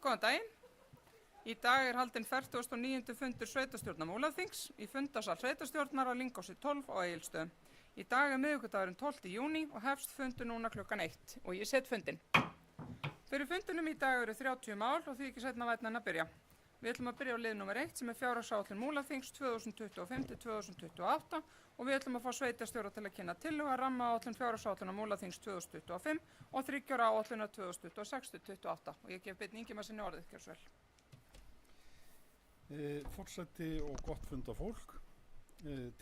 Góðan daginn. Í dag haldinn 49. fundur sveitarstjórnar Múlaþings í fundarsal sveitarstjórnar á Lyngássi 12 á Egilsstöðum. Í dag miðvikudagurinn 12. júní og hefst fundur núna klukkan 1 og ég set fundinn. Fyrir fundinum í dag eru 30 mál og því ekki seinna vænna en að byrja. Við ætlum að byrja á lið nr. 1 sem fjárhagsáætlun Múlaþings 2025-2028 og við ætlum að fá sveitarstjóra til að kynna tillögu að rammaáætlun fjárhagsáætlunar Múlaþings 2025 og 3 ára áætlunar 2026-28 og ég gef Birni Ingimarssyni orðið, gjörðu svo vel. Forseti og gott fundafólk.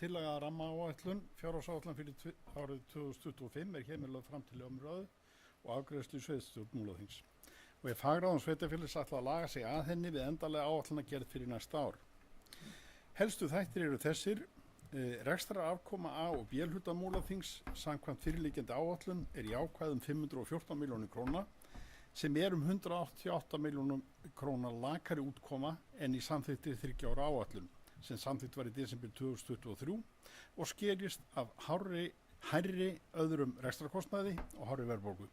Tillaga að rammaáætlun fjárhagsáætlun fyrir árið 2025 hér með lögð fram til umræðu og afgreiðslu í sveitarstjórn Múlaþings. Og fagráðum sveitarfélags ætla að laga sig að henni við endanlega áætlunargerð fyrir næsta ár. Helstu þættir eru þessir: rekstrarafkoma A- og B-hluta Múlaþings samkvæmt fyrirliggjandi áætlun jákvæð 514 milljónir króna sem 188 milljónum króna lakari útkoma en í samþykkti 3 ára áætlun sem samþykkt var í desember 2023 og skerist af hærri öðrum rekstrarkostnaði og hárri verðbólgu.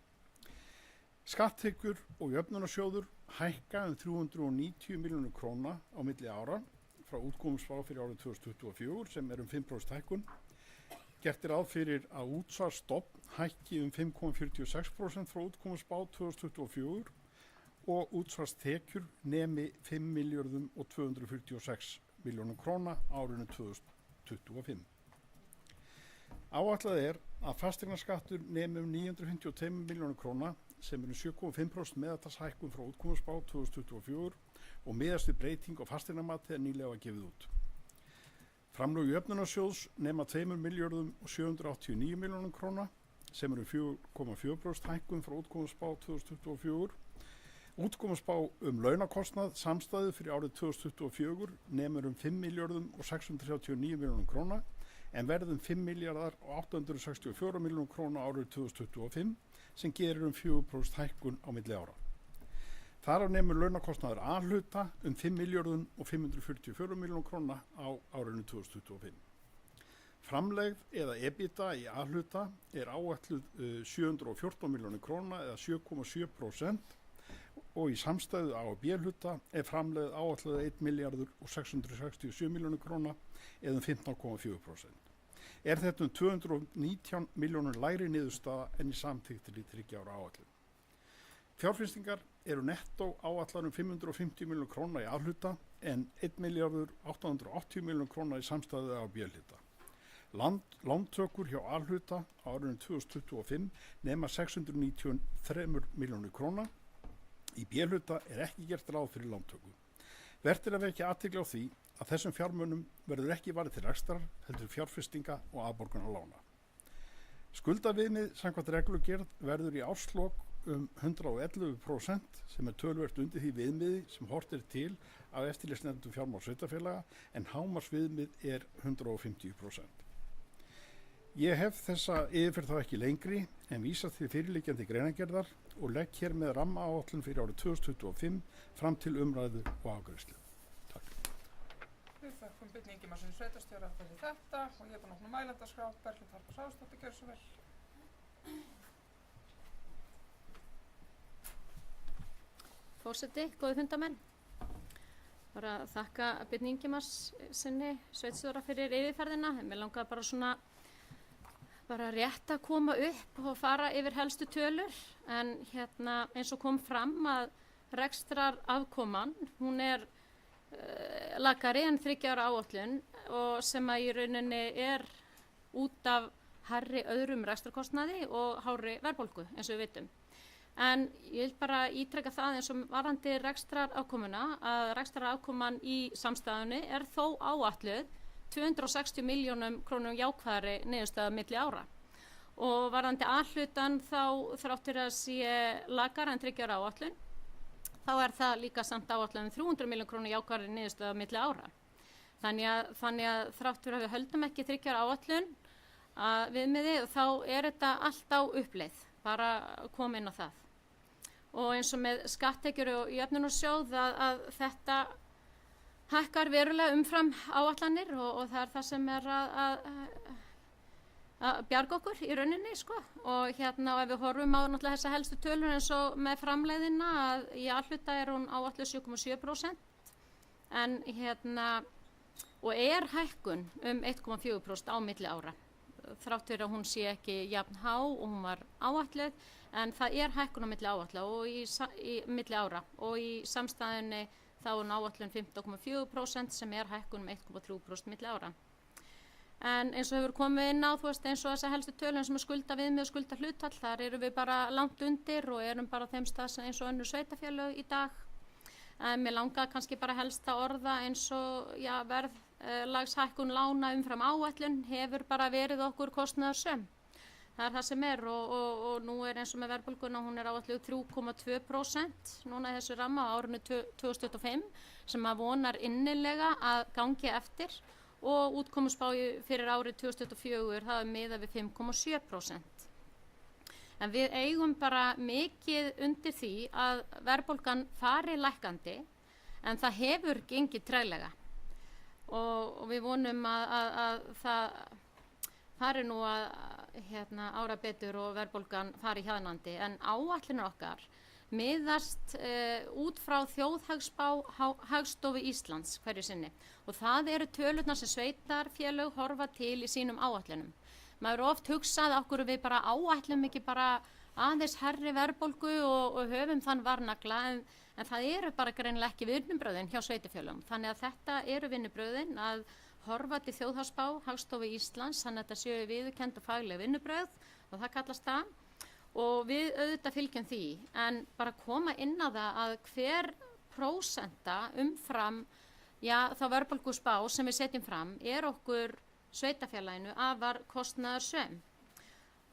Skatttekjur og jöfnunarsjóður hækka 390 milljónir króna á milli ára frá útkomuspá fyrir árið 2024 sem 5% hækkun. Gert ráð fyrir að útsvarsstofn hækki 5,46% frá útkomuspá 2024 og útsvarstekjur nemi 5.246 milljónum króna árinu 2025. Áætlað að fasteignaskattur nemi 952 milljónum króna sem 7,5% meðaltalshækkun frá útkomuspá 2024 og miðast við breyting á fasteignamati nýlega var gefið út. Framlög jöfnunarsjóðs nema 2.789 milljónum króna sem 4,4% hækkun frá útkomuspá 2024. Útkomuspá launakostnað samstæðu fyrir árið 2024 nemur 5.639 milljónum króna en verðum 5.864 milljónum króna árið 2025 sem gerir 4% hækkun á milli ára. Þar af nemur launakostnaður A-hluta 5.544 milljónum króna á árinu 2025. Framlegð eða EBITDA í A-hluta áætluð 714 milljónir króna eða 7,7% og í samstæðu A- og B-hluta framlegð áætluð 1.667 milljónir króna eða 15,4%. Þetta 219 milljónir lægri niðurstaða en í samþykkti 3 ára áætlun. Fjárfestingar nettó áætlar 550 milljónir króna í A-hluta en 1.880 milljónir króna í samstæðu A- og B-hluta. Lántökur hjá A-hluta á árinu 2025 nema 693 milljónir króna. Í B-hluta ekki gert ráð fyrir lántöku. Vert að vekja athygli á því að þessum fjármunum verður ekki varið til rekstrar heldur fjárfestinga og afborgunar lána. Skuldaviðmið samkvæmt reglugerð verður í árslok 111% sem töluvert undir því viðmiði sem horft til af eftirlitsnefndum fjármál sveitarfélaga en hámarksviðmið 150%. Ég hef þessa yfirferð þá ekki lengri en vísa til fyrirliggjandi greinargerðar og legg hér með rammaáætlun fyrir árið 2025 fram til umræðu og afgreiðslu. Takk. Við þakkum Birni Ingimarssyni sveitarstjóra fyrir þetta og ég búin að opna mælendaskrá. Berglind Harpa Sáðsdóttir, gjörðu svo vel. Forseti, góði fundamenn. Bara þakka Birni Ingimarssyni sveitarstjóra fyrir yfirferðina. Mér langaði bara rétt að koma upp og fara yfir helstu tölur en eins og kom fram að rekstrarafkoman hún lakari en 3 ára áætlun og sem að í rauninni út af hærri öðrum rekstrarkostnaði og hárri verðbólgu eins og við vitum. En ég vil bara ítreka það eins og varðandi rekstrarafkomuna að rekstrarafkoman í samstæðunni þó áætluð 260 milljónum krónum jákvæðari niðurstaða milli ára. Og varðandi A-hlutan þá þráttur að sé lakara en 3 ára áætlun, þá það líka samt áætlun 300 milljónum krónum jákvæðari niðurstaða milli ára. Þannig að þráttur að við höldum ekki 3 ára áætlun viðmiði þá þetta allt á uppleið, bara koma inn á það. Og eins og með skatttekjur og jöfnunarsjóð að þetta hækkar verulega umfram áætlanir og það það sem að að bjarga okkur í rauninni sko. Og og ef við horfum á náttúrulega þessa helstu tölur eins og með framleiðina að í A-hluta hún áætluð 7,7% en og hækkun 1,4% á milli ára þrátt fyrir að hún sé ekki jafn há og hún var áætluð en það hækkun á milli áætla og í milli ára og í samstæðunni þá hún áætlun 15,4% sem hækkun 1,3% milli ára. En eins og hefur komið inn á, þú veist, eins og þessa helstu tölum sem skulda viðmið og skulda hlutfall, þar erum við bara langt undir og erum bara á þeim stað eins og önnur sveitarfélög í dag. En mér langar kannski bara helst að orða eins og verðlagshækkun lána umfram áætlun hefur bara verið okkur kostnaðarsöm. Það það sem og nú eins og með verðbólguna, hún áætluð 3,2% núna í þessu ramma á árinu 2025 sem að vonar innilega að gangi eftir og útkomuspá fyrir árið 2024 það miðað við 5,7%. En við eigum bara mikið undir því að verðbólgan fari lækkandi en það hefur gengið treglega og við vonum að það fari nú að ára betur og verðbólgan fari hjaðnandi en áætlunar okkar miðast út frá þjóðhagsspá Hagstofu Íslands hverju sinni og það eru tölurnar sem sveitarfélög horfa til í sínum áætlunum. Maður oft hugsað okkur við bara áætlum ekki bara aðeins herri verðbólgu og höfum þann varnagla en það eru bara greinilega ekki vinnubrögðin hjá sveitarfélögum. Þannig að þetta eru vinnubrögðin að horfa til þjóðhagsspá Hagstofu Íslands þannig að þetta séu viðurkennd og fagleg vinnubrögð og það kallast það. Og við auðvitað fylgjum því en bara koma inn á það að hver prósenta umfram þá verðbólguspá sem við setjum fram okkur sveitarfélaginu afar kostnaðarsöm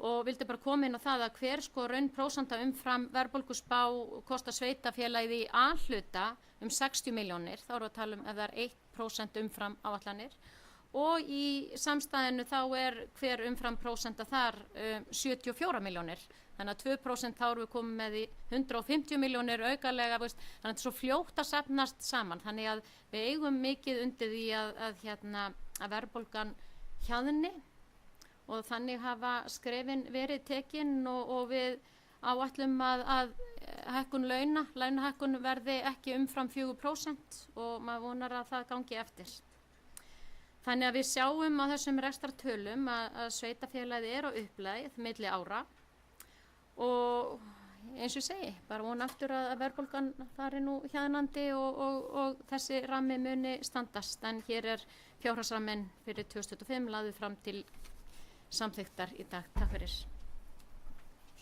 og vildi bara koma inn á það að hver raun prósenta umfram verðbólguspá kostar sveitarfélagið í A-hluta 60 milljónir, þá erum við að tala ef það 1% umfram áætlanir og í samstæðinu þá hver umfram prósenta þar 74 milljónir. Þannig að 2% þá erum við komið með í 150 milljónir aukalega, þannig að þetta svo fljótt að safnast saman. Þannig að við eigum mikið undir því að verðbólgan hjaðni og þannig hafa skrefin verið tekin og við áætlum að hækkun launahækkun verði ekki umfram 4% og maður vonar að það gangi eftir. Þannig að við sjáum á þessum rekstrartölum að sveitarfélagið á uppleið milli ára og eins og ég segi, bara vona aftur að verðbólgan fari nú hjaðnandi og þessi rammi muni standast en hér fjárhagsramminn fyrir 2025 lagður fram til samþykktar í dag. Takk fyrir.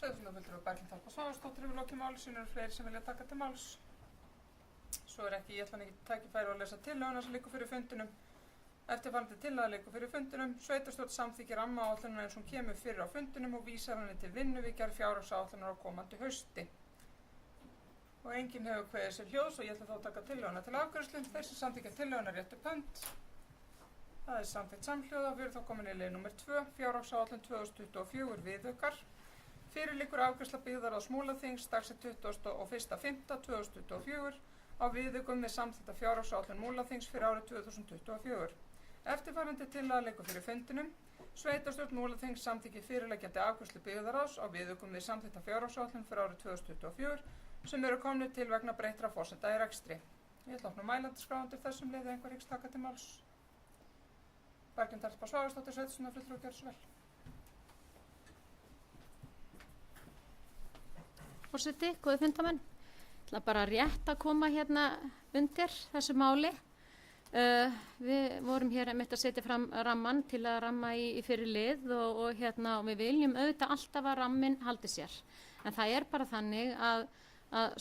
Sveitarfélagfulltrúi Berglind Harpa Svavarsdóttir hefur lokið máli sínu fleiri sem vilja taka til máls. Svo ekki, ég ætla ekki tækifæri að lesa tillöguna sem liggur fyrir fundinum. Eftirfarandi tillaga liggur fyrir fundinum. Sveitarstjórn samþykkir rammaáætlunina eins og hún kemur fyrir á fundinum og vísar henni til vinnu við gerð fjárhagsáætlunar á komandi hausti. Og enginn hefur kveðið sér hljóðs og ég ætla þá að taka tillöguna til afgreiðslu. Þeir sem samþykkja tillöguna réttu pönt. Það samþykkt samhljóða fyrir þá komin í lið nr. 2, fjárhagsáætlun 2024 viðaukar. Fyrir liggur afgreiðsla byggðarráðs Múlaþings dagsett 21.5.2024 á viðaukum með samþykkta fjárhagsáætlun Múlaþings fyrir árið 2024. Eftirfarandi tillaga liggur fyrir fundinum. Sveitarstjórn Múlaþings samþykkir fyrirliggjandi afgreiðslu byggðarráðs á viðaukum við samþykkta fjárhagsáætlun fyrir árið 2024 sem eru komnir til vegna breyttra forsenda í rekstri. Ég ætla að opna mælendaskrá undir þessum lið ef einhver hyggst taka til máls. Berglind Harpa Svavarsdóttir, sveitarstjórnarfulltrúi, gjörðu svo vel. Forseti, góðir fundarmenn. Ég ætla bara rétt að koma hérna undir þessu máli. Við vorum hér einmitt að setja fram ramman til að ramma í fyrir lið og við viljum auðvitað alltaf að ramminn haldi sér. En það bara þannig að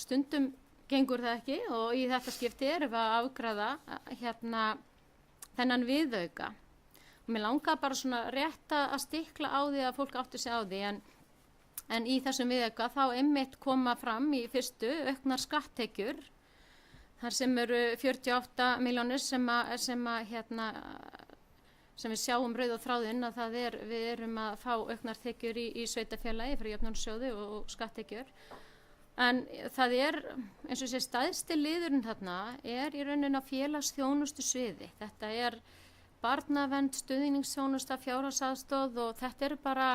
stundum gengur það ekki og í þetta skipti erum við að afgreiða þennan viðauka. Og mér langar bara svona rétt að stikla á því að fólk átti sig á því en í þessum viðauka þá einmitt koma fram í fyrstu auknar skatttekjur þar sem eru 48 milljónir sem við sjáum rauð og þráðinn að við erum að fá auknar tekjur í sveitarfélagi fyrir jöfnunarsjóði og skatttekjur. En það eins og stærsti liðurinn þarna í rauninni á félagsþjónustu sviði. Þetta barnavernd, stuðningsþjónusta, fjárhagsaðstoð og þetta eru bara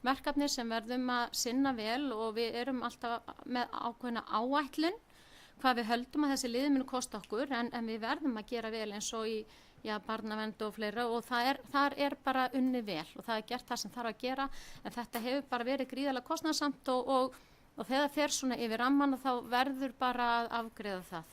verkefni sem verðum að sinna vel og við erum alltaf með ákveðna áætlun hvað við höldum að þessi liði munu kosta okkur en við verðum að gera vel eins og í barnavernd og fleira og þar er bara unni vel og það er gert það sem þarf að gera en þetta hefur bara verið gríðarlega kostnaðarsamt og þegar það fer svona yfir ramman þá verður bara að afgreiða það.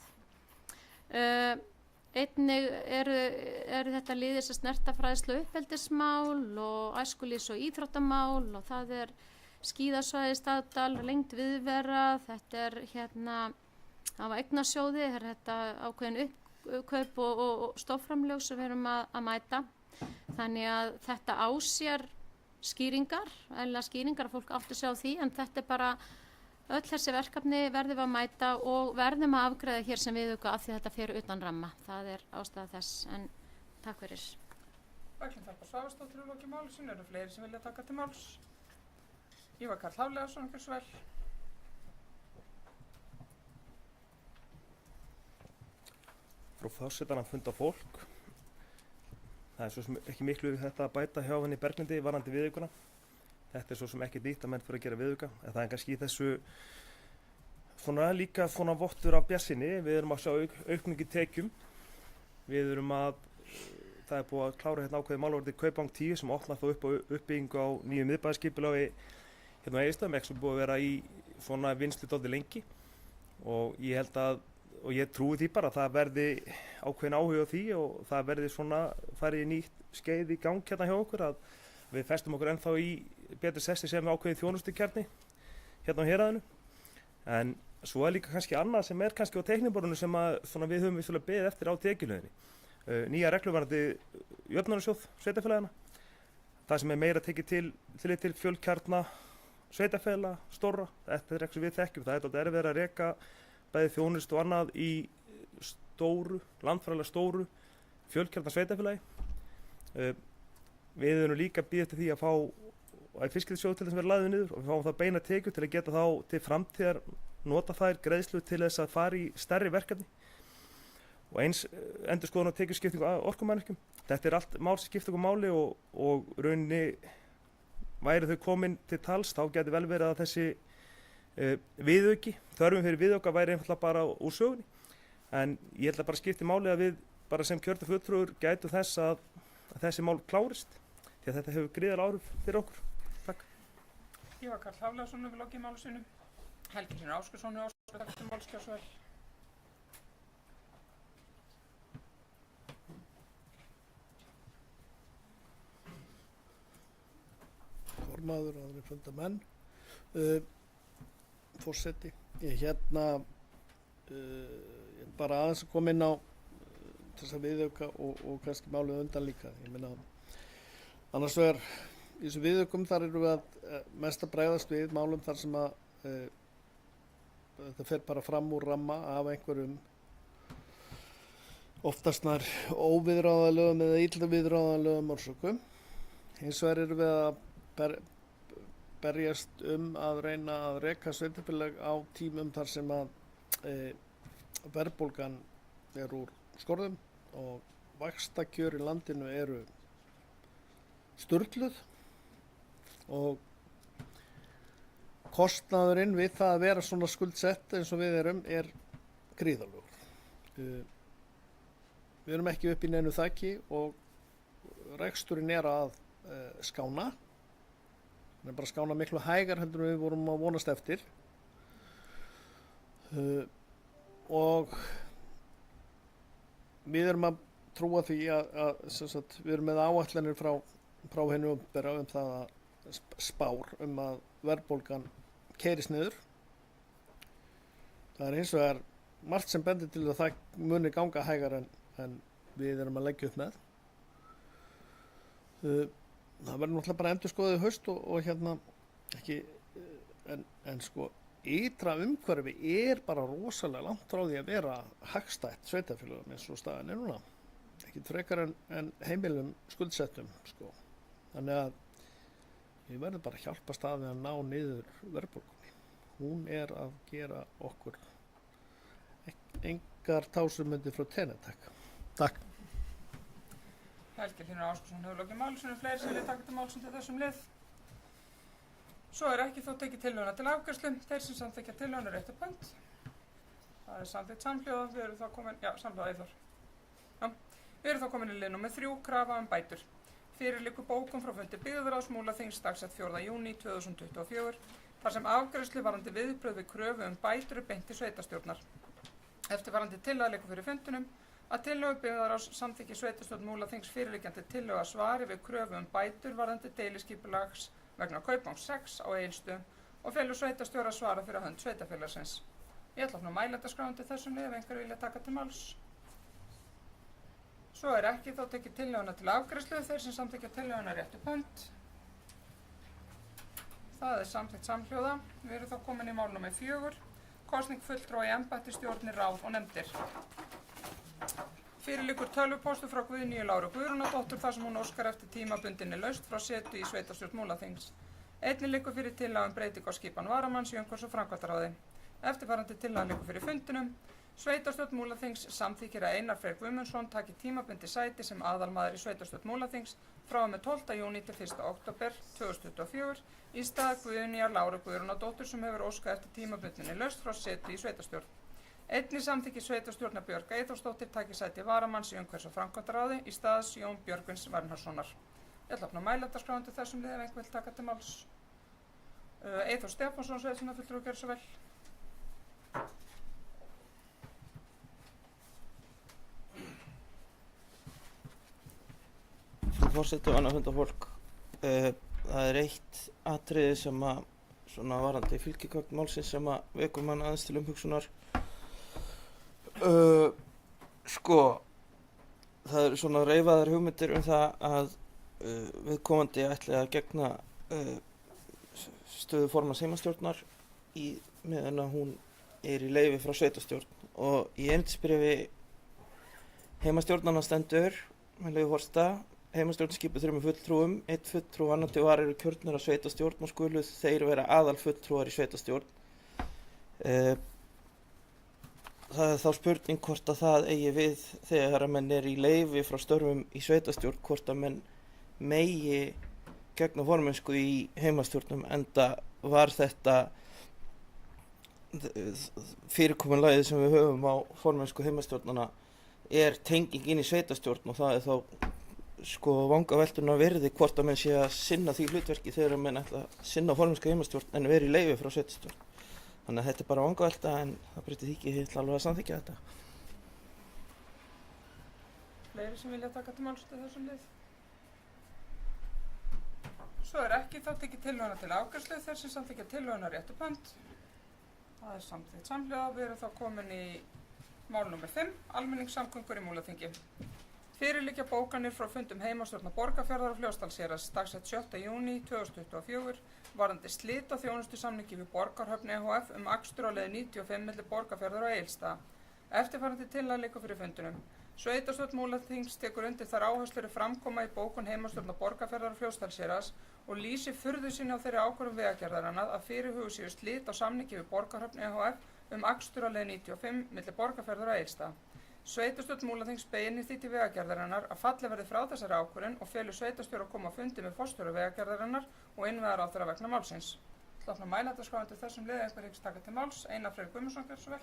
Einnig eru þetta liðir sem snerta fræðslu og uppeldismál og æskulýðs- og íþróttamál og það er skíðasvæði Staðdal, lengd viðvera, þetta er af eignasjóði, þetta ákveðin uppkaup og stofnframlög sem við erum að mæta. Þannig að þetta á sér skýringar, eða skýringar að fólk átti sig á því en þetta er bara öll þessi verkefni verðum við að mæta og verðum að afgreiða hér sem viðauka af því þetta fer utan ramma. Það er ástæða þess, en takk fyrir. Berglind Harpa Svavarsdóttir í loki máli sínu. Eru fleiri sem vilja taka til máls? Ívar Karl Hafliðason, gjörðu svo vel. Frú forsetann að funda fólk. Það er svo sem ekki miklu við þetta að bæta hjá henni Berglindi varðandi viðaukuna. Þetta er svo sem ekki dýtt að menn fyrir að gera viðauka, en það er kannski í þessu líka vottur af bjartsýni. Við erum að sjá aukningu í tekjum. Það er búið að klára ákveðið málverði Kaupang 10 sem opnar þá upp á uppbyggingu á nýju miðbæjarskipulagi á Egilsstöðum, ekki sem búið að vera í vinnslu dálítið lengi og ég trúi því bara að það verði ákveðin áhuga á því og það verði farið í nýtt skeið í gang hjá okkur að við festum okkur ennþá í betri sessi sem ákveðið þjónustukjarni á héraðinu. En svo er líka kannski annað sem er kannski á teikniborðinu sem við höfum vissulega beðið eftir á tekjuleiðinni. Nýja reglurvarandi jöfnunarsjóð sveitarfélagana. Það sem er meira tekið til fjölkjarna sveitarfélaga, stórra. Þetta er eitthvað sem við þekkjum. Það er erfiðara að reka bæði þjónustu og annað í landfræðilega stóru fjölkjarna sveitarfélagi. Við erum líka að bíða eftir því að fá fiskveiðisjóð til þess að vera lagður niður og við fáum það beina tekjur til að geta þá til framtíðar nota þær greiðslu til þess að fara í stærri verkefni og eins endurskoðun og tekjuskiptingu á orkumannvirkjum. Þetta er allt mál sem skiptir okkur máli og rauninni væri þau komin til tals þá geti vel verið að þessi viðauki, þörfum fyrir viðauka væri einfaldlega bara úr sögunni en ég held að bara skipti máli að við bara sem kjörtu fulltrúar gætu þess að þessi mál klárist því að þetta hefur gríðarlega áhrif fyrir okkur. Takk. Ívar Karl Hafliðason við loki máli sínu. Helgi Hlynur Ásgeirsson takk til máls, gjörðu svo vel. Formaður, aðrir fundamenn. Forseti. Ég bara aðeins að koma inn á þessa viðauka og kannski málið undan líka. Ég meina, annars vegar í þessu viðaukum þar erum við að mest að bregðast við málum þar sem að þetta fer bara fram úr ramma af einhverjum oftast nær óviðráðanlegum eða illa viðráðanlegum orsökum. Hins vegar erum við að berjast að reyna að reka sveitarfélag á tímum þar sem að verðbólgan er úr skorðum og vaxtakjör í landinu eru sturluð og kostnaðurinn við það að vera svona skuldsett eins og við erum er gríðarlegur. Við erum ekki upp í neinu þaki og reksturinn er að skána. Það er bara að skána miklu hægar heldur en við vorum að vonast eftir. Og við erum að trúa því að við erum með áætlanir frá henni opinbera það að spár að verðbólgan keyrist niður. Það er hins vegar margt sem bendir til að það muni ganga hægar en við erum að leggja upp með. Það verður náttúrulega bara endurskoðað í haust og ekki en sko ytra umhverfi er bara rosalega langt frá því að vera hagstætt sveitarfélögum eins og staðan er núna. Ekki frekar en heimilum skuldsettum sko. Þannig að við verðum bara að hjálpa staðið að ná niður verðbólgunni. Hún er að gera okkur engar tásumyndir frá tenni, takk. Helgi Hlynur Ásgeirsson hefur lokið máli sinu, fleiri sem vilja taka til máls undir þessum lið. Svo ekki þó tekið tillöguna til afgreiðslu. Þeir sem samþykkja tillöguna réttu pönt. Það samþykkt samhljóða. Við erum þá komin, samhljóða Eyþór. Við erum þá komin í lið númer 3, krafa bætur. Fyrir liggur bókun frá fundi byggðarráðs Múlaþings dagsett 4. júní 2024, þar sem afgreiðslu varðandi viðbrögð við kröfu bætur beint til sveitarstjórnar. Eftirfarandi tillaga liggur fyrir fundinum að tillögu byggðarráðs samþykki sveitarstjórn Múlaþings fyrirliggjandi tillögu að svari við kröfu bætur varðandi deiliskipulags vegna Kaupangs 6 á Egilsstöðum og felur sveitarstjóra að svara fyrir hönd sveitarfélagsins. Ég ætla að mælendaskrá undir þessum lið ef einhver vilja taka til máls. Svo ekki þá tekið tillöguna til afgreiðslu. Þeir sem samþykkja tillöguna réttu pönt. Það samþykkt samhljóða. Við erum þá komin í mál númer 4, kosning fulltrúa í embætti, stjórnir, ráð og nefndir. Fyrir liggur tölvupóstur frá Guðnýju Láru Guðrúnardóttur þar sem hún óskar eftir tímabundinni lausn frá setu í sveitarstjórn Múlaþings. Einnig liggur fyrir tillaga breyting á skipan varamanns í umhverfis- og framkvæmdaráði. Eftirfarandi tillaga liggur fyrir fundinum. Sveitarstjórn Múlaþings samþykkir að Einar Freyr Guðmundsson taki tímabundi sæti sem aðalmaður í sveitarstjórn Múlaþings frá og með 12. júní til 1. október 2024 í stað Guðnýjar Láru Guðrúnardóttur sem hefur óskað eftir tímabundinni lausn frá setu í sveitarstjórn. Einnig samþykkir sveitarstjórnar Björg Eyþórsdóttir taki sæti varamanns í umhverfis- og framkvæmdaráði í stað Jón Björgvins Vernharðssonar. Ég ætla að mælendaskrá undir þessum lið ef einhver vill taka til máls. Eyþór Stefánsson, sveitarstjórnarfulltrúi, gjörðu svo vel. Frú forseti og annað fundafólk, það eitt atriði sem að svona varandi fylgigögn málsins sem að vekur mann aðeins til umhugsunar. Það eru svona reifaðar hugmyndir það að viðkomandi ætli að gegna stöðu formanns heimastjórnar meðan að hún í leyfi frá sveitarstjórn, og í erindisbréfi heimastjórnarna stendur, með leyfi forseta: heimastjórn skipuð 3 fulltrúum, 1 fulltrú og annar til varir kjörnir af sveitarstjórn og skulu þeir vera aðalfulltrúar í sveitarstjórn. Það þá spurning hvort að það eigi við þegar að menn í leyfi frá störfum í sveitarstjórn, hvort að menn megi gegna formennsku í heimastjórnum, enda var þetta fyrirkomulegið sem við höfum á formennsku heimastjórnana tenging inn í sveitarstjórn, og það þá vangavelturnar virði hvort að menn sé að sinna því hlutverki þegar menn ætla að sinna formennsku heimastjórn en veri í leyfi frá sveitarstjórn. Þannig að þetta bara vangavelta, en það breytir því ekki, ég ætla alveg að samþykkja þetta. Fleiri sem vilja taka til máls til þessum lið. Svo ekki þá tekið tillöguna til afgreiðslu. Þeir sem samþykkja tillöguna réttu pönt. Það samþykkt samhljóða. Við erum þá komin í mál númer 5, almenningssamgöngur í Múlaþingi. Fyrir liggja bókanir frá fundum heimastjórnar Borgarfjarðar og Fljótsdalshéraðs dagsett 7. júní 2024 varðandi slit á þjónustusamningi við Borgarhöfn ehf. Akstur á leið 95 milli Borgarfjarðar og Egilsstaða. Eftirfarandi tillaga liggur fyrir fundinum. Sveitarstjórn Múlaþings tekur undir þær áherslur framkoma í bókun heimastjórnar Borgarfjarðar og Fljótsdalshéraðs og lýsir furðu sinni á þeirri ákvörðun Vegagerðarinnar að fyrirhuguð séu slit á samningi við Borgarhöfn ehf. Akstur á leið 95 milli Borgarfjarðar og Egilsstaða. Sveitarstjórn Múlaþings beinir því til Vegagerðarinnar að fallið verði frá þessari ákvörðun og felur sveitarstjóra að koma á fundi með forstjóra Vegagerðarinnar og innviðaráðherra vegna málsins. Ég ætla að mælendaskrá undir þessum lið ef einhver hyggst taka til máls. Einar Freyr Guðmundsson, gjörðu svo vel.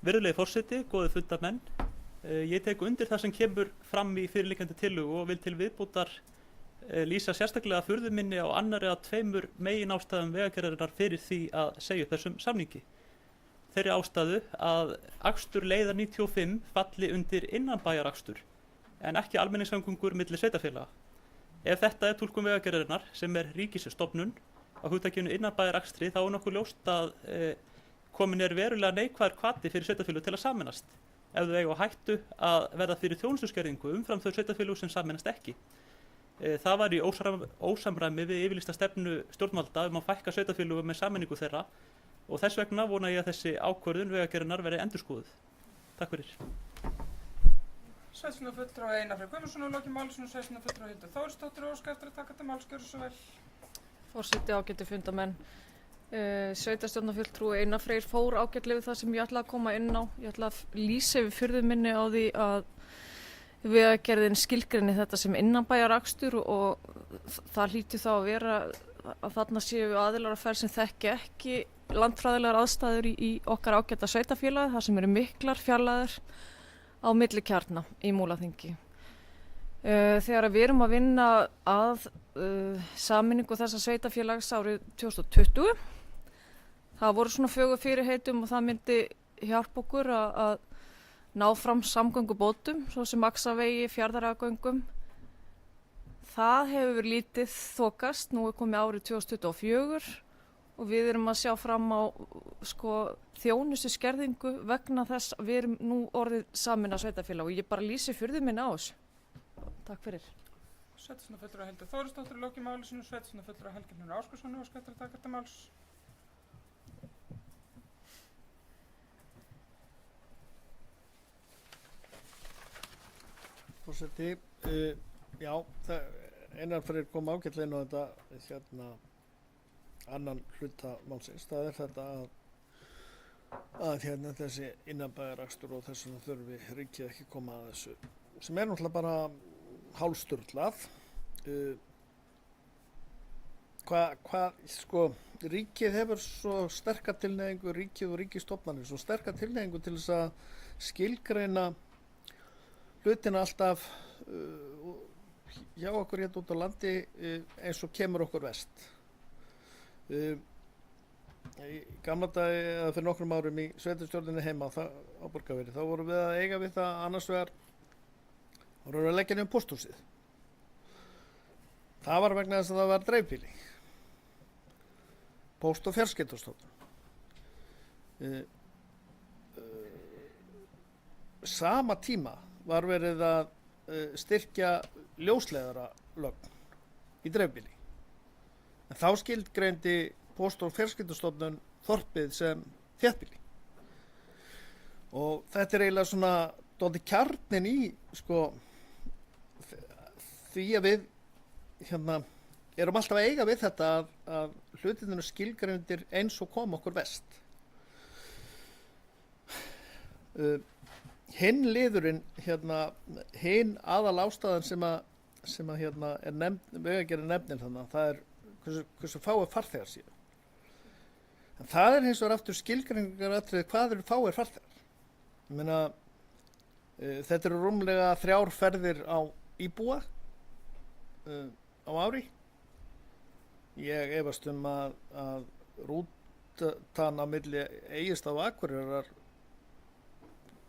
Virðulegi forseti, góðir fundarmenn. Ég tek undir það sem kemur fram í fyrirliggjandi tillögu og vil til viðbótar lýsa sérstaklega furðu minni á annarri af 2 meginástæðum Vegagerðarinnar fyrir því að segja upp þessum samningi. Þeirri ástæðu að akstur leiðar 95 falli undir innanbæjarakstur en ekki almenningssamgöngur milli sveitarfélaga. Ef þetta túlkun Vegagerðarinnar, sem ríkisstofnun á hugtakinu innanbæjarakstri, þá nokkuð ljóst að komin verulega neikvæður hvati fyrir sveitarfélög til að sameinast ef þau eiga á hættu að verða fyrir þjónustuskerðingu umfram þau sveitarfélög sem sameinast ekki. Það var í ósamræmi við yfirlýsta stefnu stjórnvalda að fækka sveitarfélögum með sameiningu þeirra og þess vegna vona ég að þessi ákvörðun Vegagerðarinnar verði endurskoðuð. Takk fyrir. Sveitarstjórnarfulltrúi Einar Freyr Guðmundsson og lokið máli sinu. Sveitarstjórnarfulltrúi Hildur Þórsdóttir óskar eftir að taka til máls, gjörðu svo vel. Forseti, ágætu fundarmenn. Sveitarstjórnarfulltrúi Einar Freyr fór ágætlega við það sem ég ætla að koma inn á. Ég ætla að lýsa yfir furðu minni á því að Vegagerðin skilgreini þetta sem innanbæjarakstur og það hlýtur þá að vera að þarna séu aðilar að ferð sem þekki ekki landfræðilegar aðstæður í okkar ágæta sveitarfélagi, þar sem eru miklar fjarlægðir á milli kjarna í Múlaþingi. Þegar við erum að vinna að sameiningu þessa sveitarfélags árið 2020, það voru svona fögur fyrirheitum og það myndi hjálpa okkur að ná fram samgöngubótum, svo sem Axavegi, Fjarðaragöngum. Það hefur lítið þokast, nú er komið árið 2024 og við erum að sjá fram á þjónustu skerðingu vegna þess að við erum nú orðið samin að sveitarfélag og ég bara lýsi furðu minni á þessu. Takk fyrir. Sveitarstjórnarfulltrúi Hildur Þórisdóttir í lokin máli sínu, sveitarstjórnarfulltrúi Helgi Hlynur Ásgeirsson og skemmtir að taka þetta máls. Forseti, já, Einar Freyr kom ágætlega inn á þetta annan hluta málsins. Það er þetta að þessi innanbæjarakstur og þess vegna þurfi ríkið ekki koma að þessu, sem er náttúrulega bara hálfsturlað. Ríkið hefur svo sterka tilhneigingu, ríkið og ríkisstofnanir, svo sterka tilhneigingu til þess að skilgreina hlutina alltaf hjá okkur hérna út á landi eins og kemur okkur verst. Í gamla dagi, eða fyrir nokkrum árum í sveitarstjórninni heima á Borgarfirði, þá vorum við að eiga við það annars vegar vorum við að leggja niður pósthúsið. Það var vegna þess að það var dreifbýli. Póst- og fjarskiptastofnun. Sama tíma var verið að styrkja ljósleiðara lögn í dreifbýli. En þá skilgreindi Póst- og fjarskiptastofnun þorpið sem þéttbýli. Og þetta er eiginlega svona dálítið kjarninn í því að við erum alltaf að eiga við þetta að hlutirnir eru skilgreindir eins og kom okkur vest. Hinn liðurinn, hinn aðal ástæðan sem að er Vegagerðin nefnir þannig, það er hversu fáir farþegar séu. En það er hins vegar aftur skilgreiningaratriði hvað eru fáir farþegar. Ég meina, þetta eru rúmlega 3 ferðir á íbúa á ári. Ég efast að rútan á milli Egilsstaða og Akureyrar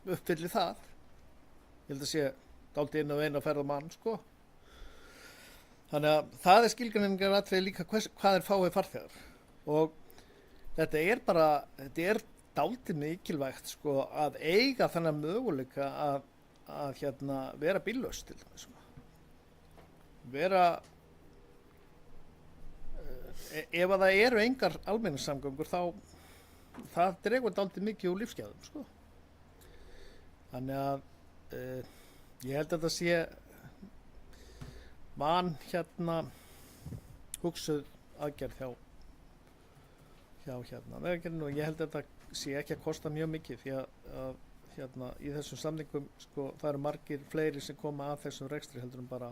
uppfylli það. Ég held að sé dálítið inn á eina ferð á mann, Þannig að það er skilgreiningaratriði líka hvað er fáir farþegar. Og þetta er dálítið mikilvægt að eiga þennan möguleika að vera bíllaus til dæmis. Ef að það eru engar almenningssamgöngur þá það dregur dálítið mikið úr lífsgæðum. Þannig að ég held að þetta sé hugsuð aðgerð hjá Vegagerðinni og ég held að þetta sé ekki að kosta mjög mikið því að í þessum samningum það eru margir fleiri sem koma að þessum rekstri heldur bara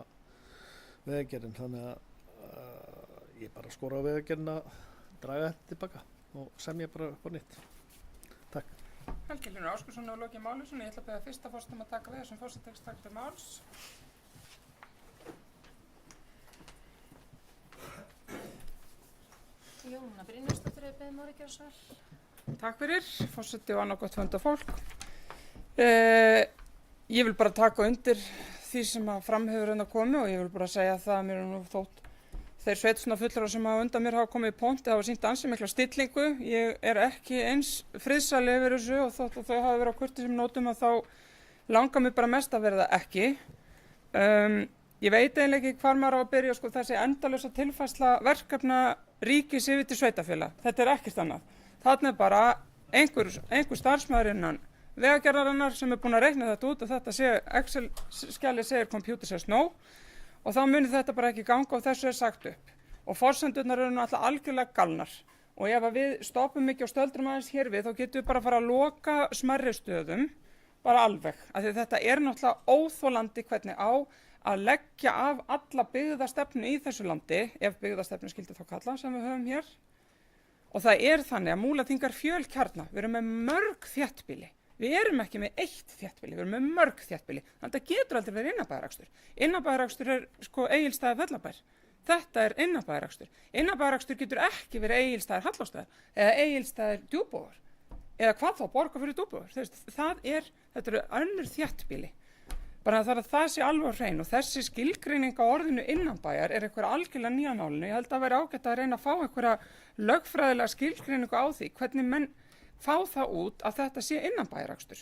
Vegagerðin, þannig að ég bara skora á Vegagerðin að draga þetta tilbaka og semja bara upp á nýtt. Takk. Helgi Hlynur Ásgeirsson og lokið máli sínu. Ég ætla að beða fyrsta forsetann að taka við þessum forsetatekst takk til máls. Jóna Brynjarsdóttir hefur beðið máli gera svar. Takk fyrir, forseti og annað gott fundafólk. Ég vil bara taka undir því sem að fram hefur komið og ég vil bara segja það að mér er nú þótt þeir sveitarstjórnarfulltrúar sem hafa undan mér hafa komið í pontu hafa sýnt ansi mikla stillingu. Ég er ekki eins friðsæl yfir þessu og þótt að þau hafa verið á kurteisum nótum að þá langar mér bara mest að vera það ekki. Ég veit eiginlega ekki hvar maður á að byrja þessi endalausa tilfærsla verkefna ríkis yfir til sveitarfélag. Þetta er ekkert annað. Þarna er bara einhver starfsmaður innan Vegagerðarinnar sem er búinn að reikna þetta út og þetta Excel-skjalið segir computer says no og þá munir þetta bara ekki ganga og þessu er sagt upp. Og forsendurnar eru náttúrulega algjörlega galnar og ef að við stoppum ekki og stöldrum aðeins hér við þá getum við bara að fara að loka smærri stöðum bara alveg, af því þetta er náttúrulega óþolandi hvernig á að leggja af alla byggðastefnu í þessu landi, ef byggðastefnu skildi þá kalla sem við höfum hér. Og það er þannig að Múlaþingar fjölkjarna, við erum með mörg þéttbýli. Við erum ekki með eitt þéttbýli, við erum með mörg þéttbýli. Þannig að þetta getur aldrei verið innanbæjarakstur. Innanbæjarakstur er sko Egilsstaðir Fellabær. Þetta er innanbæjarakstur. Innanbæjarakstur getur ekki verið Egilsstaðir Hallásstaðir eða Egilsstaðir Djúpavogur eða hvað þá Borgarfjörður Djúpavogur. Þetta eru önnur þéttbýli. Bara það að það sé alveg á hreinu og þessi skilgreining á orðinu innanbæjar er eitthvað algjörlega nýja nálinu. Ég held að vera ágætt að reyna að fá einhverja lögfræðilega skilgreiningu á því hvernig menn fá það út að þetta sé innanbæjarakstur.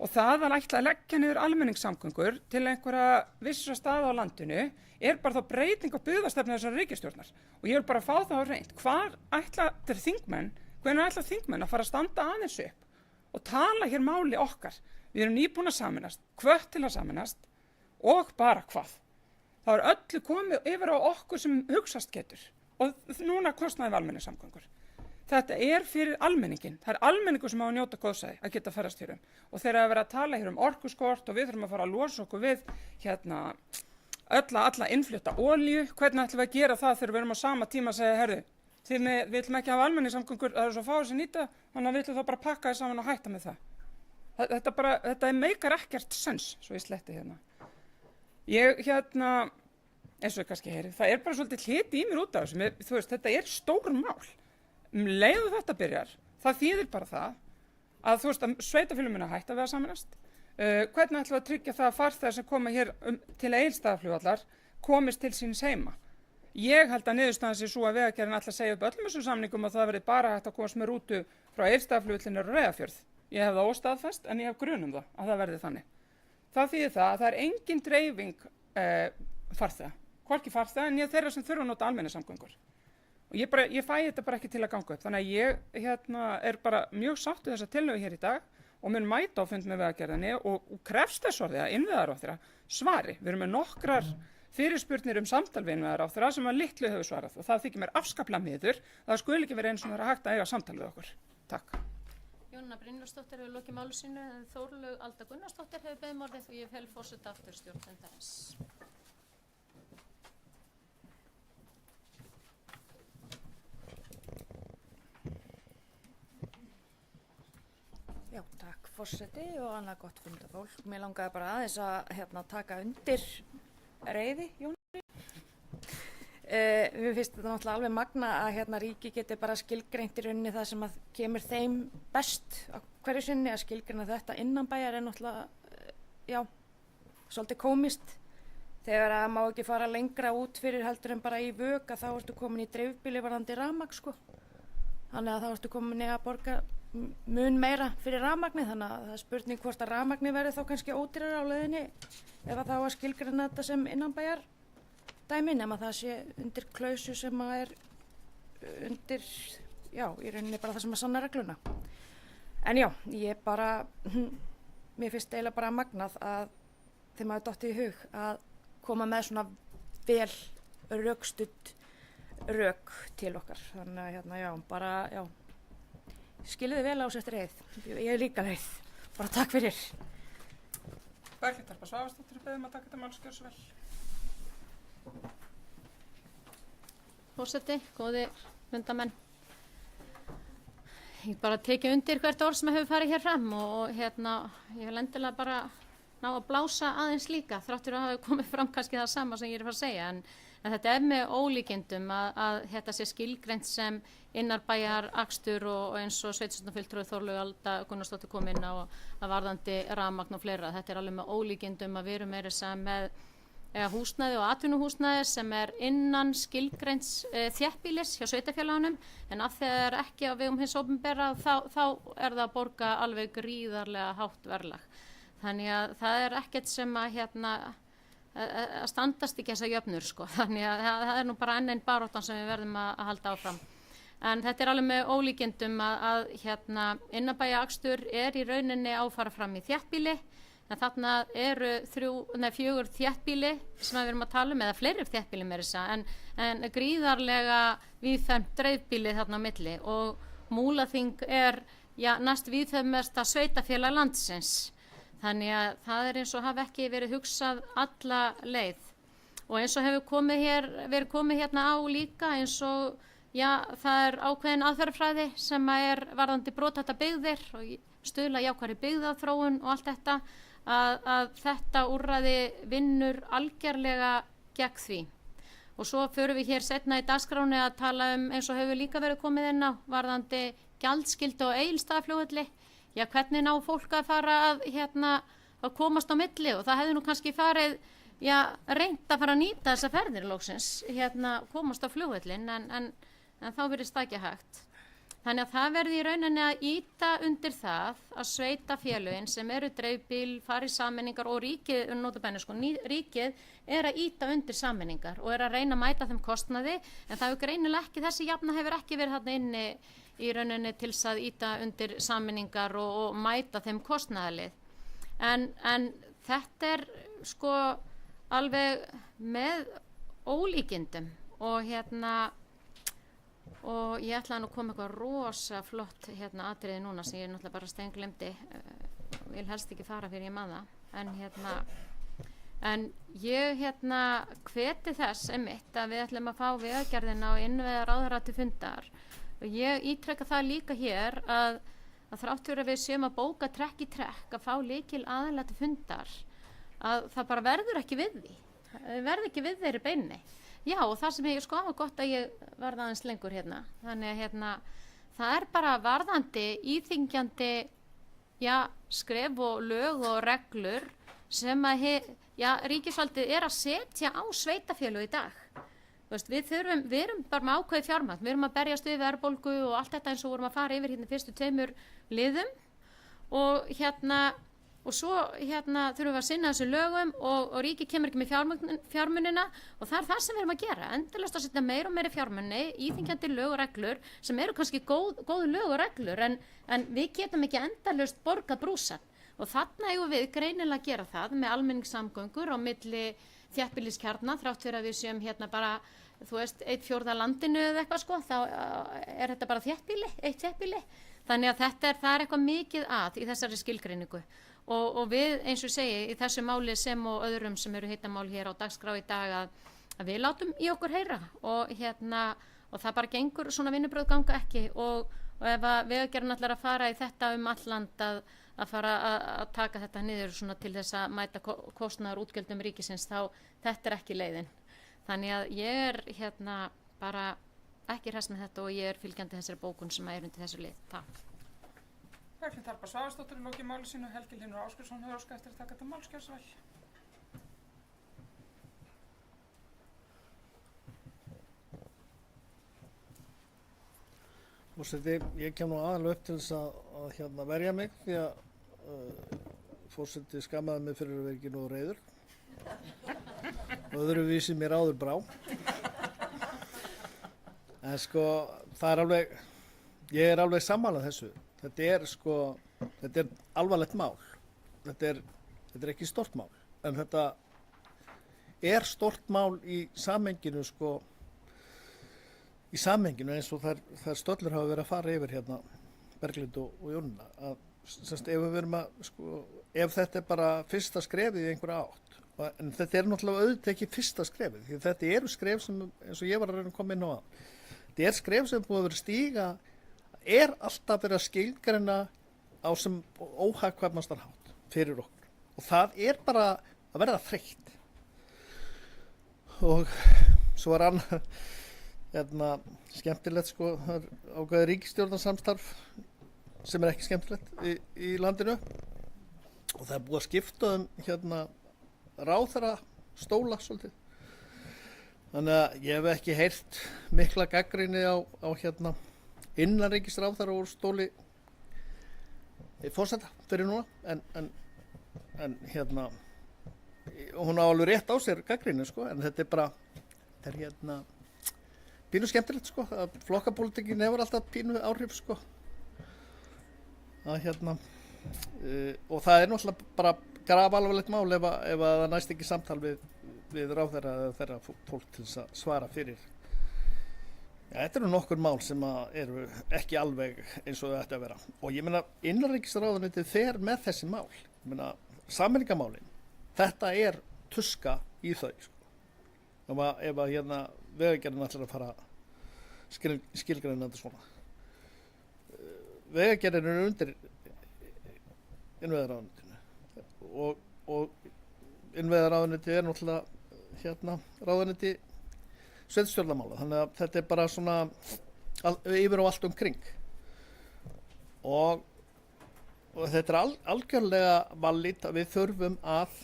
Og það að ætla að leggja niður almenningssamgöngur til einhverja vissra staða á landinu er bara þá breyting á byggðastefnu þessar ríkisstjórnar. Og ég vil bara fá það á hreint. Hvenær ætla þingmenn að fara að standa aðeins upp og tala hér máli okkar? Við erum nýbúin að saminast, hvött til að saminast og bara hvað. Það er öllu komið yfir á okkur sem hugsast getur og núna kostnaði við almenningssamgöngur. Þetta er fyrir almenningin, það er almenningur sem á að njóta góðsæði að geta ferðast hér og þegar að vera að tala hér orkuskort og við þurfum að fara að losa okkur við alla innflutta olíu, hvernig ætlum við að gera það þegar við erum á sama tíma að segja, herðu, við ætlum ekki að hafa almenningssamgöngur, það er svo fáið sem nýta, þannig að við ætlum þá bara að pakka þið saman og hætta með það. Þetta meikar ekkert sens, svo ég sletti hérna. Eins og ég kannski heyri, það er bara svolítið hliti í mér út af þessu, þú veist, þetta er stór mál. Leið þetta byrjar, það þýðir bara það að þú veist að sveitarfélögin muni að hætta við að saminast. Hvernig ætlum við að tryggja það að farþegar sem koma hér til Egilsstaðaflugvallar komist til síns heima? Ég held að niðurstaðan sé svo að Vegagerðin ætla að segja upp öllum þessum samningum og það verði bara hægt að komast með rútu frá Egilsstaðaflugvöllin og Reyðarfjörð. Ég hef það óstaðfest en ég hef grun það að það verði þannig. Það þýðir það að það er engin dreifing farþega, hvorki farþega en ég þeirra sem þurfa að nota almenningssamgöngur. Og ég fæ þetta bara ekki til að ganga upp. Þannig að ég er bara mjög sátt við þessa tillögu hér í dag og mun mæta á fund með Vegagerðinni og krefst þess orðið að innviðaráðherra svari. Við erum með nokkrar fyrirspurnir samtal við innviðaráðherra sem að litlu hefur svarað og það þykir mér afskaplega miður. Það skuli ekki vera eins og það er hægt að eiga samtal við okkur. Takk. Jóna Brynjólfsdóttir hefur lokið máli sínu en Þórlaug Alda Gunnarsdóttir hefur beðið um orðið og ég fel forseta aftur stjórnenda þess. Já, takk forseti og annað gott fundafólk. Mér langaði bara aðeins að taka undir reiði, Jóni. Mér finnst þetta náttúrulega alveg magna að ríki geti bara skilgreint í rauninni það sem að kemur þeim best á hverju sinni að skilgreina þetta innanbæjar er náttúrulega, svolítið komist. Þegar að má ekki fara lengra út fyrir heldur en bara í vök að þá ertu komin í dreifbýli varðandi rafmagn sko. Þannig að þá ertu komin í að borga mun meira fyrir rafmagnið þannig að það er spurning hvort að rafmagnið verði þá kannski ódýrara á leiðinni ef að þá að skilgreina þetta sem innanbæjar dæmi nema það sé undir klausu sem að er undir, í rauninni bara það sem að sanna regluna. En ég bara, mér finnst eiginlega bara magnað að þeim hafi dottið í hug að koma með svona vel rökstudd rök til okkar. Þannig að skiliði vel á sér reið. Ég er líka reið. Bara takk fyrir. Berglind Harpa Svavarsdóttir beðum að taka þetta málskjörsvel. Forseti, góði fundamenn. Ég bara tekið undir hvert orð sem hefur farið hér fram og ég vil endilega bara ná að blása aðeins líka þráttur að hafa komið fram kannski það sama sem ég er að fara að segja en þetta er með ólíkindum að þetta sé skilgreint sem innarbæjar akstur og eins og sveitarstjórnarfulltrúi Þórlaug Alda Gunnarsdóttir kom inn á að varðandi rafmagn og fleira. Þetta er alveg með ólíkindum að við erum meira sem með húsnæði og atvinnuhúsnæði sem er innan skilgreints þéttbýlis hjá sveitarfélagunum en af því að það er ekki á vegum hins opinbera þá er það að borga alveg gríðarlega hátt verðlag. Þannig að það er ekkert sem að standast ekki þessa jöfnur sko. Þannig að það er nú bara enn einn baráttan sem við verðum að halda áfram. En þetta er alveg með ólíkindum að innanbæjarakstur er í rauninni á að fara fram í þéttbýli. en þarna eru 4 þéttbýli sem við erum að tala eða fleiri þéttbýli með þessa, en gríðarlega víðfeðmt dreifbýli þarna á milli og Múlaþing næst víðfeðmesta sveitafélag landsins. Þannig að það eins og hafi ekki verið hugsað alla leið. Og eins og hefur verið komið hérna á líka eins og það ákveðin aðferðafræði sem varðandi brothættar byggðir og stuðla jákvæðri byggðaþróun og allt þetta, að þetta úrræði vinnur algerlega gegn því. Og svo förum við hér seinna í dagskráni að tala eins og hefur líka verið komið inn á varðandi gjaldskyldu á Egilsstaðaflugvelli. Hvernig ná fólk að fara að komast á milli, og það hefði nú kannski farið, reynt að fara að nýta þessa ferðir loksins, komast á flugvöllin, en þá virðist það ekki hægt. Þannig að það verði í rauninni að ýta undir það að sveitarfélögin sem eru dreifbýl, fari sameiningar og ríkið, notabenni ríkið að ýta undir sameiningar og að reyna að mæta þeim kostnaði, en það hefur greinilega ekki, þessi jafna hefur ekki verið þarna inni í rauninni til þess að ýta undir sameiningar og mæta þeim kostnaðalið. En þetta alveg með ólíkindum og ég ætlaði nú að koma eitthvað rosa flott atriði núna sem ég náttúrulega bara steinglemdi, vil helst ekki fara fyrir ég maður það, en ég hveti þess einmitt að við ætlum að fá Vegagerðina og innviðaráðherra til fundar. Og ég ítreka það líka hér að þrátt fyrir að við séum að bóka trekk í trekk að fá lykil aðila til fundar, að það bara verður ekki við því. Verður ekki við þeirri beinni. Já, og það sem ég hafa gott að ég varð aðeins lengur Þannig að það bara varðandi íþyngjandi skref og lög og reglur sem að ríkisvaldið að setja á sveitafélög í dag. Við erum bara með ákveðið fjármagn, við erum að berjast við verðbólgu og allt þetta eins og vorum að fara yfir fyrstu 2 liðum og svo þurfum við að sinna þessu lögum og ríkið kemur ekki með fjármunina og það það sem við erum að gera, endalaust að setja meira og meira fjármuni, íþyngjandi lög og reglur sem eru kannski góð lög og reglur en við getum ekki endalaust borgað brúsann og þarna eigum við greinilega að gera það með almenningssamgöngur á milli þéttbýliskjarna, þrátt fyrir að við séum bara, 1/4 landinu eða eitthvað þá þetta bara eitt þéttbýli. Þannig að það eitthvað mikið í þessari skilgreiningu. Og við, eins og segi, í þessu máli sem og öðrum sem eru heitamál hér á dagskrá í dag að við látum í okkur heyra og það bara gengur, svona vinnubrögð ganga ekki og ef að Vegagerðin ætlar að fara í þetta all land að fara að taka þetta niður svona til þess að mæta kostnaðar útgjöldum ríkisins, þá þetta ekki leiðin. Þannig að ég bara ekki hress með þetta og ég fylgjandi þessari bókun sem undir þessu lið. Takk. Berglind Harpa Svavarsdóttir lokið máli sínu, Helgi Hlynur Ásgeirsson hefur óskað eftir að taka þetta mál, gjörðu svo vel. Forseti, ég kem nú aðallega upp til þess að verja mig því að forseti skammaði mig fyrir að vera ekki nógu reiður og öðruvísi mér áður brá. En það alveg, ég alveg sammálað þessu. Þetta er alvarlegt mál. Þetta er ekki stort mál, en þetta er stort mál í samhenginu í samhenginu eins og þær stöllur hafa verið að fara yfir Berglind og Jónína ef þetta er bara fyrsta skrefið í einhverja átt, en þetta er náttúrulega auðvitað ekki fyrsta skrefið, því þetta eru skref sem, eins og ég var að reyna að koma inn á þetta er skref sem búið að vera stíga alltaf verið að skilgreina á sem óhagkvæmastan hátt fyrir okkur og það bara að verða þreytt og svo var annað skemmtilegt það er ákveðið ríkisstjórnarsamstarf sem ekki skemmtilegt í landinu og það er búið að skipta ráðherra stóla svolítið. Þannig að ég hef ekki heyrt mikla gagnrýni á innanríkisráðherra úr stóli forseta fyrir núna en hún á alveg rétt á sér gagnrýni en þetta er bara pínu skemmtilegt að flokkapólitíkin hefur alltaf pínu áhrif að og það er náttúrulega bara grafalvarlegt mál ef að það næst ekki samtal við ráðherra eða þeirra fólk til þess að svara fyrir. Þetta eru nokkur mál sem eru ekki alveg eins og þau ætti að vera. Og ég meina, innanríkisráðuneytið fer með þessi mál. Ég meina, sameiningamálin, þetta er tuska í þau. Ef að hérna Vegagerðin ætlar að fara skilgreina þetta svona. Vegagerðin er undir innviðaráðuneytinu og innviðaráðuneytið er náttúrulega hérna ráðuneyti sveitarstjórnarmála, þannig að þetta er bara svona yfir og allt umkring og þetta er algjörlega valid að við þurfum að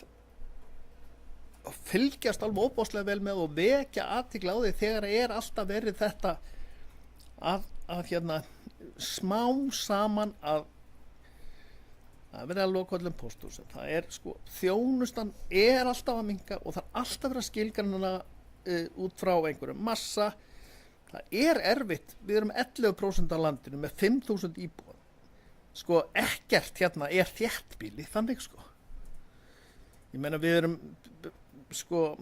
fylgjast alveg óbáslega vel með og vekja athygli á því þegar er alltaf verið þetta að hérna smá saman að verið að loka öllum pósthúsum. Það er sko, þjónustan er alltaf að minnka og það er alltaf verið að skilgreina út frá einhverjum massa. Það er erfitt, við erum 11% af landinu með 5.000 íbúa. Sko ekkert hérna er þéttbýli, þannig sko. Ég meina við erum sko,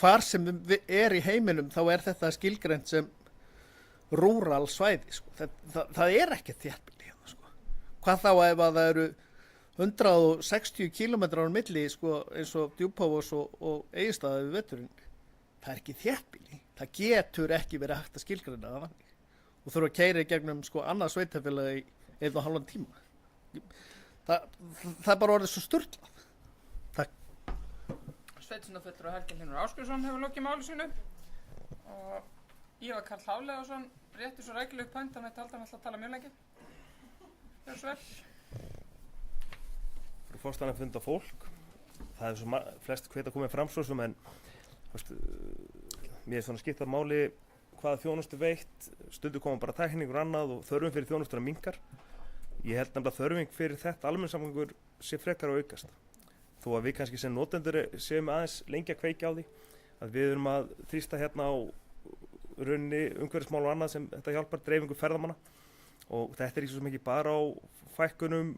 hvar sem við er í heiminum þá er þetta skilgreint sem rúral svæði sko. Það er ekkert þéttbýli hérna sko. Hvað þá ef að það eru 160 kilometrar á milli sko, eins og Djúpavogs og Egilsstaða við veturinn. Það er ekki þéttbýli. Það getur ekki verið hægt að skilgreina það þannig. Og þurfa að keyra í gegnum sko annað sveitarfélag í 1,5 tíma. Það er bara orðið svo sturlað. Takk. Sveitarstjórnarfulltrúi Helgi Hlynur Ásgeirsson hefur lokið máli sínu og Ívar Karl Hafleðarsson réttir svo rækileg upp hönd, hann veit aldrei að tala mjög lengi. Gjörðu svo vel. Frú forseti, funda fólk. Það er svo flest hvet að koma fram svo sem en mér er svona skipt að máli hvaða þjónustu veitt, stundu koma bara tækningur annað og þörfum fyrir þjónustuna minnkar. Ég held nefnilega þörfing fyrir þetta almenningssamgöngur sé frekar að aukast. Þó að við kannski sem notendur séum aðeins lengi að kveikja á því að við erum að þrýsta hérna á rauninni umhverfismál og annað sem þetta hjálpar dreifingu ferðamanna og þetta er í svo mikið bara á fækkunum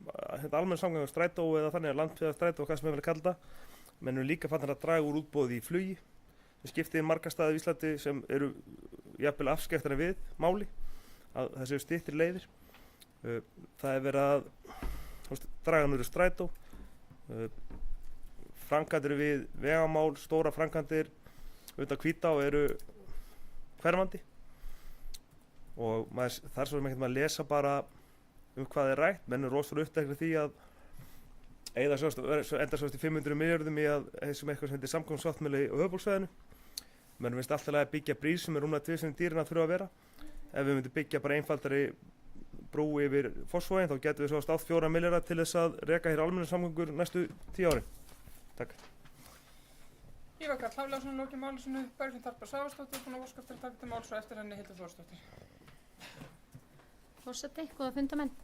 almenningssamgöngur strætó eða þannig að landfélagsstrætó og hvað sem við vilja kalla það, menn eru líka fannir að draga úr útboði í flugi. Við skiptið marga staði í Íslandi sem eru jafnvel afskekktari við máli að það séu styttri leiðir. Það er verið að draga úr strætó, framkvæmdir við vegamál, stóra framkvæmdir utan Hvítá eru hverfandi og maður þarf svo mikið að lesa bara hvað er rætt, menn er rosalega uppteknir því að enda sjóðast í 500 milljörðum í að þessum eitthvað sem heitir samgöngusáttmáli á höfuðborgarsvæðinu. Menn finnst alltaf að byggja brýr sem er rúmlega 2 sinni dýrinn að þurfa að vera. Ef við myndum byggja bara einfaldari brú yfir Fossvoginn þá getum við svo átt 4 milljarða til þess að reka hér almenningssamgöngur næstu 10 árin. Takk. Ívar Karl Hafleðarsson lokið máli sínu, Berglind Harpa Svavarsdóttir búin að óska eftir að taka til máls og eftir henni Hildur Þórsdóttir. Forseti, góða fundamenn.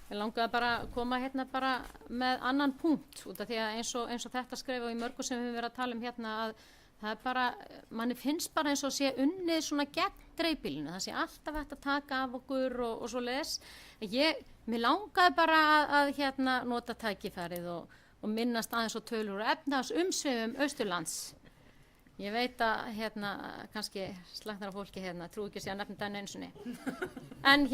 Ég langaði bara að koma hérna bara með annan punkt út af því að eins og þetta skrifa í mörgu sem við höfum verið að tala um hérna að það er bara, manni finnst bara eins og sé unnið svona gegn dreifbýlinu, það sé alltaf hægt að taka af okkur og svo les. Mér langaði bara að hérna nota tækifærið og minnast aðeins og tölur og efnahagsumsvifum Austurlands. Ég veit að hérna kannski slagnar af fólki hérna, trú ekki að sé að nefna þetta einu sinni. En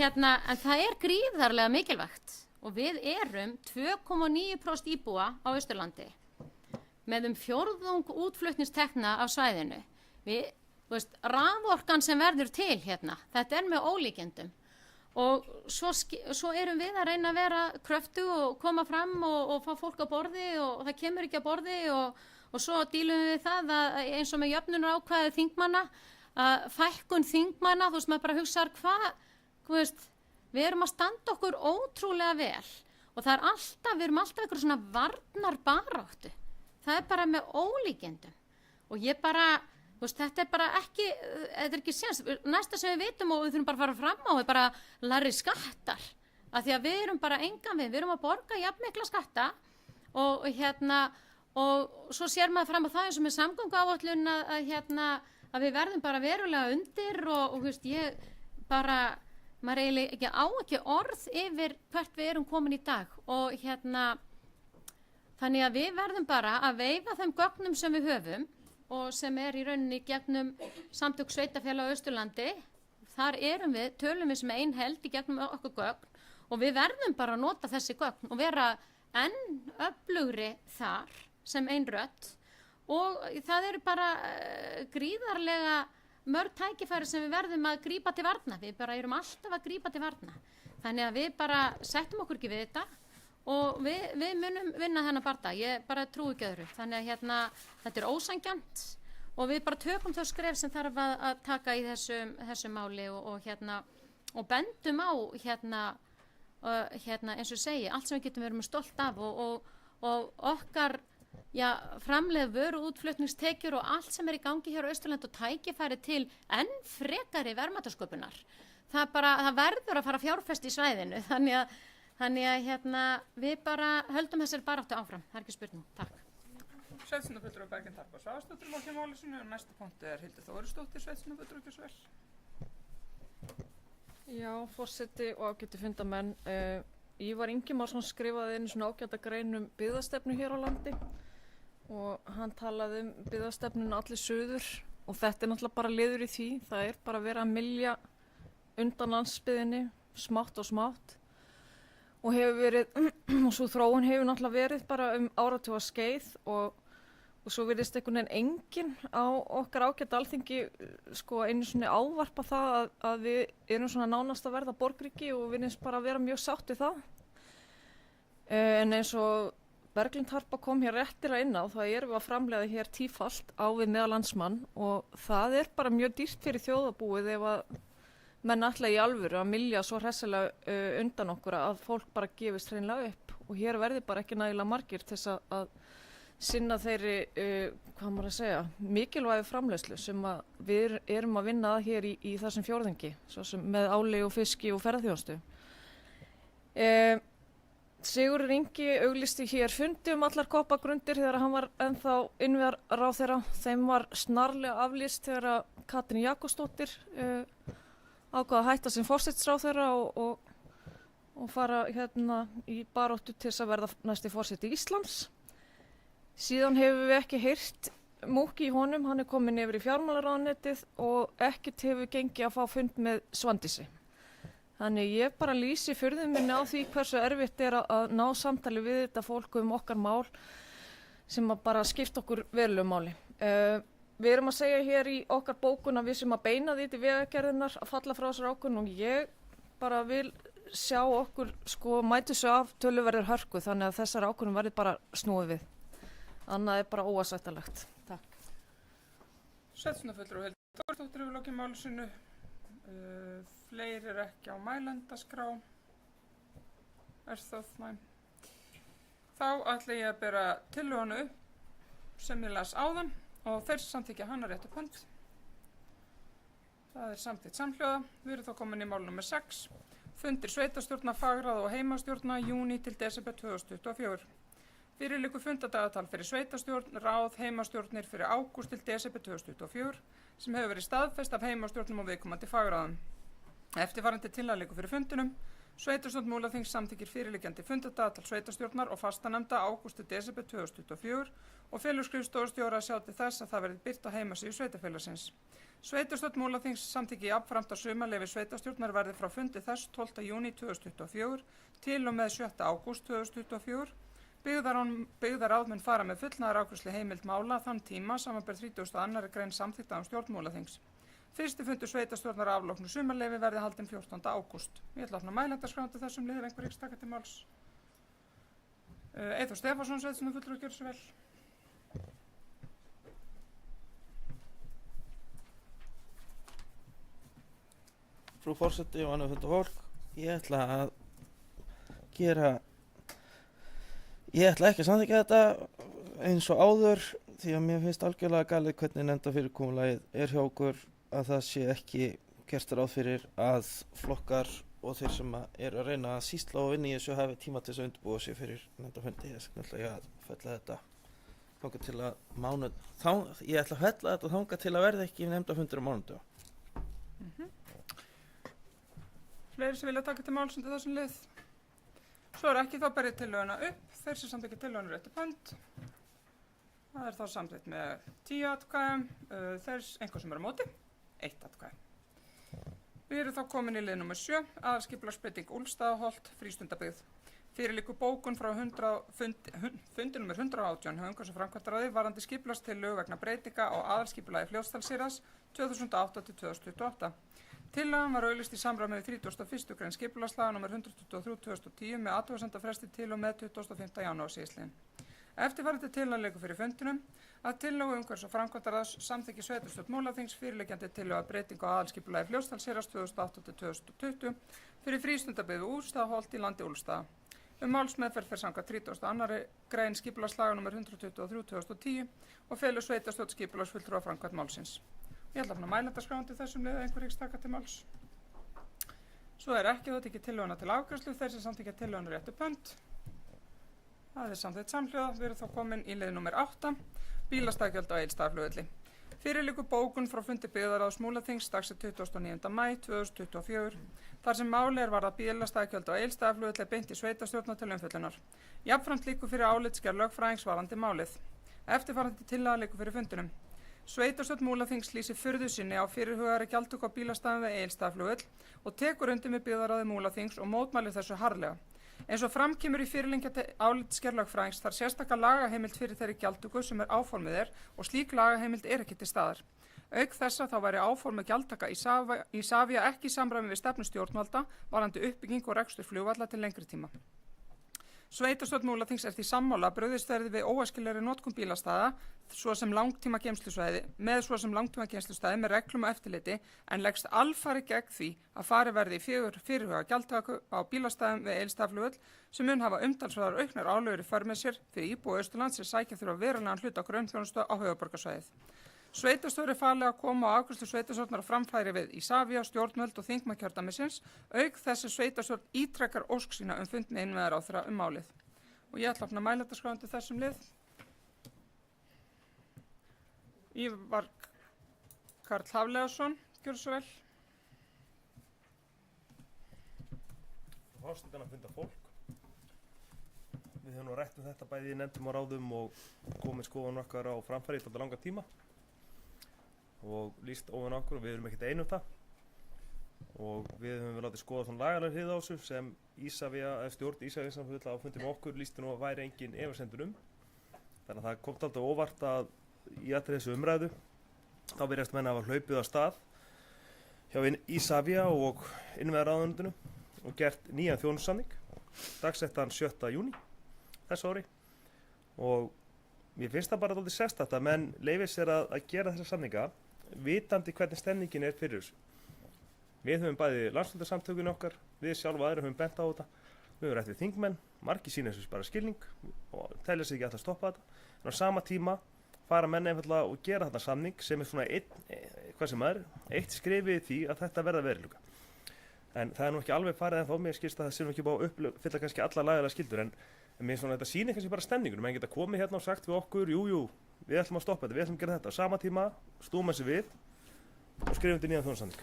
það er gríðarlega mikilvægt og við erum 2,9% íbúa á Austurlandi með 1/4 útflutningstekna af svæðinu. Raforkan sem verður til hérna, þetta er með ólíkindum. Og svo erum við að reyna að vera kröftug og koma fram og fá fólk á borði og það kemur ekki á borði og svo dílum við það að eins og með jöfnunarákvæði þingmanna, fækkun þingmanna, maður bara hugsar við erum að standa okkur ótrúlega vel og það er alltaf, við erum alltaf eitthvað svona varnarbaráttu. Það er bara með ólíkindum og ég bara, þetta er bara ekki, þetta er ekki séns. Næsta sem við vitum og við þurfum bara að fara fram á er bara lægri skattar af því að við erum bara engan við erum að borga jafnmikla skatta og svo sér maður fram á það eins og með samgönguáætlun að við verðum bara verulega undir og ég bara maður eiginlega ekki orð yfir hvert við erum komin í dag og þannig að við verðum bara að veifa þeim gögnum sem við höfum og sem í rauninni gegnum samtök sveitafélaga á Austurlandi. Þar tölum við sem ein held í gegnum okkur gögn og við verðum bara að nota þessi gögn og vera enn öflugri þar sem ein rödd og það eru bara gríðarlega mörg tækifæri sem við verðum að grípa til varna. Við bara erum alltaf að grípa til varna. Þannig að við bara settum okkur ekki við þetta og við munum vinna þennan barda. Ég bara trúi ekki öðru. Þannig að þetta ósanngjarnt og við bara tökum þau skref sem þarf að taka í þessu máli og bendum á eins og segi, allt sem við getum verið stolt af og okkar framleið vöru útflutningstekjur og allt sem í gangi hér á Austurlandi og tækifæri til enn frekari verðmætasköpunar. Það verður að fara fjárfest í svæðinu, þannig að við bara höldum þessari baráttu áfram. Það ekki spurning. Takk. Sveitarstjórnarfulltrúi Berglind Harpa Svavarsdóttir lokið máli sínu og næsta punkti Hildur Þórisdóttir, sveitarstjórnarfulltrúi, gjörðu svo vel. Já, forseti og ágætu fundarmenn. Ívar Ingimarsson skrifaði einu svona ágæta grein byggðastefnu hér á landi og hann talaði byggðastefnuna allir suður og þetta náttúrulega bara liður í því. Það bara verið að mylja undan landsbyggðinni smátt og smátt og hefur verið, og svo þróun hefur náttúrulega verið bara áratuga skeið og svo virðist einhvern veginn enginn á okkar ágæta Alþingi einu svona ávarpa það að við erum svona nánast að verða borgríki og við erum bara að vera mjög sátt við það. En eins og Berglind Harpa kom hér réttilega inn á, það erum við að framleiða hér tífalt á við meðalandsmann og það bara mjög dýrt fyrir þjóðarbúið ef að menn ætla í alvöru að mylja svo hressilega undan okkur að fólk bara gefist hreinlega upp og hér verði bara ekki nægilega margir til þess að sinna þeirri, hvað maður að segja, mikilvægu framleiðslu sem við erum að vinna að hér í þessum fjórðungi, svo sem með áli og fiski og ferðaþjónustu. Sigurður Ingi auglisti hér fundi allar koppagrundir þegar hann var ennþá innviðaráðherra. Þeim var snarlega aflýst þegar Katrín Jakobsdóttir ákvað að hætta sem forsætisráðherra og fara í baráttu til þess að verða næsti forseti Íslands. Síðan hefur við ekki heyrt múkki í honum, hann komin yfir í fjármálaráðuneytið og ekkert hefur gengið að fá fund með Svandísi. Þannig ég bara lýsi furðu minni á því hversu erfitt að ná samtali við þetta fólk okkar mál sem bara skipta okkur verulegu máli. Við erum að segja hér í okkar bókun að við sem að beina því til Vegagerðarinnar að falla frá þessar ákvörðun og ég bara vil sjá okkur mæti svo af töluverður hörku þannig að þessar ákvörðun verði bara snúið við. Annað bara óásættanlegt. Takk. Sveitarstjórnarfulltrúi Hildur Þórisdóttir hefur lokið máli sínu. Fleiri ekki á mælendaskrá. Þá ætla ég að bera tillöguna upp sem ég las áðan og þeir samþykkja hana rétt upp hönd. Það samþykkt samhljóða. Við erum þá komin í mál nr. 6. Fundir sveitarstjórna, fagráða og heimastjórna júní til desember 2024. Fyrir liggur fundadagatal fyrir sveitarstjórn, ráð, heimastjórnir fyrir ágúst til desember 2024 sem hefur verið staðfest af heimastjórnum og viðkomandi fagráðum. Eftirfarandi tillaga liggur fyrir fundinum. Sveitarstjórn Múlaþings samþykkir fyrirliggjandi fundadagatal sveitarstjórnar og fastanefnda ágúst til desember 2024 og felur skrifstofustjóra að sjá til þess að það verði birt á heimasíðu sveitarfélagsins. Sveitarstjórn Múlaþings samþykki jafnframt að sumarleyfi sveitarstjórnar verði frá fundi þess 12. júní 2024 til og með 7. ágúst 2024. Byggðaráð mun fara með fullnaðarafgreiðslu heimild mála þann tíma samanber 32. grein samþykkta stjórn Múlaþings. Fyrsti fundur sveitarstjórnar að afloknu sumarleyfi verði haldinn 14. ágúst. Ég ætla að opna mælendaskrá til þessum liður einhver ykkur taka til máls. Eyþór Stefánsson, sveitarstjórnarfulltrúi, gjörðu svo vel. Frú forseti og annað þetta fólk, ég ætla ekki að samþykkja þetta eins og áður því að mér finnst algjörlega galið hvernig nefndafyrirkomulagið hjá okkur að það sé ekki gert ráð fyrir að flokkar og þeir sem eru að reyna að sýsla og vinna í þessu hafi tíma til þess að undirbúa sig fyrir nefndafundi. Ég ætla að fella þetta þangað til að verða ekki nefndafundur á mánudag. Fleiri sem vilja taka til máls undir þessum lið? Svo er ekki þá ber ég tillöguna upp. Þeir sem samþykkja tillöguna réttu upp hönd. Það er þá samþykkt með 10 atkvæðum. Þeir einhver sem eru á móti, 1 atkvæði. Við erum þá komin í lið nummer 7, aðalskipulagsbreyting Úlfsstaðaholt, frístundabyggð. Fyrir liggur bókun frá fundi nummer 118 hjá umhverfis- og framkvæmdaráði varðandi skipulagstillögu vegna breytinga á aðalskipulagi Fljótsdalshéraðs 2008 til 2028. Tillagan var auglýst í samræmi við 31. grein skipulagslaga nr. 123/2010 með athugasemdafresti til og með 25. janúar síðastliðinn. Eftirfarandi tillaga liggur fyrir fundinum að tillögu umhverfis- og framkvæmdaráðs samþykki sveitarstjórn Múlaþings fyrirliggjandi tillögu að breytingu á aðalskipulagi Fljótsdalshéraðs 2008 til 2020 fyrir frístundabyggð Úlfsstaðaholt í landi Úlfsstaða. Málsmeðferð fer samkvæmt 32. grein skipulagslaga nr. 123/2010 og felur sveitarstjórn skipulagsfulltrúa framkvæmd málsins. Ég ætla að finna mælendaskrá undir þessum lið einhver hyggst taka til máls. Svo er ekki þá tekið tillöguna til afgreiðslu. Þeir sem samþykkja tillöguna réttu upp hönd. Það er samþykkt samhljóða. Við erum þá komin í lið nummer 8, bílastæðagjöld á Egilsstaðaflugvelli. Fyrir liggur bókun frá fundi byggðarráðs Múlaþings dagsett 29. maí 2024. Þar sem máli varðar bílastæðagjöld á Egilsstaðaflugvelli beint í sveitarstjórnar til umfjöllunar. Jafnframt liggur fyrir álitsgerð lögfræðings varðandi málið. Eftirfarandi tillaga liggur fyrir fundinum. Sveitarstjórn Múlaþings lýsir furðu sinni á fyrirhugaðri gjaldtöku á bílastæðum við Egilsstaðaflugvöll og tekur undir með byggðarráði Múlaþings og mótmælir þessu harðlega. Eins og fram kemur í fyrirliggjandi álitsgerð lögfræðings þarf sérstaka lagaheimild fyrir þeirri gjaldtöku sem áformið og slík lagaheimild ekki til staðar. Auk þessa þá væri áformið gjaldtaka Isavia ekki í samræmi við stefnu stjórnvalda varðandi uppbygging og rekstur flugvalla til lengri tíma. Sveitarstjórn Múlaþings því sammála að brugðist verði við óæskilegri notkun bílastæða svo sem langtímageymslusvæði með reglum og eftirliti en leggst alfarið gegn því að farið verði í fyrirhugaða gjaldtöku á bílastæðum við Egilsstaðaflugvöll sem mun hafa umtalsverðar auknar álögur í för með sér fyrir íbúa Austurlands sem sækja þurfa verulegan hluta grunnþjónustu á höfuðborgarsvæðið. Sveitarstjóri falið að koma á afgreiðslu sveitarstjórnar á framfæri við Isavia, stjórnvöld og þingmannakjördæmisins, auk þess að sveitarstjórn ítrekkar ósk sína fund með innviðaráðherra málið. Og ég ætla að opna mælendaskrá undir þessum lið. Ívar Karl Hafleðarsson, gjörðu svo vel. Hástundin að funda fólk. Við höfum nú rætt þetta bæði í nefndum og ráðum og komið skoðun okkar á framfæri í þetta langa tíma og lýst ofan okkur og við erum ekkert einu það og við höfum látið skoða svona lagalega hlið á þessu sem stjórn Isavia á fundi með okkur lýsti nú að væri engin efasemdun þannig að það kom alltaf óvart að í allri þessu umræðu þá virðast menn að hafa hlaupið á stað hjá Isavia og innviðaráðuneytinu og gert nýjan þjónustusamning dagsettan 7. júní þessu ári og mér finnst það bara dálítið sérstakt að menn leyfi sér að gera þessa samninga vitandi hvernig stemningin fyrir þessu. Við höfum bæði landsfundarsamtökin okkar, við sjálf og aðrir höfum bent á þetta, við höfum rætt við þingmenn, margir sýna þessu bara skilning og telja sig ekki alltaf að stoppa þetta, en á sama tíma fara menn einfaldlega og gera þetta samning sem svona eitt skrifið því að þetta verða veruleika. En það nú ekki alveg farið en þó, mér skilst að það séum ekki búið að uppfylla kannski alla lagalega skildur en mér finnst svona þetta sýnir kannski bara stemningunum, menn geta komið hérna og sagt við okkur, jú, við ætlum að stoppa þetta, við ætlum að gera þetta, á sama tíma stúma þessi við og skrifum þetta nýjan þjónustusamning.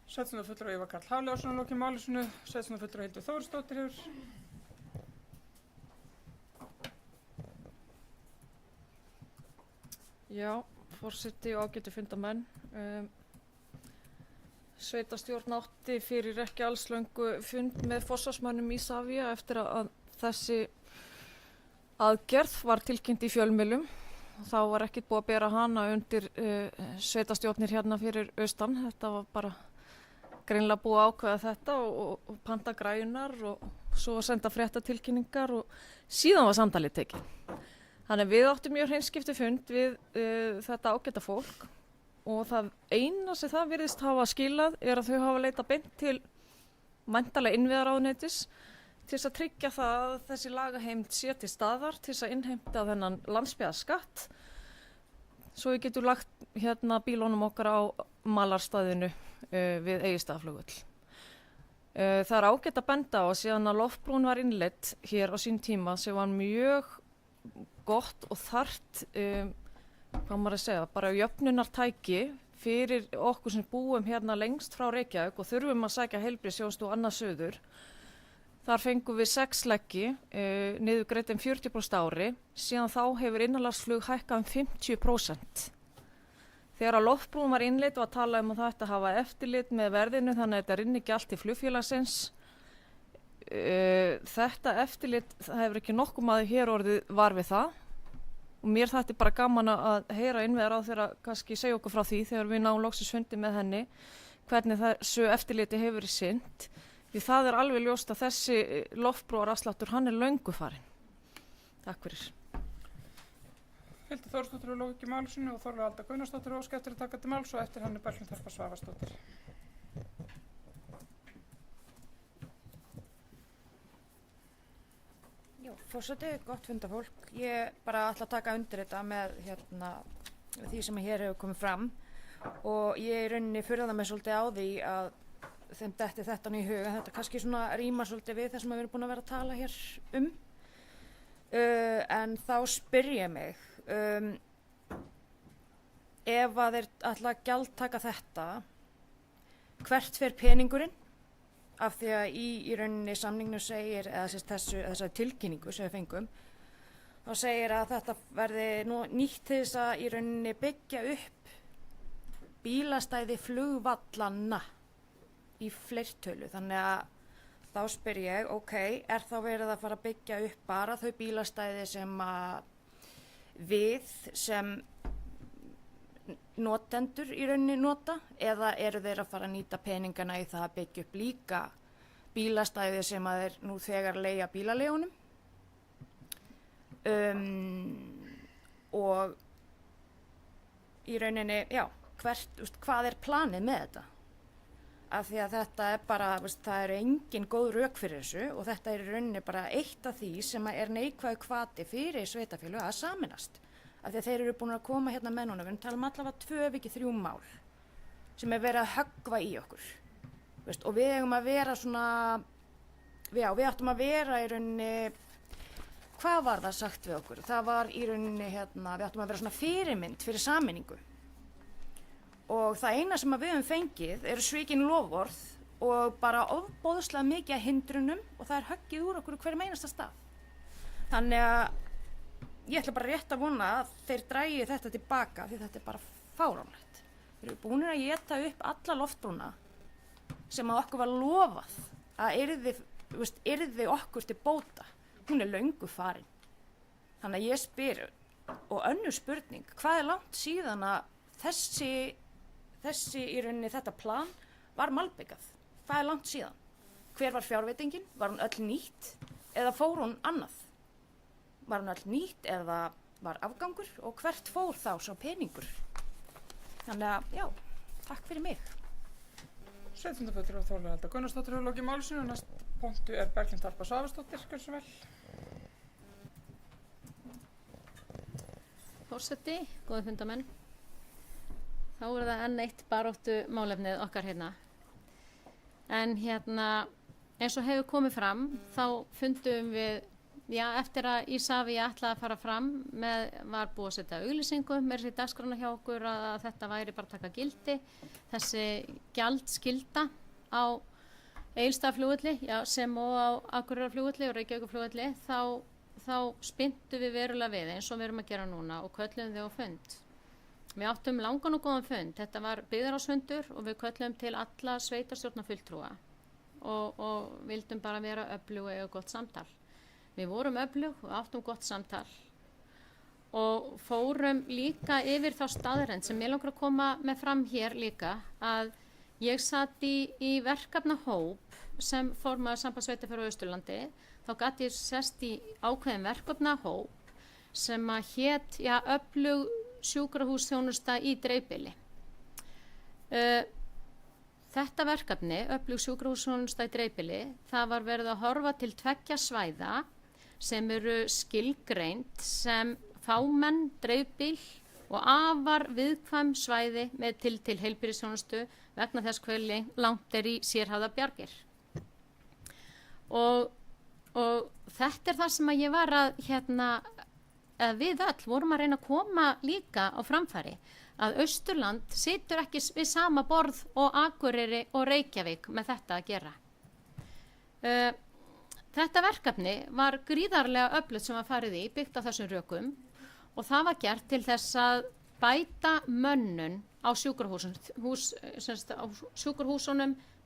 Sveitarstjórnarfulltrúi Ívar Karl Hafleðarsson lokið máli sínu, sveitarstjórnarfulltrúi Hildur Þórsdóttir hefur. Já, forseti og ágætu fundarmenn. Sveitarstjórn átti fyrir ekki alls löngu fund með forsvarsmönnum Isavia eftir að þessi aðgerð var tilkynnt í fjölmiðlum. Þá var ekkert búið að bera hana undir sveitarstjórnir hérna fyrir austan. Þetta var bara greinilega búið að ákveða þetta og panta græjunar og svo að senda fréttatilkynningar og síðan var samtalið tekið. Þannig við áttum mjög hreinskipti fund við þetta ágæta fólk og það eina sem það virðist hafa skilað að þau hafa leitað beint til væntanlega innviðaráðuneytis til þess að tryggja það að þessi lagaheimild sé til staðar til þess að innheimta þennan landsbyggðarskatt svo við getum lagt hérna bílunum okkar á malarstaðinu við Egilsstaðaflugvöll. Það er ágætt að benda á að síðan að loftbrún var innleidd hér á sín tíma sem var mjög gott og þarft, hvað maður að segja, bara jöfnunartæki fyrir okkur sem búum hérna lengst frá Reykjavík og þurfum að sækja heilbrigðisþjónustu og annað suður. Þar fengum við 6 leggi, niður greitt 40% ári, síðan þá hefur innanlandsflug hækkað 50%. Þegar að loftbrúin var innleidd var talað að það ætti að hafa eftirlit með verðinu þannig að þetta rynni ekki allt til flugfélagsins. Þetta eftirlit, það hefur ekki nokkuð maður hér orðið var við það. Og mér þetta bara gaman að heyra innviðaráðherra kannski segja okkur frá því þegar við náum loksins fundi með henni hvernig þessu eftirliti hefur verið sinnt. Því það alveg ljóst að þessi loftbrúarafsláttur hann löngu farinn. Takk fyrir. Hildur Þórsdóttir og lóki málsinu og Þorlaug Alda Gunnarsdóttir óska eftir að taka til máls og eftir henni Berglind Harpa Svavarsdóttir. Forseti, gott fundafólk. Ég bara ætla að taka undir þetta með því sem hér hefur komið fram og ég í rauninni furða mig svolítið á því að þeim detti þetta nú í huga. Þetta kannski svona rímar svolítið við það sem við erum búin að vera að tala hér en þá spyr ég mig ef að þeir ætla að gjaldtaka þetta, hvert fer peningurinn? Af því að í rauninni samninginu segir, eða þessari tilkynningu sem við fengum, þá segir að þetta verði nýtt til þess að í rauninni byggja upp bílastæði flugvallanna í fleirtölu. Þannig að þá spyr ég, ok, er þá verið að fara að byggja upp bara þau bílastæði sem að við sem notendur í rauninni nota eða eru þeir að fara að nýta peningana í það að byggja upp líka bílastæði sem að þeir nú þegar leigja bílaleigunum og í rauninni, já, hvað er planið með þetta? Af því að þetta bara, það eru engin góð rök fyrir þessu og þetta í rauninni bara eitt af því sem er neikvæður hvati fyrir sveitarfélög að sameinast. Af því að þeir eru búin að koma hérna með núna, við talum allavega 2 ef ekki 3 mál sem verið að höggva í okkur. Og við eigum að vera svona, já, við áttum að vera í rauninni, hvað var það sagt við okkur? Það var í rauninni, við áttum að vera svona fyrirmynd fyrir sameiningu. Og það eina sem við höfum fengið eru svikin loforð og bara ofboðslega mikið af hindrunum og það höggið úr okkur hverjum einasta stað. Þannig að ég ætla bara rétt að vona að þeir drægi þetta tilbaka því þetta bara fáránlegt. Þeir eru búinir að éta upp alla loftbrúna sem að okkur var lofað að yrði okkur til bóta. Hún löngu farin. Þannig að ég spyr, og önnur spurning, hvað langt síðan að þessi í rauninni þetta plan var malbikað? Hvað langt síðan? Hver var fjárveitingin? Var hún öll nýtt eða fór hún annað? Var hún öll nýtt eða var afgangur og hvert fór þá sá peningur? Þannig að, já, takk fyrir mig. 17. og Þorlaug Alda Gunnarsdóttir og lóki málsinu og næst punktu Berglind Harpa Svavarsdóttir, gjörðu svo vel. Forseti, góði fundamenn. Þá það enn eitt baróttu málefnið okkar hérna. En eins og hefur komið fram, þá fundum við, já, eftir að Isavia ætlaði að fara fram var búið að setja auglýsingu með þessi dagskrána hjá okkur að þetta væri bara að taka gildi. Þessi gjaldskylda á Egilsstaðaflugvelli, já, sem og á Akureyrarflugvelli og Reykjavíkurflugvelli, þá spyntum við verulega við eins og við erum að gera núna og köllum þau á fund. Við áttum langan og góðan fund, þetta var byggðarráðsfundur og við köllum til alla sveitarstjórnarfulltrúa og vildum bara vera öflug og eiga gott samtal. Við vorum öflug og áttum gott samtal og fórum líka yfir þá staðrend sem ég langar að koma með fram hér líka að ég satt í verkefnahóp sem formaður Sambandssveitarfélaga á Austurlandi. Þá gat ég sest í ákveðin verkefnahóp sem að hét, já, öflug sjúkrahúsþjónusta í dreifbýli. Þetta verkefni, öflug sjúkrahúsþjónusta í dreifbýli, það var verið að horfa til 2 svæða sem eru skilgreind sem fámenn dreifbýl og afar viðkvæm svæði með til heilbrigðisþjónustu vegna þess hve langt í sérhæfðar bjargir. Og þetta það sem að ég var að við öll vorum að reyna að koma líka á framfæri að Austurland situr ekki við sama borð og Akureyri og Reykjavík með þetta að gera. Þetta verkefni var gríðarlega öflugt sem var farið í, byggt á þessum rökum og það var gert til þess að bæta mönnun á sjúkrahúsunum,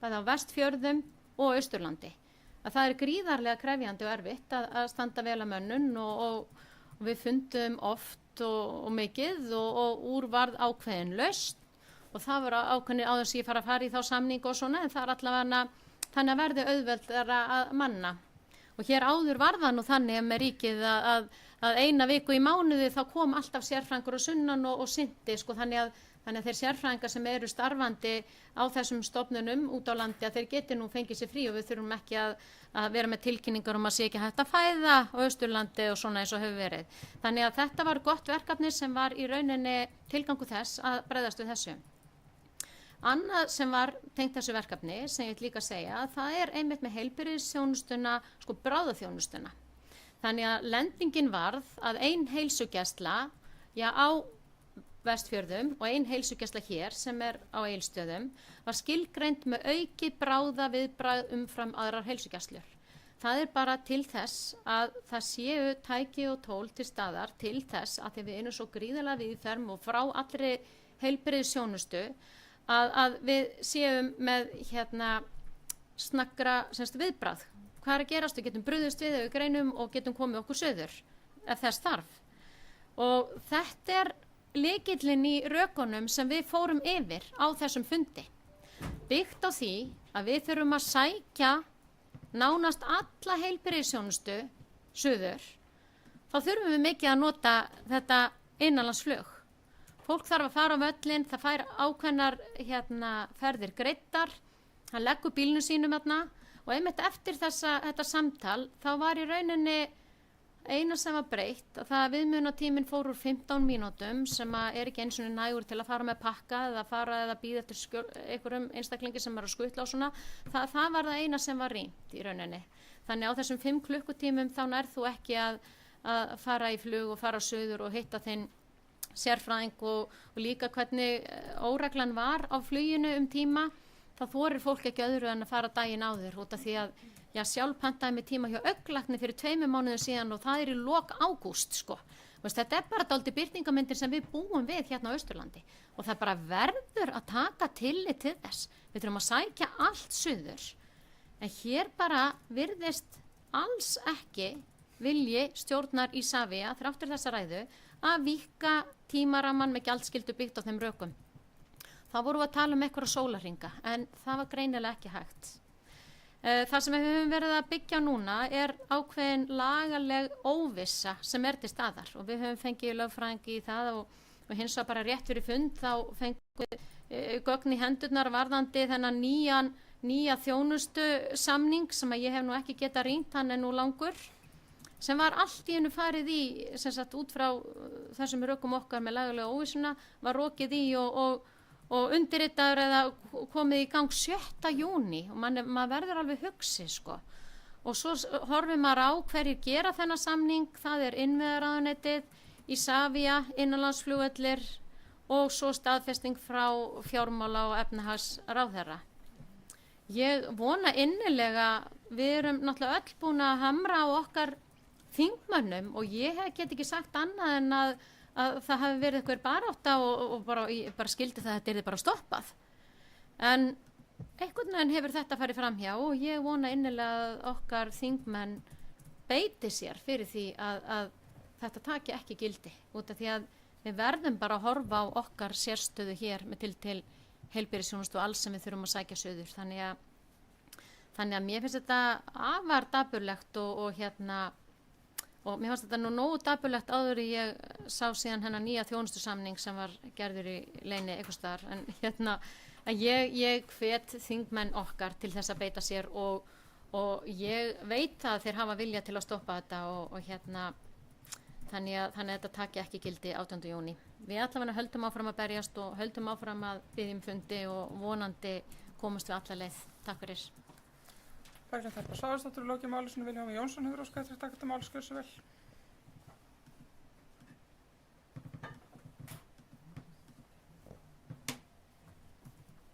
bæði á Vestfjörðum og Austurlandi. Að það gríðarlega krefjandi og erfitt að standa vel að mönnun og við fundum oft og mikið og úr varð ákveðin lausn og það var ákveðin á þess að ég fara í þá samning og svona en það allavega þannig að verði auðveldara að manna. Og hér áður var það nú þannig með ríkið að eina viku í mánuði þá kom alltaf sérfræðingur og sunnan og synti sko þannig að þeir sérfræðingar sem eru starfandi á þessum stofnunum út á landi að þeir geti nú fengið sér frí og við þurfum ekki að vera með tilkynningar að sé ekki hægt að fæða á Austurlandi og svona eins og hefur verið. Þannig að þetta var gott verkefni sem var í rauninni tilgangu þess að bregðast við þessu. Annað sem var tengt þessu verkefni sem ég vil líka segja að það einmitt með heilbrigðisþjónustuna, sko bráðaþjónustuna. Þannig að lendingin varð að ein heilsugæsla á Vestfjörðum og ein heilsugæsla hér sem á Egilsstöðum var skilgreind með auki bráða viðbragð umfram aðrar heilsugæslur. Það bara til þess að það séu tæki og tól til staðar til þess að þegar við erum svo gríðarlega viðferm og frá allri heilbrigðisþjónustu að við séum með snaggra viðbragð. Hvað að gerast? Við getum brugðist við við greinum og getum komið okkur söður ef þess þarf. Og þetta lykillinn í rökunum sem við fórum yfir á þessum fundi. Byggt á því að við þurfum að sækja nánast alla heilbrigðisþjónustu söður. Þá þurfum við mikið að nota þetta innanlandsflug. Fólk þarf að fara á völlin, það fær ákveðnar ferðir greiddar, hann leggur bílnum sínum og einmitt eftir þetta samtal þá var í rauninni eina sem var breytt að það viðmiðunartíminn fór úr 15 mínútum sem ekki eins og nægur til að fara með pakka eða bíða eftir einhverjum einstaklingi sem að skutla og svona. Það var það eina sem var rýnt í rauninni. Þannig á þessum 5 klukkutímum þá nærð þú ekki að fara í flug og fara suður og hitta þinn sérfræðing og líka hvernig óreglan var á fluginu tíma, þá þorir fólk ekki öðru en að fara daginn áður út af því að sjálf pantaði mig tíma hjá augnlækni fyrir 2 mánuðum síðan og það í lok ágúst sko. Þetta bara dálítið birtingamyndir sem við búum við hérna á Austurlandi og það bara verður að taka tillit til þess. Við þurfum að sækja allt suður en hér bara virðist alls ekki vilji stjórnar Isavia þráttur þessa ræðu að víkka tímaraman með gjaldskyldu byggt á þeim rökum. Þá vorum við að tala einhverja sólarhringa en það var greinilega ekki hægt. Það sem við höfum verið að byggja núna ákveðin lagaleg óvissa sem til staðar og við höfum fengið lögfræðingi í það og hins vegar bara rétt fyrir fund þá fengum við gögn í hendurnar varðandi þennan nýja þjónustu samning sem ég hef nú ekki getað rýnt, hann nú langur. Sem var allt í einu farið í, út frá þessum rökum okkar með lagalega óvissuna, var rokið í og undirritaður eða komið í gang 7. júní og maður verður alveg hugsi sko. Og svo horfir maður á hverjir gera þennan samning, það innviðaráðuneytið, Isavia, innanlandsflugvellir og svo staðfesting frá fjármála og efnahagsráðherra. Ég vona innilega, við erum náttúrulega öll búin að hamra á okkar þingmönnum og ég get ekki sagt annað en að það hafi verið eitthvað barátta og bara skildi það að þetta bara stoppað. En einhvern veginn hefur þetta farið framhjá og ég vona innilega að okkar þingmenn beiti sér fyrir því að þetta taki ekki gildi út af því að við verðum bara að horfa á okkar sérstöðu hér með til heilbrigðisþjónustu og alls sem við þurfum að sækja suður. Þannig að mér finnst þetta afar dapurlegt og mér fannst þetta nú nógu dapurlegt áður ég sá síðan hennar nýja þjónustusamning sem var gerður í leyni einhvers staðar en ég hvet þingmenn okkar til þess að beita sér og ég veit að þeir hafa vilja til að stoppa þetta þannig að þetta taki ekki gildi 18. júní. Við allavega höldum áfram að berjast og höldum áfram að biðjum fundi og vonandi komast við alla leið. Takk fyrir. Berglind Harpa Svaðarsdóttir lokið máli Vilhjálmur Jónsson hefur óskað eftir að taka þetta máli skjörðu svo vel.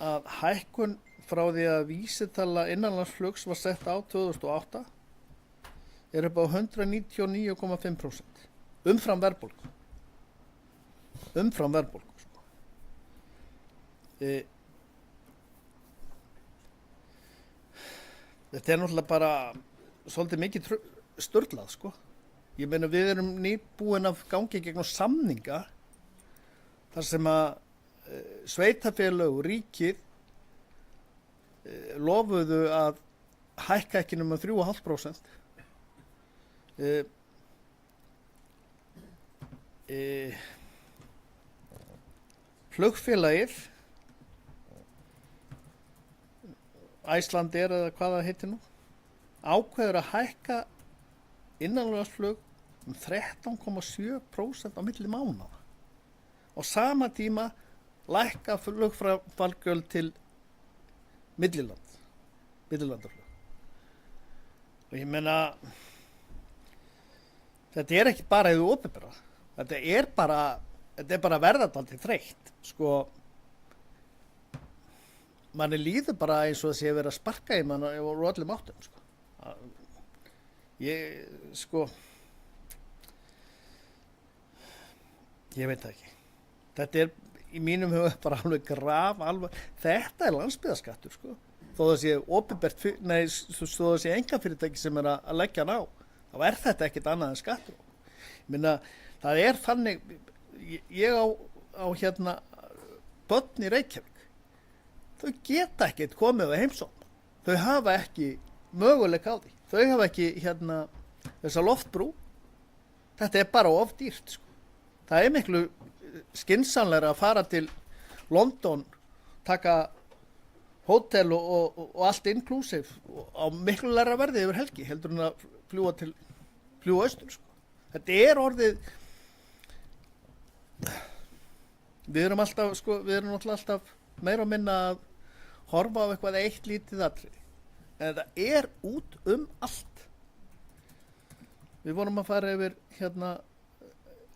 að hækkun frá því að vísitala innanlandsflugs var sett á 2008 er upp á 199,5% umfram verðbólgu. Sko. Þetta er náttúrulega bara svolítið mikið sturlað, sko. Ég meina, við erum nýbúin að gangi gegnum samninga þar sem að sveitarfélög og ríkið lofuðu að hækka ekki nema 3,5%. Flugfélagið Icelandair eða hvað það heitir nú ákveður að hækka innanlandsflug 13,7% á milli mánaða. Á sama tíma lækka flugfargjöld til millilandaflug. Og ég meina, þetta er ekki bara eða opinbera. Þetta er bara verðandi þreytt. Sko, manni líður bara eins og það sé verið að sparka í mann og öllum áttum, sko. Ég veit það ekki. Þetta er í mínum huga bara alveg alveg. Þetta er landsbyggðarskattur, sko. Þó það sé opinbert, þó það sé einkafyrirtæki sem er að leggja hann á, þá er þetta ekkert annað en skattur. Ég meina, það er þannig, ég á hérna börn í Reykjavík. Þau geta ekkert komið á heimsókn. Þau hafa ekki möguleika á því. Þau hafa ekki þessa loftbrú. Þetta er bara of dýrt, sko. Það er miklu skynsamlegra að fara til London, taka hótel og allt inclusive á miklu lægra verði yfir helgi heldur en að fljúga austur, sko. Þetta er orðið við erum alltaf meira og minna að horfa á eitthvað eitt lítið atriði. En þetta er út allt. Við vorum að fara yfir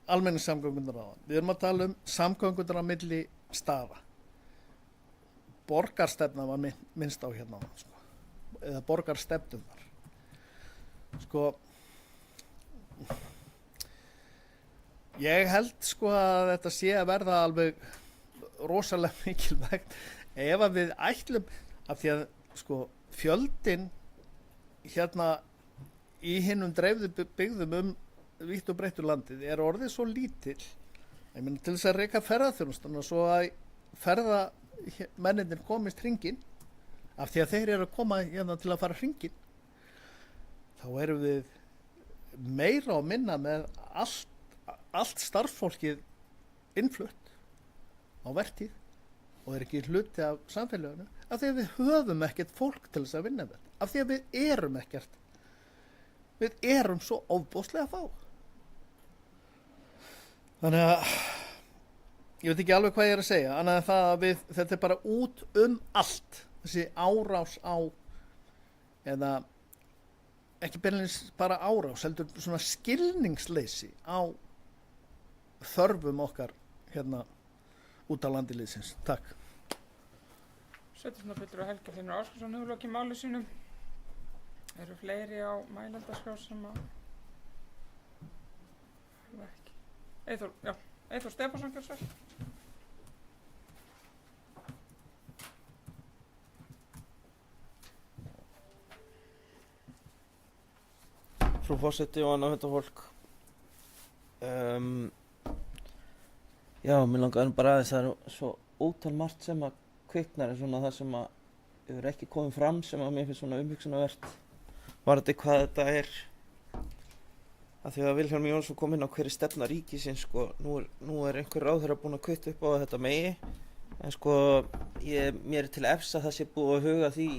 almenningssamgöngunar áðan. Við erum að tala samgöngunar á milli staða. Borgarstefna var minnst á áðan, sko. Eða borgarstefnunar. Sko, ég held, sko, að þetta sé að verða alveg rosalega mikilvægt ef að við ætlum af því að, sko, fjöldin í hinnum dreifðu byggðum vítt og breyttu landið er orðið svo lítill. Ég meina, til þess að reka ferðaþjónustuna svo að ferðamennirnir komist hringinn af því að þeir eru að koma til að fara hringinn, þá erum við meira og minna með allt starfsfólkið innflutt á vertíð og er ekki hluti af samfélaginu af því að við höfum ekkert fólk til þess að vinna með. Af því að við erum svo ofboðslega fá. Þannig að ég veit ekki alveg hvað ég er að segja, annað en það að þetta er bara út allt, þessi árás á, eða ekki beinlínis bara árás, heldur svona skilningsleysi á þörfum okkar út á landi liðsins. Takk. Sveitarstjórnarfulltrúi Helgi Finnur Ásgeirsson hefur lokið máli sínu. Eru fleiri á mælendaskrá sem að ekki. Eyþór Stefánsson gjör svo. Frú forseti og annað hundafólk. Já, mér langaði bara aðeins, það er svo ótal margt sem að kviknar en svona það sem að hefur ekki komið fram sem að mér finnst svona umhugsunarvert varðandi hvað þetta er. Af því að Vilhjálmur Jónsson kom inn á hverju stefna ríkisins, sko, nú er einhver ráðherra búinn að kvitta upp á að þetta megi, en sko, mér er til efs að það sé búið að huga því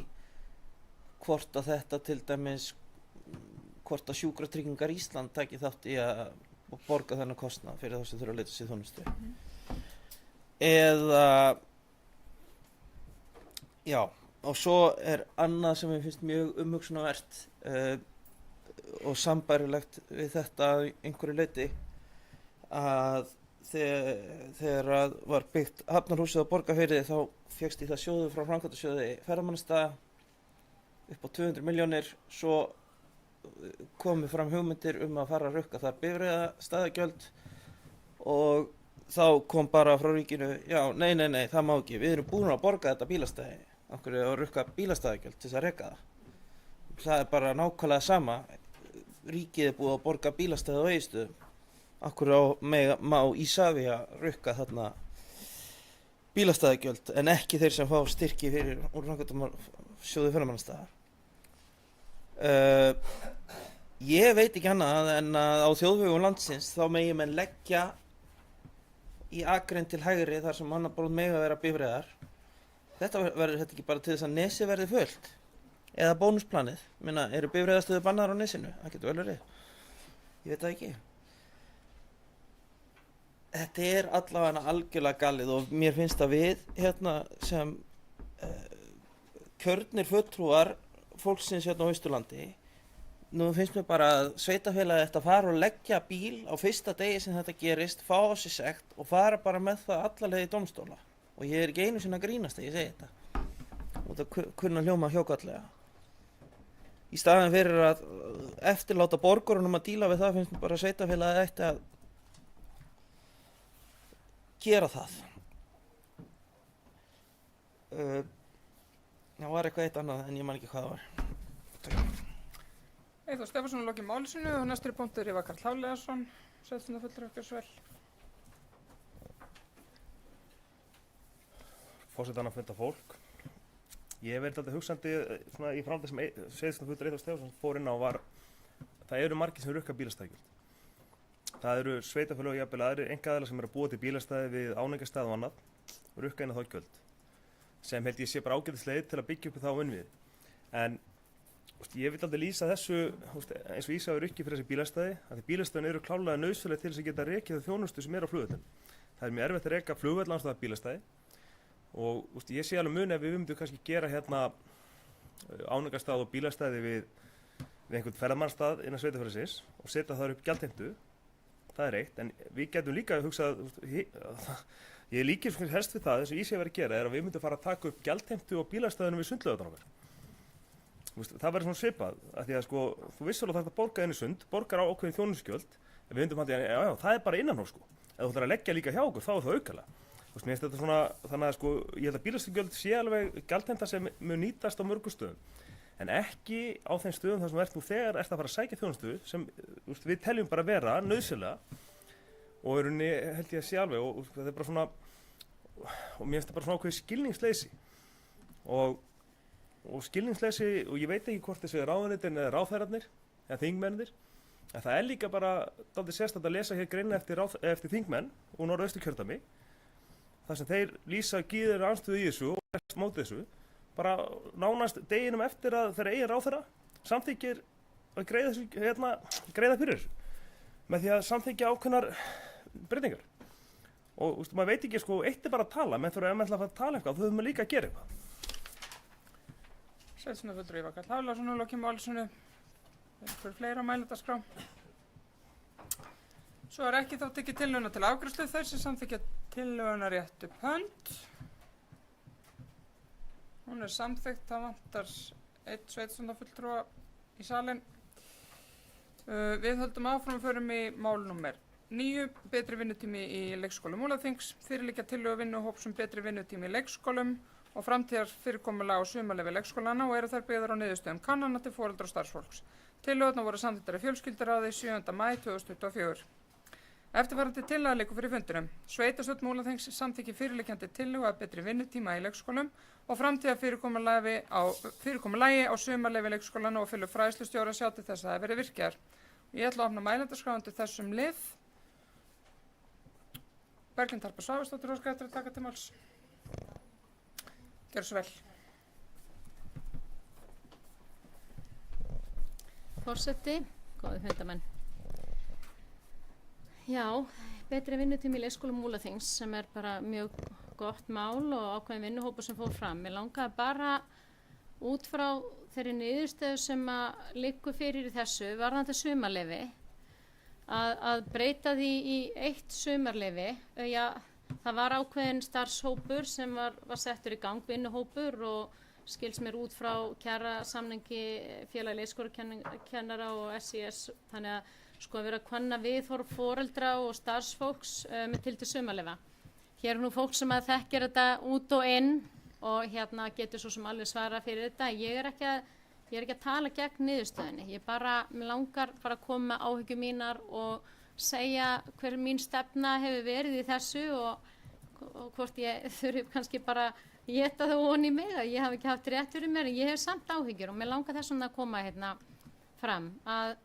hvort að þetta til dæmis, hvort að Sjúkratryggingar Ísland taki þátt í að borga þennan kostnað fyrir þá sem þurfa að leita sér þjónustu. Eða, já, og svo er annað sem mér finnst mjög umhugsunarvert og sambærilegt við þetta að einhverju leyti, að þegar að var byggt hafnarhúsið á Borgarfirði þá fékkst í það sjóðu frá framkvæmdasjóði ferðamannastaða upp á 200 milljónir, svo komu fram hugmyndir að fara að rukka þar bifreiðastaðagjöld og þá kom bara frá ríkinu, já, nei, það má ekki, við erum búin að borga þetta bílastæði, af hverju að rukka bílastæðagjöld til þess að reka það. Það er bara nákvæmlega sama, ríkið er búið að borga bílastæði á Egilsstöðum, af hverju má Ísavía rukka þarna bílastæðagjöld en ekki þeir sem fá styrki fyrir úr framkvæmdasjóði ferðamannastaða. Ég veit ekki annað en að á þjóðvegum landsins þá megi menn leggja í akrein til hægri þar sem annar bara mega vera bifreiðar. Þetta verður þetta ekki bara til þess að Nesið verði fullt eða bónusplanið. Minna, eru bifreiðastöðu bannaðar á Nesinu? Það getur vel verið. Ég veit það ekki. Þetta er allavega algjörlega galið og mér finnst að við hérna sem kjörnir fulltrúar fólksins hérna á Austurlandi, nú finnst mér bara að sveitarfélagið ætti að fara og leggja bíl á fyrsta degi sem þetta gerist, fá á sig sekt og fara bara með það alla leið í dómstóla. Og ég er ekki einu sinni að grínast þegar ég segi þetta. Og það kunna hljóma hjókallega. Í staðinn fyrir að eftirláta borgurunum að díla við það finnst mér bara að sveitarfélagið ætti að gera það. Það var eitthvað eitt annað en ég man ekki hvað það var. Eyþór Stefánsson lokið máli sínu og næstri punktur Ívar Karl Hafliðason, sveitarstjórnarfulltrúi okkar Svel. Forsetann að funda fólk. Ég verði alltaf hugsandi svona í framtíð sem sveitarstjórnarfulltrúi Eyþór Stefánsson fór inn á var það eru margir sem rukka bílastæðagjöld. Það eru sveitarfélög og jafnvel aðrir einkaaðilar sem eru að búa til bílastæði við áningarstæði og annað og rukka inn á þá gjöld sem held ég sé bara ágætisleið til að byggja upp þá innviði. En ég vil aldrei lýsa þessu eins og Ísavía rukki fyrir þessi bílastæði að því bílastæðin eru klárlega nauðsynleg til þess að geta rekið það þjónustu sem er á flugvöllum. Það er mjög erfitt að reka flugvöll án staðar bílastæði og ég sé alveg mun ef við myndum kannski gera hérna áningarstað og bílastæði við einhvern ferðamannastað innan sveitarfélagsins og setja þar upp gjaldheimtu. Það er eitt, en við getum líka hugsað ég líkir helst við það, þess að Ísavía verið að gera er að við myndum fara að taka upp gjaldheimtu og bílastæðinu við sundlaugarnar okkar. Það verður svona svipað, af því að sko, þú vissar alveg að þetta borga inn í sund, borgar á ákveðin þjónustugjöld, en við myndum haldið, já, það er bara innanhóf sko. Ef þú ætlar að leggja líka hjá okkur, þá er það aukalega. Mér finnst þetta svona, þannig að sko, ég held að bílastæðugjöld sé alveg gjaldheimta sem mun nýtast á mörgum stöðum, en ekki á þeim stöðum þar sem ert nú þegar ert að fara að sækja þjónustu sem við teljum bara vera nauðsynlega og held ég að sé alveg og þetta er bara svona og mér finnst það bara svona ákveðið skilningsleysi og skilningsleysi og ég veit ekki hvort þessi ráðuneytin eða ráðherrarnir eða þingmennir en það er líka bara dálítið sérstakt að lesa hér greina eftir þingmenn úr Norðausturkjördæmi þar sem þeir lýsa gíður andstöðu í þessu og rest móti þessu bara nánast deginum eftir að þeirra eigin ráðherra samþykkir að greiða fyrir þessu með því að samþykkja ákveðnar breytingar og maður veit ekki sko, eitt er bara að tala menn þurfa að fara að tala eitthvað, þú þurfum líka að gera eitthvað. Sveitarstjórnarfulltrúi Ívar Karl Hafliðason og lokið máli sínu fyrir fleira á mælendaskrá. Svo er ekki þá tekið tillöguna til afgreiðslu þeir sem samþykkja tillöguna rétt upp hönd. Hún er samþykkt, það vantar einn sveitarstjórnarfulltrúa í salinn. Við höldum áfram og förum í mál númer 9, betri vinnutími í leikskólum Múlaþings, fyrirliggja tillögu vinnuhóps betri vinnutími í leikskólum og framtíðar fyrirkomulag á sumarleyfi leikskólana og eru þær byggðar á niðurstöðum kannana til foreldra og starfsfólks. Tillögurnar voru samþykktar í fjölskylduráði 7. maí 2024. Eftirfarandi tillaga liggur fyrir fundinum. Sveitarstjórn Múlaþings samþykki fyrirliggjandi tillögu að betri vinnutíma í leikskólum og framtíðar fyrirkomulagi á sumarleyfi leikskólana og fylgur fræðslustjóra að sjá til þess að það verði virkjaðar. Ég ætla að opna mælendaskrá undir þessum lið. Berglind Harpa Svavarsdóttir óskar eftir að taka til máls. Gjörðu svo vel. Forseti, góðir fundarmenn. Já, betri vinnutími í leikskólum Múlaþings sem er bara mjög gott mál og ákveðin vinnuhópur sem fór fram. Mér langaði bara út frá þeirri niðurstöðu sem að liggur fyrir í þessu varðandi sumarleyfi að breyta því í 1 sumarleyfi. Já, það var ákveðin starfshópur sem var settur í gang, vinnuhópur, og skils mér út frá kjarasamningi Félag leikskólakennara og SÍS, þannig að sko vera að kanna viðhorf foreldra og starfsfólks með til sumarleyfa. Hér er nú fólk sem að þekkir þetta út og inn og getur svo sem alveg svara fyrir þetta. Ég er ekki að tala gegn niðurstöðinni, mér langar bara að koma með áhyggjur mínar og segja hver mín stefna hefur verið í þessu og hvort ég þurfi kannski bara að éta það ofan í mig, að ég hafi ekki haft rétt fyrir mér, en ég hef samt áhyggjur og mér langar þess að koma fram að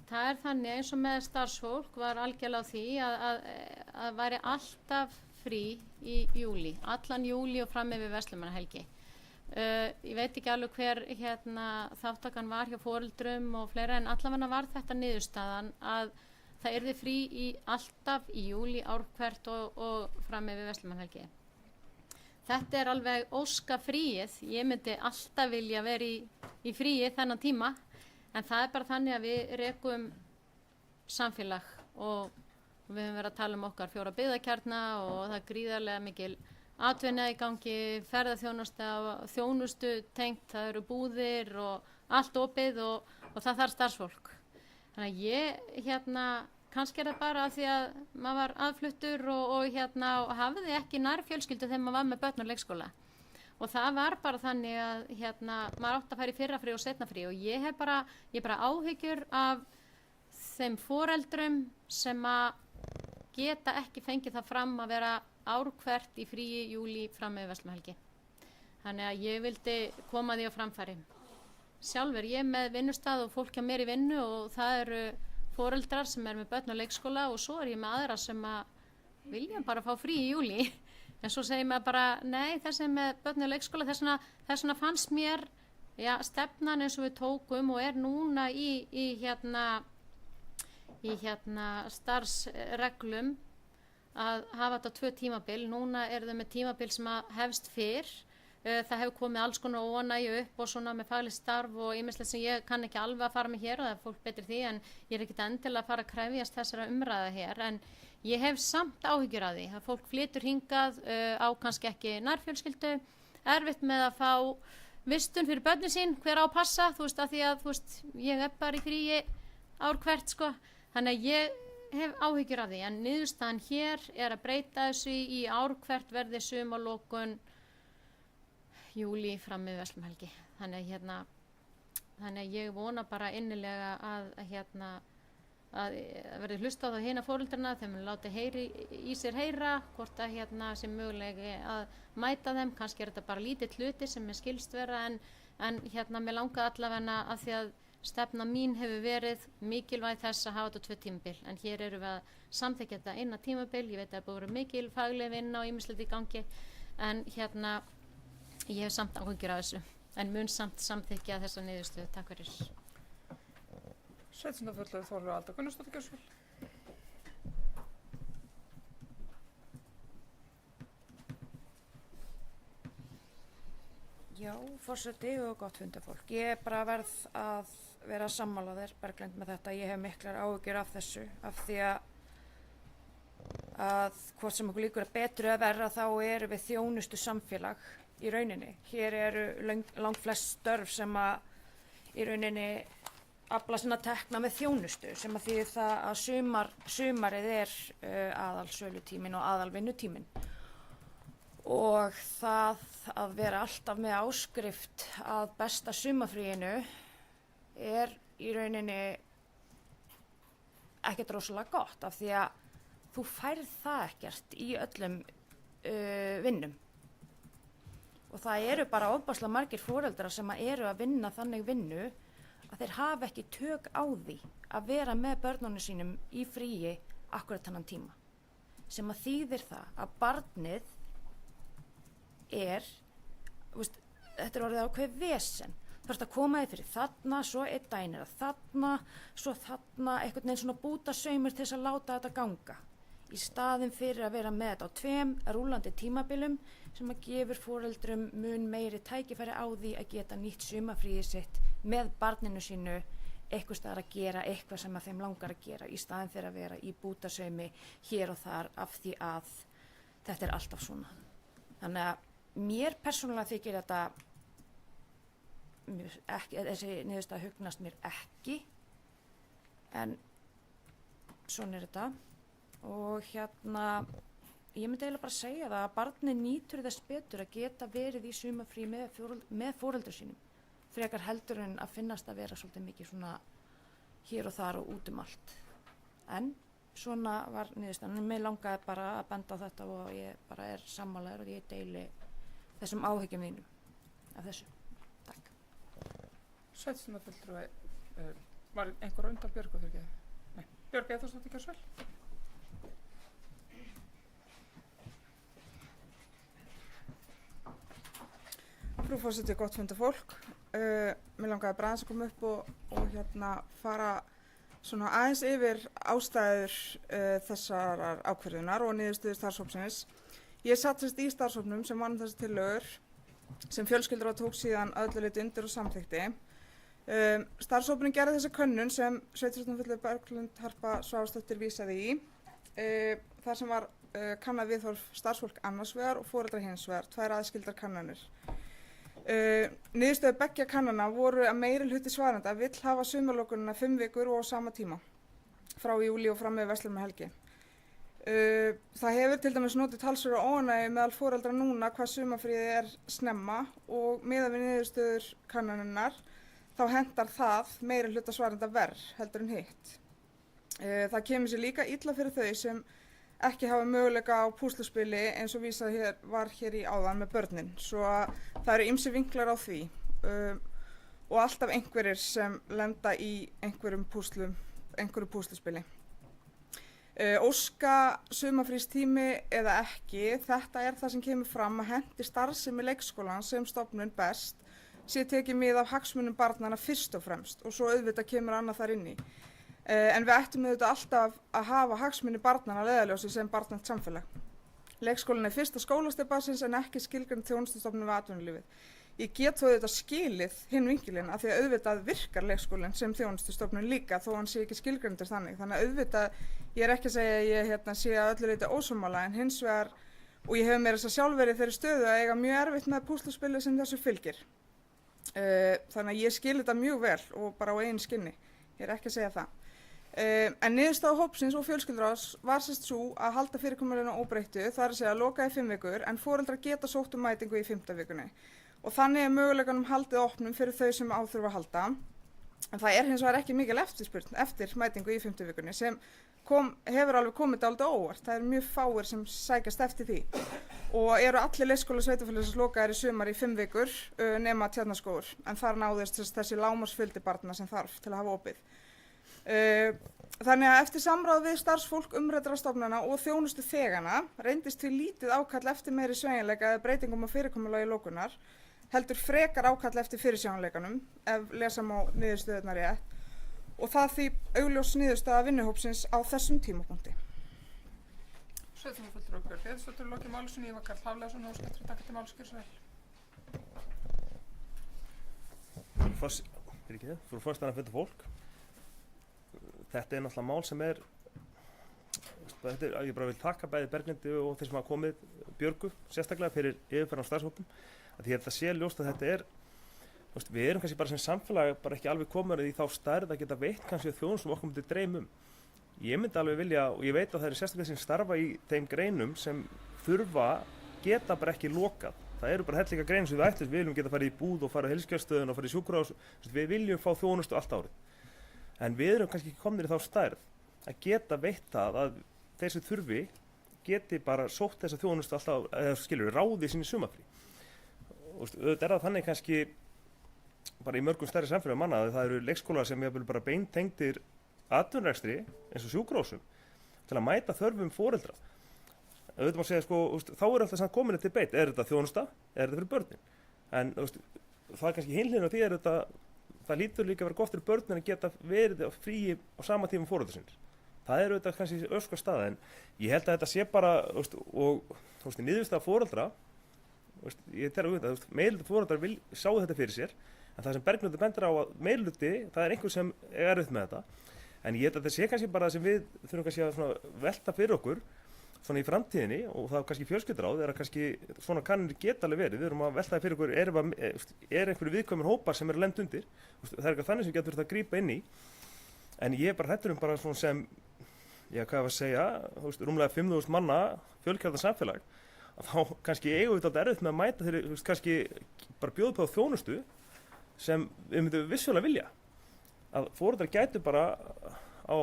það er þannig eins og með starfsfólk var algjörlega á því að væri alltaf frí í júlí, allan júlí og fram yfir Verslunarmannahelgi. Ég veit ekki alveg hver þáttakan var hjá foreldrum og fleira, en allavega var þetta niðurstaðan að það yrði frí alltaf í júlí ár hvert og fram yfir Verslunarmannahelgi. Þetta er alveg óska fríið, ég myndi alltaf vilja vera í fríi þennan tíma, en það er bara þannig að við rekum samfélag og við höfum verið að tala um okkar 4 byggðakjarna og það er gríðarlega mikil atvinna í gangi, þjónustu tengt, það eru búðir og allt opið og það þarf starfsfólk. Þannig að ég kannski er það bara af því að maður var aðfluttur og hafði ekki nærfjölskyldu þegar maður var með börn á leikskóla. Og það var bara þannig að maður átti að fara í fyrrafrí og seinna frí og ég hef bara áhyggjur af þeim foreldrum sem að geta ekki fengið það fram að vera ár hvert í fríi júlí fram með Verslunarmannahelgi. Þannig að ég vildi koma því á framfæri. Sjálf er ég með vinnustað og fólk hjá mér í vinnu og það eru foreldrar sem er með börn á leikskóla og svo er ég með aðra sem að vilja bara fá frí í júlí. En svo segir maður bara, nei, þessi með börn á leikskóla, þess vegna fannst mér stefnan eins og við tókum og er núna í starfsreglum að hafa þetta 2 tímabil. Núna er þau með tímabil sem að hefst fyrr. Það hefur komið alls konar óánægju upp og svona með faglegt starf og ýmislegt sem ég kann ekki alveg að fara með hér og það er fólk betri því, en ég er ekkert endilega að fara að krefjast þessara umræða hér, en ég hef samt áhyggjur að því að fólk flytur hingað á kannski ekki nærfjölskyldu, erfitt með að fá vistun fyrir börnin sín, hver á að passa, af því að ég er bara í fríi ár hvert sko, þannig að ég hef áhyggjur af því, en niðurstaðan hér er að breyta þessu í ár hvert verði sumarlokun júlí fram með Verslunarmannahelgi. Þannig að ég vona bara innilega að verði hlusta á það hina foreldrana, þeim mun láti í sér heyra hvort að sem mögulegi að mæta þeim, kannski er þetta bara lítið hluti sem er skilst vera, en mér langaði allavega að því að stefna mín hefur verið mikilvæg þess að hafa þetta 2 tímabil, en hér eru við að samþykkja þetta 1 tímabil, ég veit að það búið að vera mikil fagleg vinna og ýmislegt í gangi, en ég hef samt áhyggjur af þessu, en mun samt samþykkja þessa niðurstöðu. Takk fyrir. Sveitarstjórnarfulltrúi Þórður Alda Gunnarsdóttir, gjörðu svo vel. Já, forseti og gott fundarfólk. Ég bara verð að vera sammála þér, Berglind, með þetta. Ég hef miklar áhyggjur af þessu, af því að hvort sem okkur líkur að betur eða verra þá eru við þjónustu samfélag í rauninni. Hér eru langt flest störf sem að í rauninni afla sinna tekna með þjónustu, sem að því það að sumarið er aðalsölutíminn og aðalvinnutíminn. Og það að vera alltaf með áskrift að besta sumarfríinu er í rauninni ekkert rosalega gott, af því að þú færð það ekkert í öllum vinnum. Og það eru bara ofboðslega margir foreldrar sem eru að vinna þannig vinnu að þeir hafa ekki tök á því að vera með börnunum sínum í fríi akkurat þennan tíma. Sem að þýðir það að barnið þetta er orðið ákveðið vesen. Þú ert að koma þig fyrir þarna, svo einn daginn er þarna, svo þarna, einhvern veginn svona bútasaumur til þess að láta þetta ganga. Í staðinn fyrir að vera með þetta á 2 rúllandi tímabilum sem að gefur foreldrum mun meiri tækifæri á því að geta nýtt sumarfríið sitt með barninu sínu eitthvað staðar að gera eitthvað sem að þeim langar að gera í staðin fyrir að vera í bútasaumi hér og þar af því að þetta er alltaf svona. Þannig að mér persónulega þykir þetta þessi niðurstaða hugnast mér ekki, en svona er þetta. Og ég myndi eiginlega bara segja það að barnið nýtur þess betur að geta verið í sumarfrí með foreldrum sínum, frekar heldur en að finnast að vera svolítið mikið svona hér og þar og út allt. En svona var niðurstaðan. Mér langaði bara að benda á þetta og ég bara er sammálaður og ég deili þessum áhyggjum mínum af þessu. Takk. Sveitarstjórnarfulltrúi, var einhver undan Björgu þegar ekki? Nei, Björg, eða þú stótt ekki að svel? Frú forseti, gott funda fólk. Mér langaði bara aðeins að koma upp og fara svona aðeins yfir ástæður þessar ákvörðunar og niðurstöðu starfshópsins. Ég satt sérst í starfshópnum sem vann þessi tillögur sem fjölskyldur tók síðan öllu leyti undir og samþykkti. Starfshópurinn gerði þessa könnun sem sveitarstjórnarfulltrúi Berglind Harpa Svavarsdóttir vísaði í, þar sem var kannað viðhorf starfsfólk annars vegar og foreldra hins vegar, 2 aðskildar kannanir. Niðurstöður beggja kannana voru að meirihluti svarenda vill hafa sumarlokunina 5 vikur og á sama tíma, frá júlí og fram með verslunarmannahelgi. Það hefur til dæmis notið talsverða óánægju meðal foreldra núna hvað sumarfríið er snemma og miðað við niðurstöður kannaninnar þá hentar það meirihluta svarenda verr heldur en hitt. Það kemur sér líka illa fyrir þau sem ekki hafa möguleika á púsluspili eins og vísað var hér í áðan með börnin, svo að það eru ýmsir vinklar á því og alltaf einhverjir sem lenda í einhverju púsluspili. Óska sumarfrístími eða ekki, þetta er það sem kemur fram að henti starfsemi leikskólans sem stofnun best sé tekið mið af hagsmunum barnanna fyrst og fremst og svo auðvitað kemur annað þar inn í. En við ættum auðvitað alltaf að hafa hagsmuni barnanna að leiðarljósi sem barnvænt samfélag. Leikskólinn er fyrsta skólastig barnsins en ekki skilgreind þjónustustofnun við atvinnulífið. Ég get þó auðvitað skilið hinn vinkilinn af því að auðvitað virkar leikskólinn sem þjónustustofnun líka þó hann sé ekki skilgreindur þannig. Þannig að auðvitað, ég er ekki að segja að ég sé að öllu leyti ósammála en hins vegar, og ég hef meira þess að sjálf verið þeirri stöðu að eiga mjög erfitt með púsluspilið sem þessu fylgir. Þannig að ég skil þetta mjög vel og bara á eigin skinni. Ég er ekki að segja það. En niðurstaða hópsins og fjölskylduráðs var sérst sú að halda fyrirkomulaginu óbreyttu, það er að segja að loka í 5 vikur en foreldrar geta sótt mætingu í 5. vikunni. Og þannig er möguleikanum haldið opnum fyrir þau sem á þurfa að halda. En það er hins vegar ekki mikil eftirspurn eftir mætingu í 5. vikunni sem hefur alveg komið dálítið óvart. Það eru mjög fáir sem sækjast eftir því. Og eru allir leikskóla sveitarfélagsins lokaðir í sumar í 5 vikur nema Tjarnarskógur. En þar náðist þessi lágmarksfjöldi barna sem þarf til að hafa opið. Þannig að eftir samráð við starfsfólk umræddra stofnana og þjónustu þegana reyndist því lítið ákall eftir meiri sveigjanleika eða breytingum á fyrirkomulagi lokunar, heldur frekar ákall eftir fyrirsjáanleikanum ef lesa má niðurstöðurnar rétt og það því augljós niðurstaða vinnuhópsins á þessum tímapunkti. Sveitarstjórnarfulltrúi Björg Eðsdóttir lokið máli sinni, Ívar Karl Hafleifsson og óskar eftir að taka til máls, gjörðu svo vel. Frú forseti, að funda fólk. Þetta er náttúrulega mál sem ég bara vil taka bæði Berglindi og þeir sem hafa komið Björgu sérstaklega fyrir yfirferð á starfshópum að ég held að sé ljóst að þetta er við erum kannski bara sem samfélag bara ekki alveg komin í þá stærð að geta veitt kannski þjónustum sem okkur myndi dreymum. Ég myndi alveg vilja og ég veit að það eru sérstaklega sem starfa í þeim greinum sem þurfa geta bara ekki lokað. Það eru bara hellinga greinum sem við ætlum, við viljum geta farið í búð og farið á heilsugæslustöðina og farið í sjúkrahús, við viljum fá þjónustu allt árið. En við erum kannski ekki komnir í þá stærð að geta veitt það að þeir sem þurfi geti bara sótt þessa þjónustu alltaf, eða ráði sinni sumarfrí. Auðvitað er það þannig kannski bara í mörgum stærri samfélögum manna að það eru leikskólar sem jafnvel bara beintengdir atvinnurekstri eins og sjúkrahúsum til að mæta þörfum foreldra. Auðvitað má segja þá er alltaf samt komin til beit, er þetta þjónusta, er þetta fyrir börnin? En það er kannski hinliðin á því er þetta það lítur líka að vera gott fyrir börnin að geta verið fríi á sama tíma foreldra sinni. Það er auðvitað kannski öskar staða en ég held að þetta sé bara niðurstaða foreldra ég tel að meðlut foreldrar sjá þetta fyrir sér En það sem Bergljótur bendir á að meirhluti, það er einhver sem er erfitt með þetta. En ég held að þetta sé kannski bara það sem við þurfum kannski að svona velta fyrir okkur svona í framtíðinni og það kannski fjölskylduráð er að kannski svona kannanir geta alveg verið. Við erum að velta fyrir okkur, er einhverju viðkvæmur hópar sem eru lent undir. Það er eitthvað þannig sem við getum þurft að grípa inn í. En ég er bara hræddur bara svona sem, já hvað var að segja, rúmlega 5.000 manna fjölkjörða samfélag. Að þá kannski eigum við þetta erfitt með að mæta þeirri, kannski bara bjóða upp á þjónustu sem við myndum vissulega vilja. Að foreldrar gætu bara á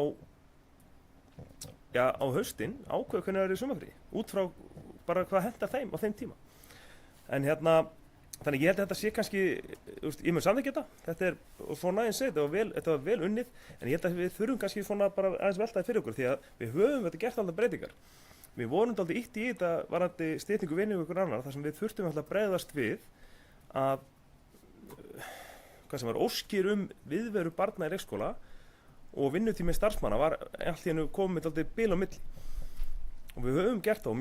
haustin ákveða hvernig það er í sumarfrí, út frá bara hvað hentar þeim á þeim tíma. En þannig ég held að þetta sé kannski, ég mun samþykkja þetta er svona eins og þetta var vel unnið, en ég held að við þurfum kannski svona bara aðeins veltaði fyrir okkur því að við höfum þetta gert alltaf breytingar. Við vorum alltaf ítt í þetta varandi styttingu vinnu og ykkur annar þar sem við þurftum alltaf að bregðast við að hvað sem var óskir viðveru barna í leikskóla og vinnutími starfsmanna var allt í hennu komið alltaf bil á milli. Og við höfum gert það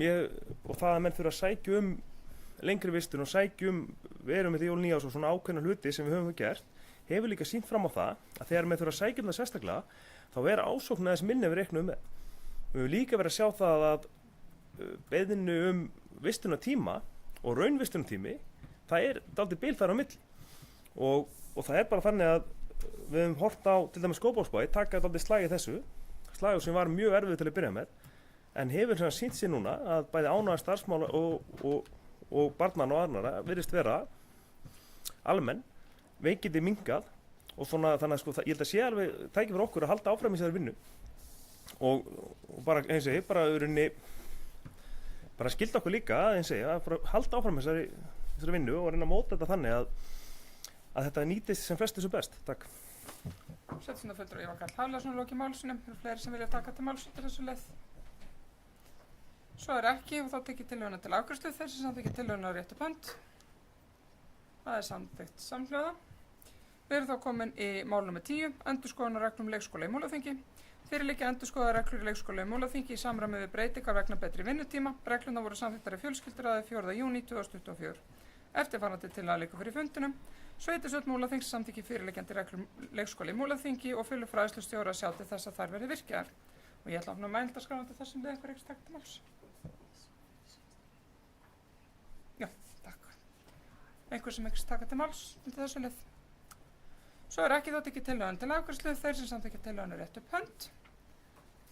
og það að menn þurfa að sækja lengri vistun og sækja við erum með því jól nýjás og svona ákveðna hluti sem við höfum gert, hefur líka sýnt fram á það að þegar menn þurfa að sækja það sérstaklega, þá er ásókn aðeins minni við reiknum með. Við höfum líka verið að sjá það að beiðinu vistunartíma og raunvistunartími, það er dálítið bil þar á milli. Og það er bara þannig að við höfum hort á til dæmis Kópavogsbæ, taka dálítið slagið þessu, slagur sem var mjög erfið til að byrja með, en hefur sýnt sér núna að bæði ánægðar starfsmála og barnan og annara virðist vera almenn, veikindi minnkað og svona þannig að ég held að sé alveg tækifæri fyrir okkur að halda áfram í þessari vinnu og bara eins og ég bara skilda okkur líka eins og ég að halda áfram þessari vinnu og reyna að móta þetta þannig að þetta nýtist sem flestir sem best. Takk. Sveitarstjórnarfulltrúi Ívar Karl Hafleifsson loki málsinu. Eru fleiri sem vilja taka til máls út af þessu leið? Svo er ekki og þá tekið tillöguna til afgreiðslu. Þeir sem samþykkja tillöguna á réttu pönt. Það er samþykkt samhljóða. Við erum þá komin í mál nr. 10, endurskoðunarreglum leikskóla í Múlaþingi. Fyrir liggja endurskoðaðar reglur í leikskóla í Múlaþingi í samræmi við breytingar vegna betri vinnutíma. Reglurnar voru samþykktar í fjölskylduráði 4. júní 2024. Eftirfarandi tillaga liggur fyrir fundinum. Sveitarstjórn Múlaþings samþykkir fyrirliggjandi reglum leikskóla í Múlaþingi og fylgur fræðslustjóra að sjá til þess að þær verði virkjaðar. Og ég ætla að opna mælendaskrá til þessum leið einhver taka til máls. Já, takk. Einhver sem ekki taka til máls til þessu leið. Svo er ekki þótt ekki tillögun til afgreiðslu. Þeir sem samþykkja tillögun er rétt upp hönd.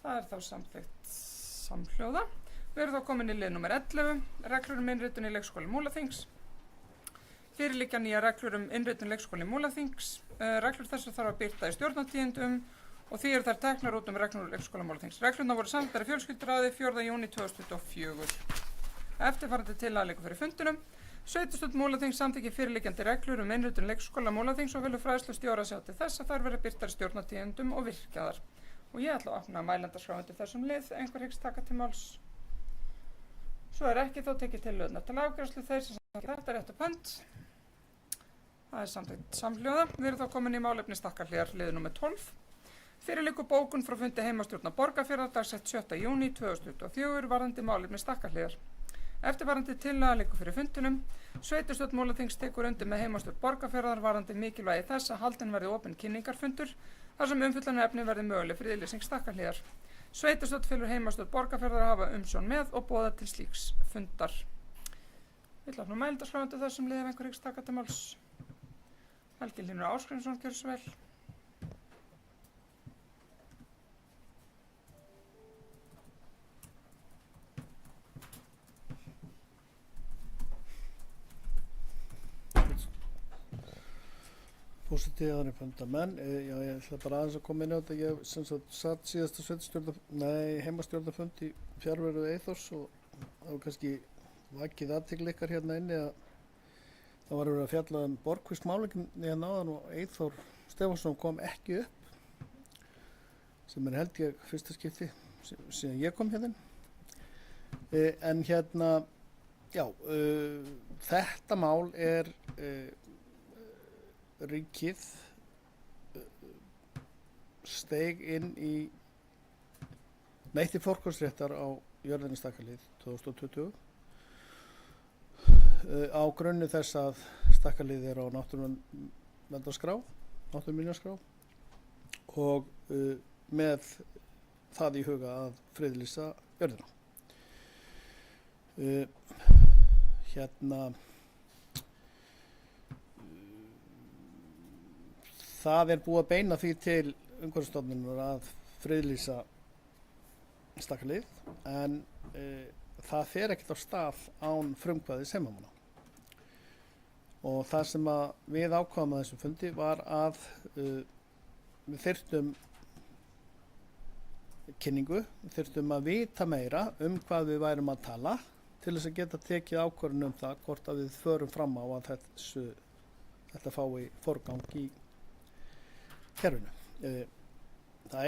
Það er þá samþykkt samhljóða. Við erum þá komin í lið nr. 11, reglur innritun í leikskóla Múlaþings. Fyrir liggja nýja reglur innritun leikskóla í Múlaþings. Reglur þessar þarf að birta í stjórnartíðindum og því eru þær teknar út reglur leikskóla Múlaþings. Reglurnar voru samþykktar í fjölskylduráði 4. júní 2024. Eftirfarandi tillaga liggur fyrir fundinum. Sveitarstjórn Múlaþings samþykkir fyrirliggjandi reglur innritun leikskóla Múlaþings og fylgur fræðslustjóra að sjá til þess að þær verði birtar í stjórnartíðindum og virkjaðar. Og ég ætla að opna mælendaskrá undir þessum lið, einhver hyggst taka til máls. Svo er ekki þó tekið tillögurnar til afgreiðslu. Þeir sem samþykkja þetta rétt upp hönd. Það er samþykkt samhljóða. Við erum þá komin í málefni Stakkahlíðar, lið nr. 12. Fyrir liggur bókun frá fundi heimastjórnar Borgarfjarðar dagsett 7. júní 2024 varðandi málefni Stakkahlíðar. Eftirfarandi tillaga liggur fyrir fundinum. Sveitarstjórn Múlaþings tekur undir með heimastjórn Borgarfjarðar varðandi mikilvægi þess að haldinn verði opinn kynningarfundur þar sem umfjöllunarefni verði möguleg fyrir yfirlýsing Stakkahlíðar. Sveitarstjórn fylgur heimastjórn Borgarfjarðar að hafa umsjón með og boða til slíks fundar. Við ætlum að mælendaskrá undir þessum lið ef einhver hyggst taka til máls. Helgi Hlynur Ásgrímsson, gjörðu svo vel. Forseti, aðri fundamenn. Já, ég ætla bara aðeins að koma inn á þetta. Ég sem sagt satt síðasta heimastjórnarfund í fjarveru Eyþórs og það var kannski vakið athygli ykkar hérna inni að það var verið að fjalla Borgkvist málingin hérna áðan og Eyþór Stefánsson kom ekki upp sem held ég fyrsta skipti síðan ég kom hérna. En hérna, já, þetta mál er ríkið steig inn í neytti forkaupsréttar á jörðinni Stakkahlíð 2020 á grunni þess að Stakkahlíð er á verndarskrá, náttúruminjaskrá og með það í huga að friðlýsa jörðina. Það búið að beina því til Umhverfisstofnunar að friðlýsa Stakkahlíð en það fer ekkert á stað án frumkvæðis heimamanna. Og það sem við ákváðum að þessum fundi var að við þyrftum kynningu, við þyrftum að vita meira hvað við værum að tala til þess að geta tekið ákvörðun það hvort að við förum fram á að þetta fái forgang í kerfinu. Það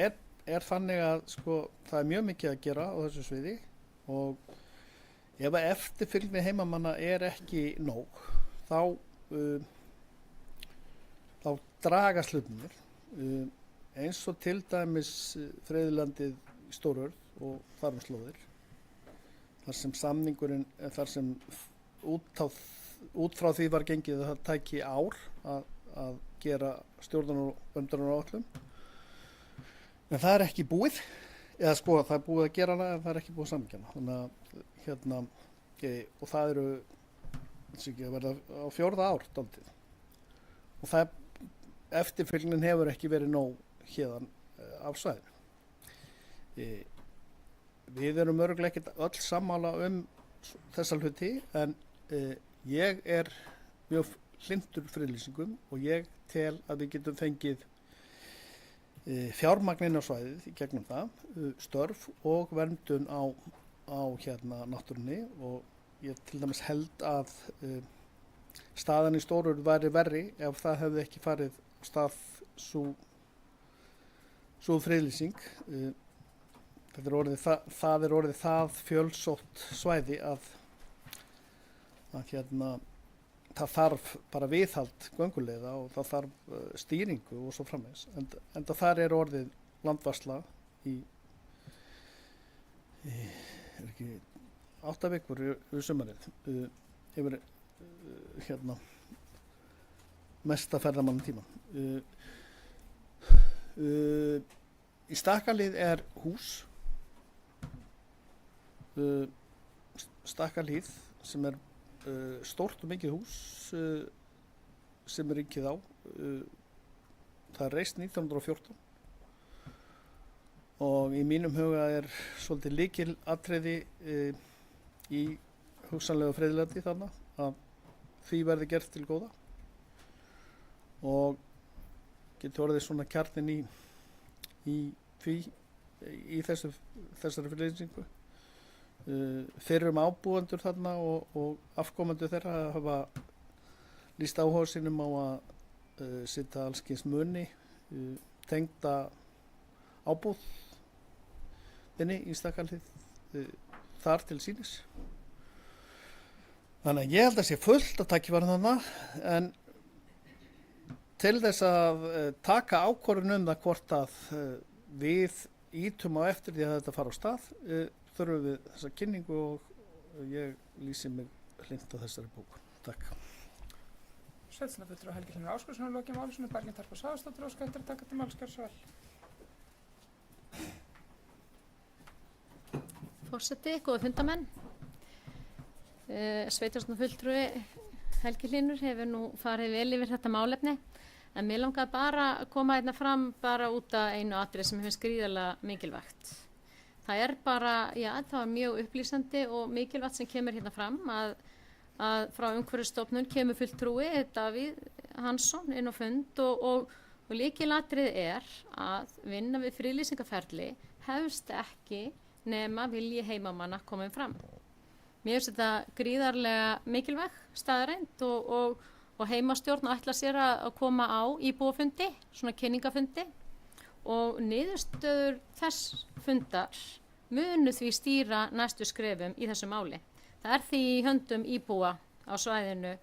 er þannig að það er mjög mikið að gera á þessu sviði og ef að eftirfylgni heimamanna er ekki nóg þá dragast hlutirnir eins og til dæmis friðlandið í Stórurð og þar slóðir þar sem samningurinn þar sem út frá því var gengið að það tæki ár að gera stjórnunar og verndarunaráætlun en það er ekki búið eða það er búið að gera hana en það er ekki búið að samþykkja hana og það eru að verða á 4. ár dálítið og það eftirfylgnin hefur ekki verið nóg héðan af svæðinu. Við erum örugglega ekkert öll sammála þessa hluti en ég er mjög hlynntur friðlýsingum og ég tel að við getum fengið fjármagn inn á svæðið í gegnum það, störf og verndun á náttúrunni og ég til dæmis held að staðan í Stórurð væri verri ef það hefði ekki farið á stað sú friðlýsing. Það er orðið það fjölsótt svæði að það þarf bara viðhald gönguleiða og það þarf stýringu og svo framvegis. En þar er orðið landvarsla í 8 vikur yfir sumarið yfir mesta ferðamann tíma. Í Stakkahlíð er hús Stakkahlíð sem er stórt og mikið hús sem er ríkið á það er reist 1914 og í mínum huga er svolítið lykilatriði í hugsanlega friðlandi þarna að því verði gert til góða og getur orðið svona kjarnin í þessari friðlýsingu. Fyrrum ábúendur þarna og afkomendur þeirra hafa lýst áhuga sínum á að setja alls kyns muni tengda ábúð í Stakkahlíð þar til sýnis. Þannig að ég held að sé fullt að tækifæri þarna en til þess að taka ákvörðun það hvort að við ítum á eftir því að þetta fara á stað þurfum við þessa kynningu og ég lýsi mig hlynntur á þessari bók. Takk. Sveitarstjórnarfulltrúi Helgi Hlynur Ásgeirsson lokið máli sem Berglind Harpa Svavarsdóttir óskar eftir að taka til máls. Gjörðu svo vel. Forseti, góði fundamenn. Sveitarstjórnarfulltrúi Helgi Hlynur hefur nú farið vel yfir þetta málefni en mér langaði bara að koma hérna fram bara út af einu atriði sem finnst gríðarlega mikilvægt. Það er bara, það var mjög upplýsandi og mikilvægt sem kemur hérna fram að frá Umhverfisstofnun kemur fulltrúi Davíð Hansson inn á fund og lykilatriði er að vinna við friðlýsingarferli hefst ekki nema vilji heimamanna komið fram. Mér finnst þetta gríðarlega mikilvæg staðreind og heimastjórn ætla sér að koma á íbúafundi, svona kynningafundi og niðurstöður þess fundar munu því stýra næstu skrefum í þessu máli. Það er því í höndum íbúa á svæðinu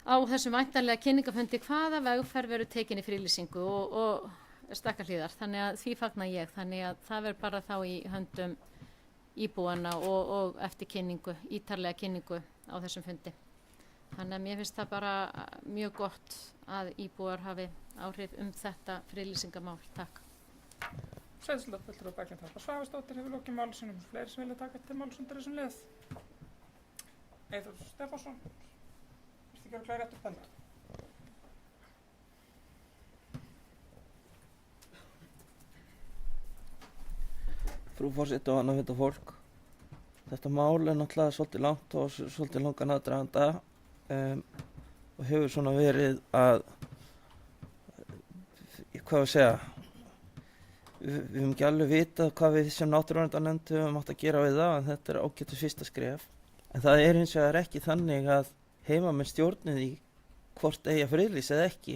á þessum væntanlega kynningafundi hvaða vegferð verður tekin í friðlýsingu og Stakkahlíðar. Þannig að því fagna ég, þannig að það verður bara þá í höndum íbúana og eftir kynningu, ítarlega kynningu á þessum fundi. Þannig að mér finnst það bara mjög gott að íbúar hafi áhrif þetta friðlýsingamál. Takk. Sveitarstjórnarfulltrúi Berglind Harpa Svavarsdóttir hefur lokið máli sínu. Fleiri sem vilja taka til máls undir þessum lið. Eyþór Stefánsson, viltu gera klára rétt upp hönd? Frú forseti og annað þetta fólk. Þetta mál náttúrulega svolítið langt og svolítið langan aðdraganda og hefur svona verið að, hvað að segja, við höfum ekki alveg vitað hvað við sem náttúruverndarnefnd höfum átt að gera við það, en þetta er ágætis fyrsta skref. En það er hins vegar ekki þannig að heimamenn stjórnið í hvort eigi að friðlýsa eða ekki.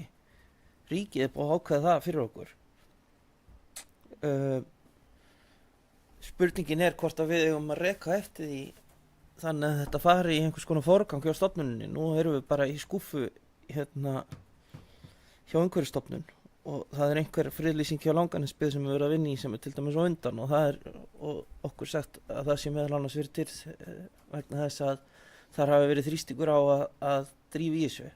Ríkið er búið að ákveða það fyrir okkur. Spurningin er hvort að við eigum að reka eftir því þannig að þetta fari í einhvers konar forgang hjá stofnuninni. Nú erum við bara í skúffu hjá Umhverfisstofnun og það er einhver friðlýsing hjá Langanesbyggð sem við verðum að vinna í sem er til dæmis á undan og okkur sagt að það sé meðal annars verið til vegna þess að þar hafi verið þrýstingur á að drífa í þessu.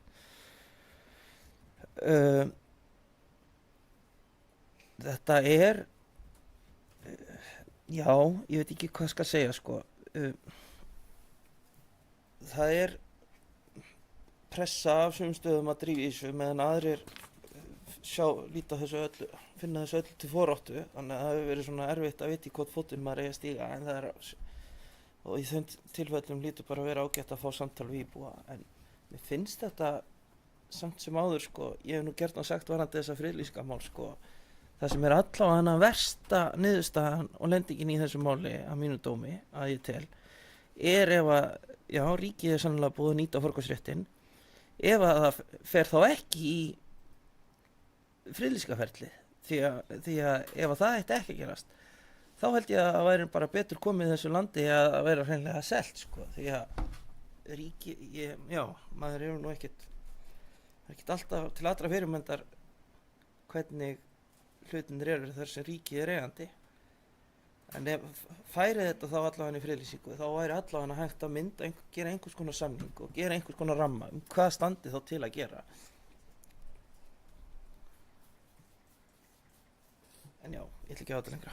Þetta er já, ég veit ekki hvað skal segja sko. Það er pressa af sumum stöðum að drífa í þessu meðan aðrir finna þessu öllu til foráttu, þannig að það hefur verið svona erfitt að vita í hvort fótinn maður eigi að stíga, en það er, og í þeim tilfellum lítur bara að vera ágætt að fá samtal við íbúa, en mér finnst þetta samt sem áður sko, ég hef nú gert og sagt varandi þessa friðlýsingamál sko, það sem er allavega versta niðurstaðan og lendingin í þessu máli að mínu dómi, að ég tel, er ef að, já, ríkið er sannlega búið að nýta forgangsréttinn, ef að það fer þá ekki í friðlýsingaferlið, því að ef að það ætti ekki að gerast, þá held ég að það væri bara betur komið þessu landi að vera hreinlega selt, sko, því að ríkið, já, maður er nú ekkert alltaf til allra fyrirmyndar hvernig hlutinir eru þar sem ríkið er eigandi, en ef færi þetta þá allavega í friðlýsingu, þá væri allavega hægt að gera einhvers konar samning og gera einhvers konar ramma hvað standi þá til að gera. En já, ég ætla ekki að hafa þetta lengra.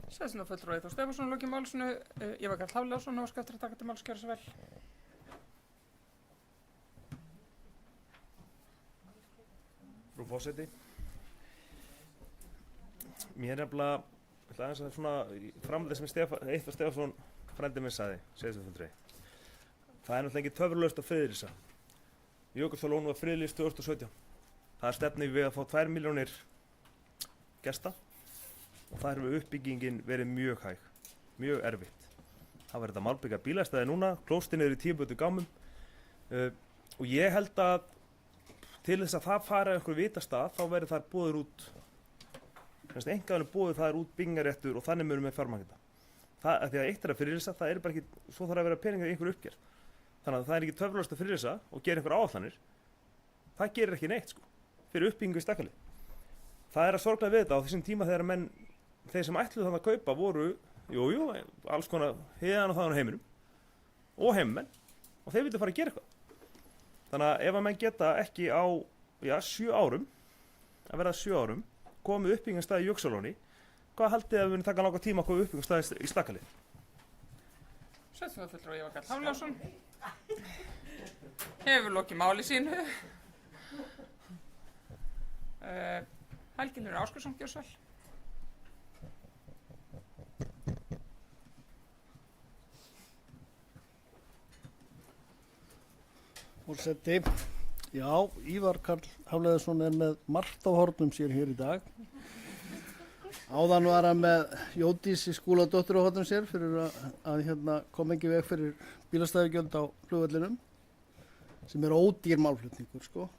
Sveitarstjórnarfulltrúi Eyþór Stefánsson lokið máli sínu. Ívar Karl Hafliðason óskar eftir að taka til máls, gjörðu svo vel. Frú forseti, mér er nefnilega, ég ætla aðeins að svona framlega sem Eyþór Stefánsson frændi minn sagði, sveitarstjórnarfulltrúi. Það er náttúrulega ekki töfralaust að friðlýsa. Jökulsárlón var friðlýst 2017. Það er stefnið við að fá 2 milljónir gesta og þar hefur uppbyggingin verið mjög hæg, mjög erfitt. Það var þetta malbyggja bílastæði núna, klóstinn er í 10 bötu gámum og ég held að til þess að það fara einhver vitastað þá verður þar boðið út, engaðunum boðið þar út byggingaréttur og þannig mjög með fjármagna. Það er því að eitt er að friðlýsa, það er bara ekki, svo þarf að vera peningar í einhver uppgerð. Þannig að það er ekki töfralaust að friðlýsa og gera einhver áætlanir. Það gerir ekki neitt sko, fyrir uppbyggingu í Stakkalið. Það er að sorglega við þetta á þessum tíma þegar þeir sem ætluðu þannig að kaupa voru, alls konar héðan og þaðan á heiminum og heimamenn og þeir vilja fara að gera eitthvað. Þannig að ef að menn geta ekki á 7 árum, að verða 7 árum, komið uppbyggingarstað í Jökulsárlóni, hvað haldið að við munum taka langa tíma að koma uppbyggingarstað í Stakkalið? Sveitarstjórnarfulltrúi Ívar Karl Hafliðason hefur lokið máli sínu. Helgi Hlynur Ásgeirsson, gjörðu svo vel. Forseti, já, Ívar Karl Hafliðason er með margt á hornum sér hér í dag. Áðan var hann með Jódísi Skúladóttur á hornum sér fyrir að koma ekki veg fyrir bílastæðugjöld á flugvellinum, sem er ódýr málflutningur, sko.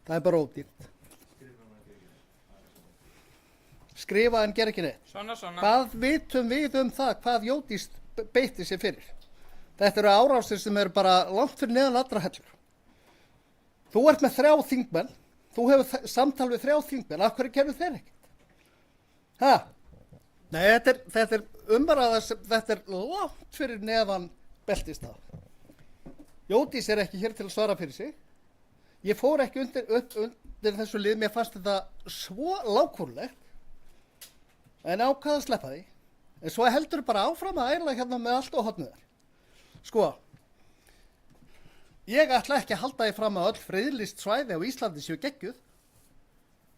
Það er bara ódýrt. Skrifa en gera ekki neitt. Svona. Hvað vitum við það hvað Jódís beitti sér fyrir? Þetta eru árásir sem eru bara langt fyrir neðan allra hellur. Þú ert með 3 þingmenn, þú hefur samtal við 3 þingmenn, af hverju kemur þeir ekkert? Nei, þetta er umræða sem, þetta er langt fyrir neðan beltistað. Jódís er ekki hér til að svara fyrir sig. Ég fór ekki undir þessu lið, mér fannst þetta svo lágkúrlegt en ákvað að sleppa því. En svo heldur bara áfram að æla hérna með allt og hotnið þar. Sko, ég ætla ekki að halda því fram að öll friðlýst svæði á Íslandi séu geggjuð.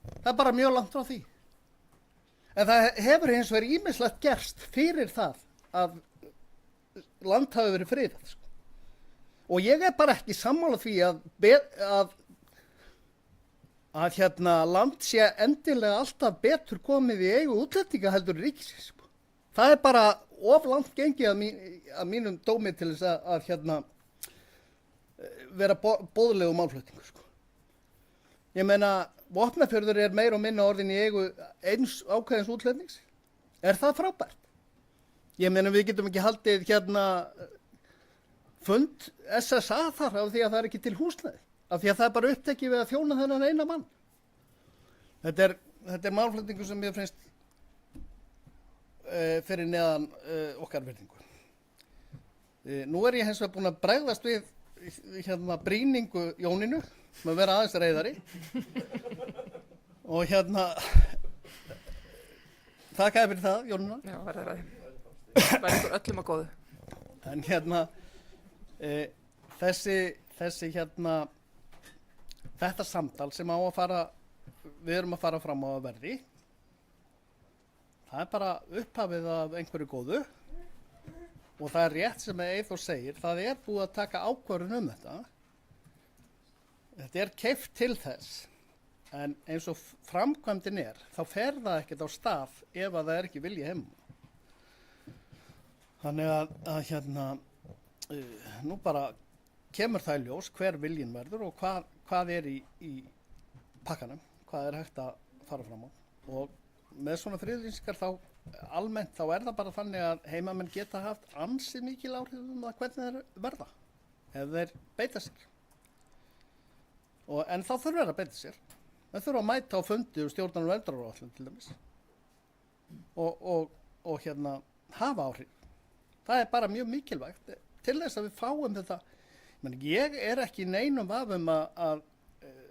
Það er bara mjög langt frá því. En það hefur hins vegar ýmislegt gerst fyrir það að land hafi verið friðað. Sko. Og ég er bara ekki sammála því að land sé endilega alltaf betur komið í eigu útlendinga heldur ríkisins. Sko. Það er bara of langt gengið að mínum dómi til þess að vera boðlegu málflutningu. Sko. Ég meina, Vopnafjörður er meira og minna orðin í eigu eins ákveðins útlendings. Er það frábært? Ég meina, við getum ekki haldið fund SSA þar af því að það er ekki til húsnæði. Af því að það er bara upptekið við að þjóna þennan eina mann. Þetta er málflutningu sem mér finnst fyrir neðan okkar virðingu. Nú er ég hins vegar búinn að bregðast við brýningu Jóninu með að vera aðeins reiðari og þakkaði fyrir það, Jónina. Já, verður að verður ykkur öllum að góðu. En þetta samtal sem á að fara, við erum að fara fram á að verði, það er bara upphafið af einhverju góðu og það er rétt sem Eyþór segir, það er búið að taka ákvörðun þetta. Þetta er keypt til þess, en eins og framkvæmdin þá fer það ekkert á stað ef að það er ekki vilji heima. Þannig að nú bara kemur það í ljós hver viljinn verður og hvað er í pakkanum, hvað er hægt að fara fram á. Og með svona friðlýsingar almennt þá er það bara þannig að heimamenn geta haft ansi mikil áhrif það hvernig þeir verða, ef þeir beita sér. En þá þurfa þeir að beita sér. Þeir þurfa að mæta á fundi og stjórnar og velferðaráætlun til dæmis. Og hafa áhrif. Það er bara mjög mikilvægt til þess að við fáum þetta. Ég er ekki í neinum vafum að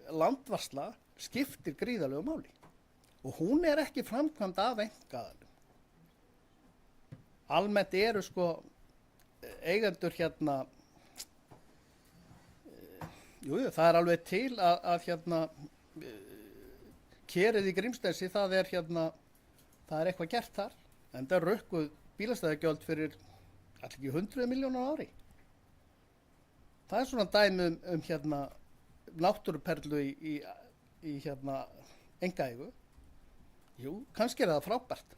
landvarsla skiptir gríðarlegu máli. Og hún er ekki framkvæmd af einkaaðilum. Almennt eru eigendur Jú, það er alveg til að kerið í Grímsnesi, það er eitthvað gert þar, en það er rökkuð bílastæðagjöld fyrir ekki 100 milljónir á ári. Það er svona dæmi náttúruperlu í einkaeigu. Jú, kannski er það frábært,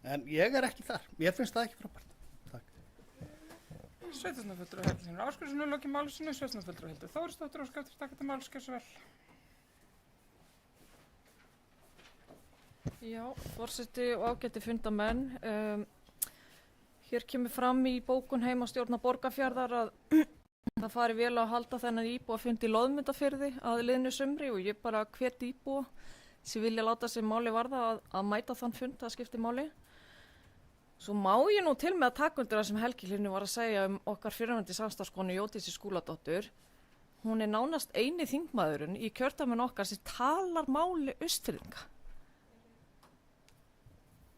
en ég er ekki þar, mér finnst það ekki frábært. Sveitarstjórnarfulltrúi Hildur Ásgeirsson er lokið máli sínu. Sveitarstjórnarfulltrúi Hildur Þórsdóttir óskar eftir að taka til máls, gjörðu svo vel. Já, forseti og ágæti fundamenn. Hér kemur fram í bókun heimastjórnar Borgarfjarðar að það fari vel að halda þennan íbúafund í Loðmundarfirði að liðnu sumri og ég bara hvet íbúa sem vilja láta sig máli varða að mæta þann fund, það skiptir máli. Svo má ég nú til með að taka undir það sem Helgi Hlynur var að segja okkar fyrrverandi samstarfskonu Jódísi Skúladóttur. Hún er nánast eini þingmaðurinn í kjördæminu okkar sem talar máli Austfirðinga.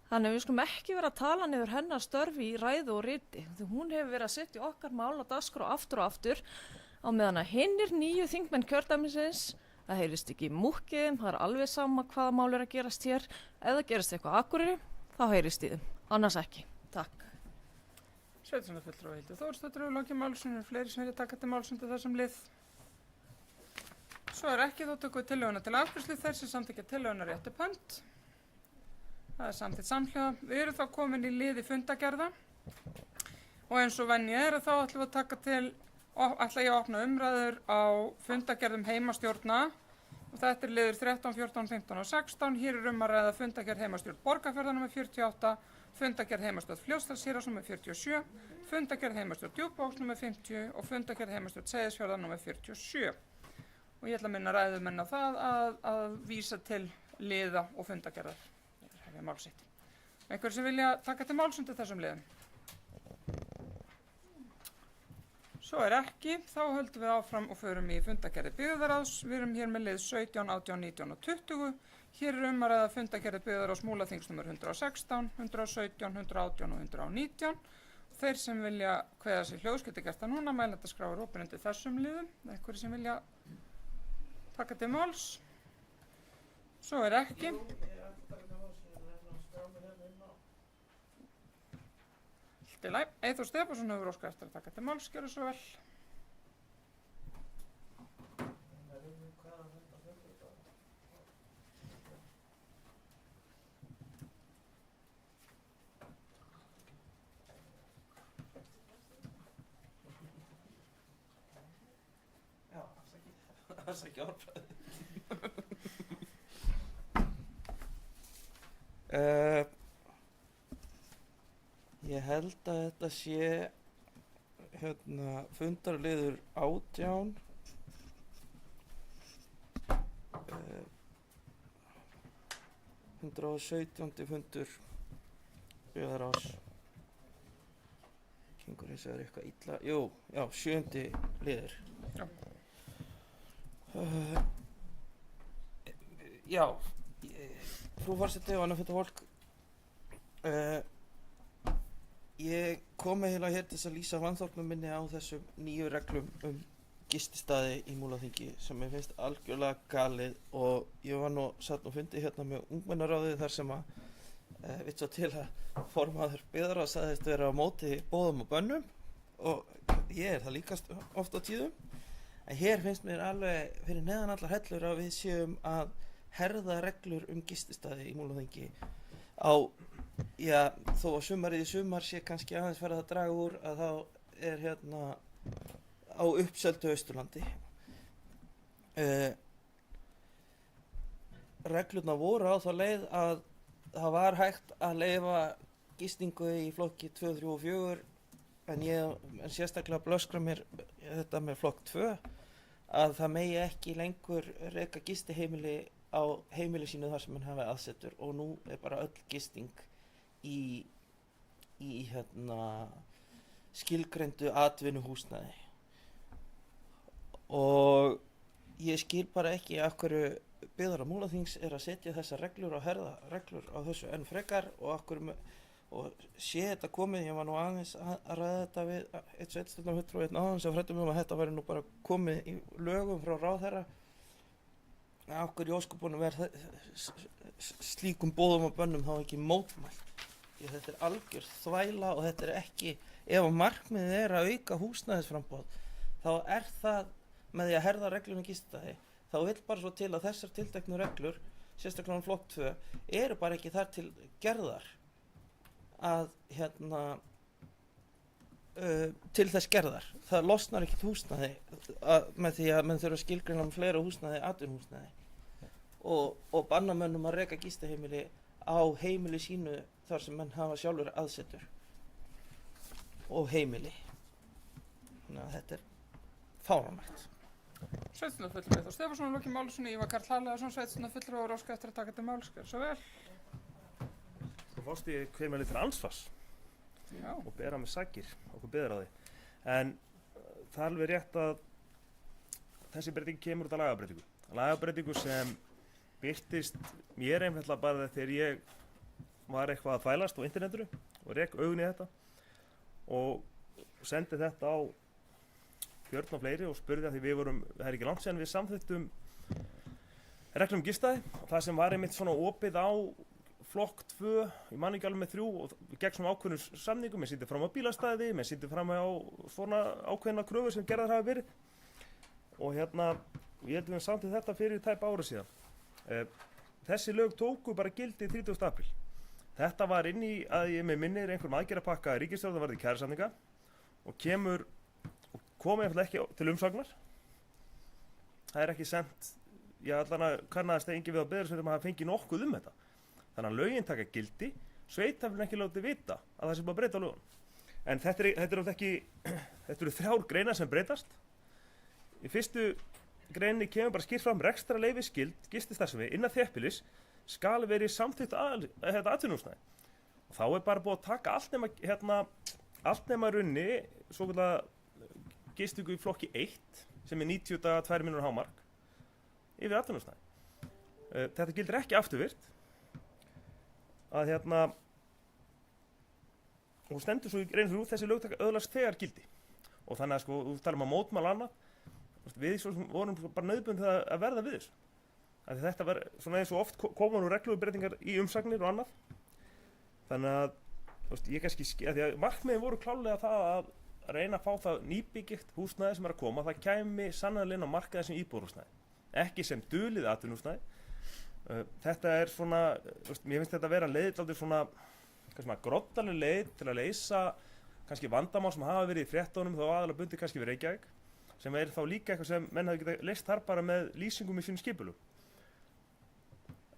Þannig við skulum ekki vera að tala niður hennar störfi í ræðu og riti. Hún hefur verið að setja okkar mál á dagskrá aftur og aftur á meðan að hinnir 9 þingmenn kjördæmisins, það heyrist ekki í múkkiðum, það er alveg sama hvaða mál er að gerast hér. Ef það gerist eitthvað á Akureyri, þá heyrist í þeim. Annars ekki. Takk. Sveitarstjórnarfulltrúi Hildur Þórsdóttir er lokið máli sínu. Fleiri sem vilja taka til máls undir þessum lið. Svo er ekki þá tökum við tillöguna til afgreiðslu þeir sem samþykkja tillöguna rétt upp hönd. Það er samþykkt samhljóða. Við erum þá komin í liði fundagerða og eins og venja er að þá ætlum við að taka til, ætla ég að opna umræður á fundagerðum heimastjórna. Og þetta er liður 13, 14, 15 og 16. Hér er að ræða fundagerð heimastjórn Borgarfjarðar nr. 48, fundagerð heimastjórn Fljótsdalshéraðs nr. 47, fundagerð heimastjórn Djúpavogs nr. 50 og fundagerð heimastjórn Seyðisfjarðar nr. 47. Og ég ætla að minna ræðumenn á það að vísa til liða og fundagerðar. Það er málsitt. Einhver sem vilja taka til máls undir þessum liðum? Svo ekki, þá höldum við áfram og förum í fundagerði byggðaráðs. Við erum hér með lið 17, 18, 19 og 20. Hér er að ræða fundagerði byggðaráðs Múlaþings nr. 116, 117, 118 og 119. Þeir sem vilja kveða sér hljóðs geti gert það núna, mælendaskrá er opin undir þessum liðum. Einhverjir sem vilja taka til máls. Svo ekki. Eyþór Stefánsson hefur óskað eftir að taka til máls, gjörðu svo vel. Já, afsakið orðbræði. Ég held að þetta sé fundarliður 18 117. fundur byggðaráðs. Gengur eins og er eitthvað illa. Jú, já, 7. liður. Já. Já, frú forseti og annað fyrir fólk. Ég kom eiginlega hér til þess að lýsa vanþóknun minni á þessum nýju reglum gististaði í Múlaþingi sem mér finnst algjörlega galið, og ég var satt og fundi hérna með ungmennaráðið þar sem að vill svo til að formaður byggðaráðs sagðist vera á móti boðum og bönnum, og ég er það líka oft á tíðum, en hér finnst mér alveg fyrir neðan allar hellur að við séum að herða reglur gististaði í Múlaþingi á, já, þó að sumarið í sumar sé kannski aðeins farið að draga úr, að þá er á Uppsöldu Austurlandi. Reglurnar voru á þá leið að það var hægt að leyfa gistingu í flokki 2, 3 og 4, en sérstaklega blöskra mér þetta með flokk 2, að það megi ekki lengur reka gistiheimili á heimili sínu þar sem hann hafi aðsetur, og nú er bara öll gisting í skilgreindu atvinnuhúsnæði. Og ég skil bara ekki af hverju byggðaráð Múlaþings er að setja þessar reglur og herða reglur á þessu enn frekar, og sé þetta komið. Ég var nú aðeins að ræða þetta við eitt sveitarstjórnarfulltrúa einn áðan sem fræddi mig að þetta væri nú bara komið í lögum frá ráðherra. Af hverju ósköpunum er slíkum boðum og bönnum þá ekki mótmælt? Því þetta er algjör þvæla, og þetta er ekki, ef markmiðið er að auka húsnæðisframboð, þá er það með því að herða reglum gististaði. Þá vill bara svo til að þessar tilteknu reglur, sérstaklega flokk 2, eru bara ekki þar til gerðar að til þess gerðar. Það losnar ekkert húsnæði með því að menn þurfa að skilgreina með fleira húsnæði, atvinnuhúsnæði, og banna mönnum að reka gistiheimili á heimili sínu þar sem menn hafa sjálfur aðsetur og heimili. Þannig að þetta er fáránlegt. Sveitarstjórnarfulltrúi Eyþór Stefánsson, lokið máli sinni. Ívar Karl Halladarsson, sveitarstjórnarfulltrúi, og óskað eftir að taka til máls. Gjörðu svo vel. Svo fórst ég hver með litur ansvars. Já. Og bera með sakir okkur byggðaráði. En það er alveg rétt að þessi breyting kemur út af lagabreytingu. Lagabreytingu sem birtist mér einfaldlega bara þegar ég var eitthvað að þvælast á internetinu og rek augun í þetta og sendi þetta á Björn og fleiri og spurði, að því það er ekki langt síðan við samþykktum reglum gististaði, og það sem var einmitt svona opið á flokk 2, ég man ekki alveg með 3, og gegn svona ákveðnum samningum, mér sýndi fram á bílastæði, mér sýndi fram á svona ákveðna kröfur sem gerðar hafa verið, og ég held við samþykkt þetta fyrir tæpa ára síðan. Þessi lög tóku bara gildi 30. apríl. Þetta var inn í, að ég með minnir, einhverjum aðgerðapakka ríkisstjórnar varðandi kjarasamninga, og kom einfaldlega ekki til umsagnar. Það er ekki sent, allan að kannaðist engin við á Byggðasveitum að hafa fengið nokkuð þetta. Þannig að lögin taka gildi, sveitarfélögin ekki látið vita að það sé bara að breyta lögum. En þetta eru 3 greinar sem breytast. Í fyrstu greininni kemur bara skýrt fram rekstrarleyfi skyld gististarfsemi innan þéttbýlis skal verið samþykkt atvinnuhúsnæði. Og þá er bara búið að taka allt nema runni svokallað gistingu í flokki 1 sem 90 daga 2 milljónir hámark yfir atvinnuhúsnæði. Þetta gildir ekki afturvirkt að og stendur svo í reynir fyrir þessi lög öðlast þegar gildi og þannig að þú talum að mótmæla annað við vorum bara nauðbundið að verða við þessu. Þetta var svona eins og oft koma nú reglubreitingar í umsagnir og annað. Þannig að ég kannski því að markmiðin voru klárlega það að reyna að fá það nýbyggt húsnæði sem að koma, það kæmi sannarlega inn á markaði sem íbúðarhúsnæði, ekki sem dulið atvinnuhúsnæði. Þetta er svona, mér finnst þetta að vera leið dálítið svona groddaleg leið til að leysa kannski vandamál sem hafa verið í fréttunum þó aðalega bundið kannski við Reykjavík sem er þá líka eitthvað sem menn hafi getað leyst þar bara með lýsingum í sínum skipulum.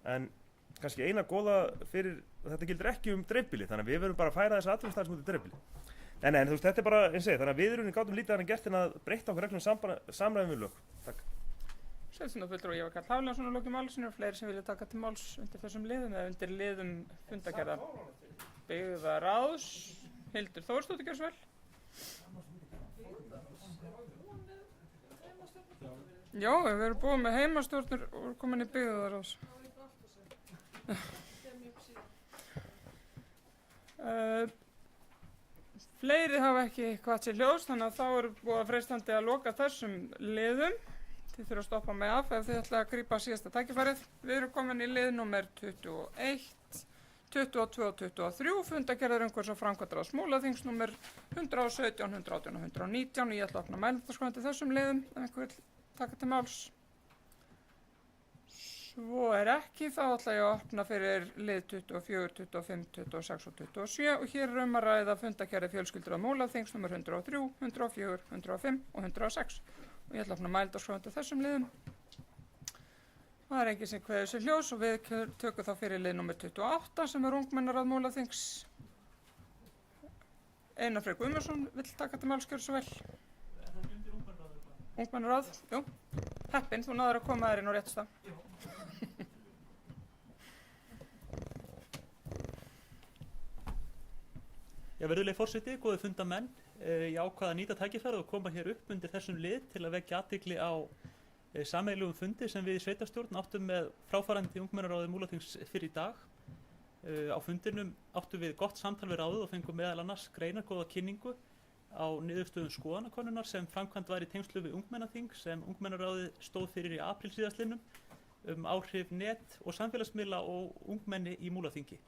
En kannski eina góða fyrir þetta gildir ekki dreifbýli þannig að við verum bara að færa þessa atvinnustaðar sem út í dreifbýli. En þetta er bara eins og þannig að við erum gátum lítið að gert en að breytta okkur reglum samræðum við lög. Takk. Sveitarstjórnarfulltrúi Eva Karl Hafliðason að lokinni máli sínu og fleiri sem vilja taka til máls undir þessum liðum eða undir liðum fundargerðar byggðaráðs. Hildur Þórsdóttir, gjörðu svo vel. Já, við erum búið með heimastjórnir og komin í byggðaráðs. Fleiri hafa ekki hvað til ljós þannig að þá er búið freistandi að loka þessum liðum. Þið þurfa að stoppa mig af ef þið ætla að grípa síðasta tækifærið. Við erum komin í lið númer 21, 22 og 23, fundargerðar umhverfis- og framkvæmdaráðs Múlaþings númer 117, 118 og 119 og ég ætla að opna mælendaskránni þessum liðum ef einhver vill taka til máls. Svo er ekki, þá ætla ég að opna fyrir lið 24, 25, 26 og 27 og hér er að ræða fundargerðar fjölskyldur á Múlaþings númer 103, 104, 105 og 106. Og ég ætla að opna mælendaskránni þessum liðum. Það er enginn sem kveður sér ljós og við tökum þá fyrir lið nummer 28 sem er ungmennaráð Múlaþings. Einar Freyr Guðmundsson vill taka til máls, gjörðu svo vel. Ungmennaráð, jú. Heppinn, þú náður að koma þér inn á rétt stað. Já, virðulegi forseti, góðir fundarmenn. Ég ákvað að nýta tækifærið og koma hér upp undir þessum lið til að vekja athygli á sameiginlegum fundi sem við í sveitarstjórn áttum með fráfarandi ungmennaráði Múlaþings fyrir í dag. Á fundinum áttum við gott samtal við ráðið og fengum meðal annars greinargóða kynningu á niðurstöðum skoðanakönnunar sem framkvæmd var í tengslu við ungmennaþing sem ungmennaráðið stóð fyrir í apríl síðastliðnum áhrif net og samfélagsmiðla og ungmenni í Múlaþingi.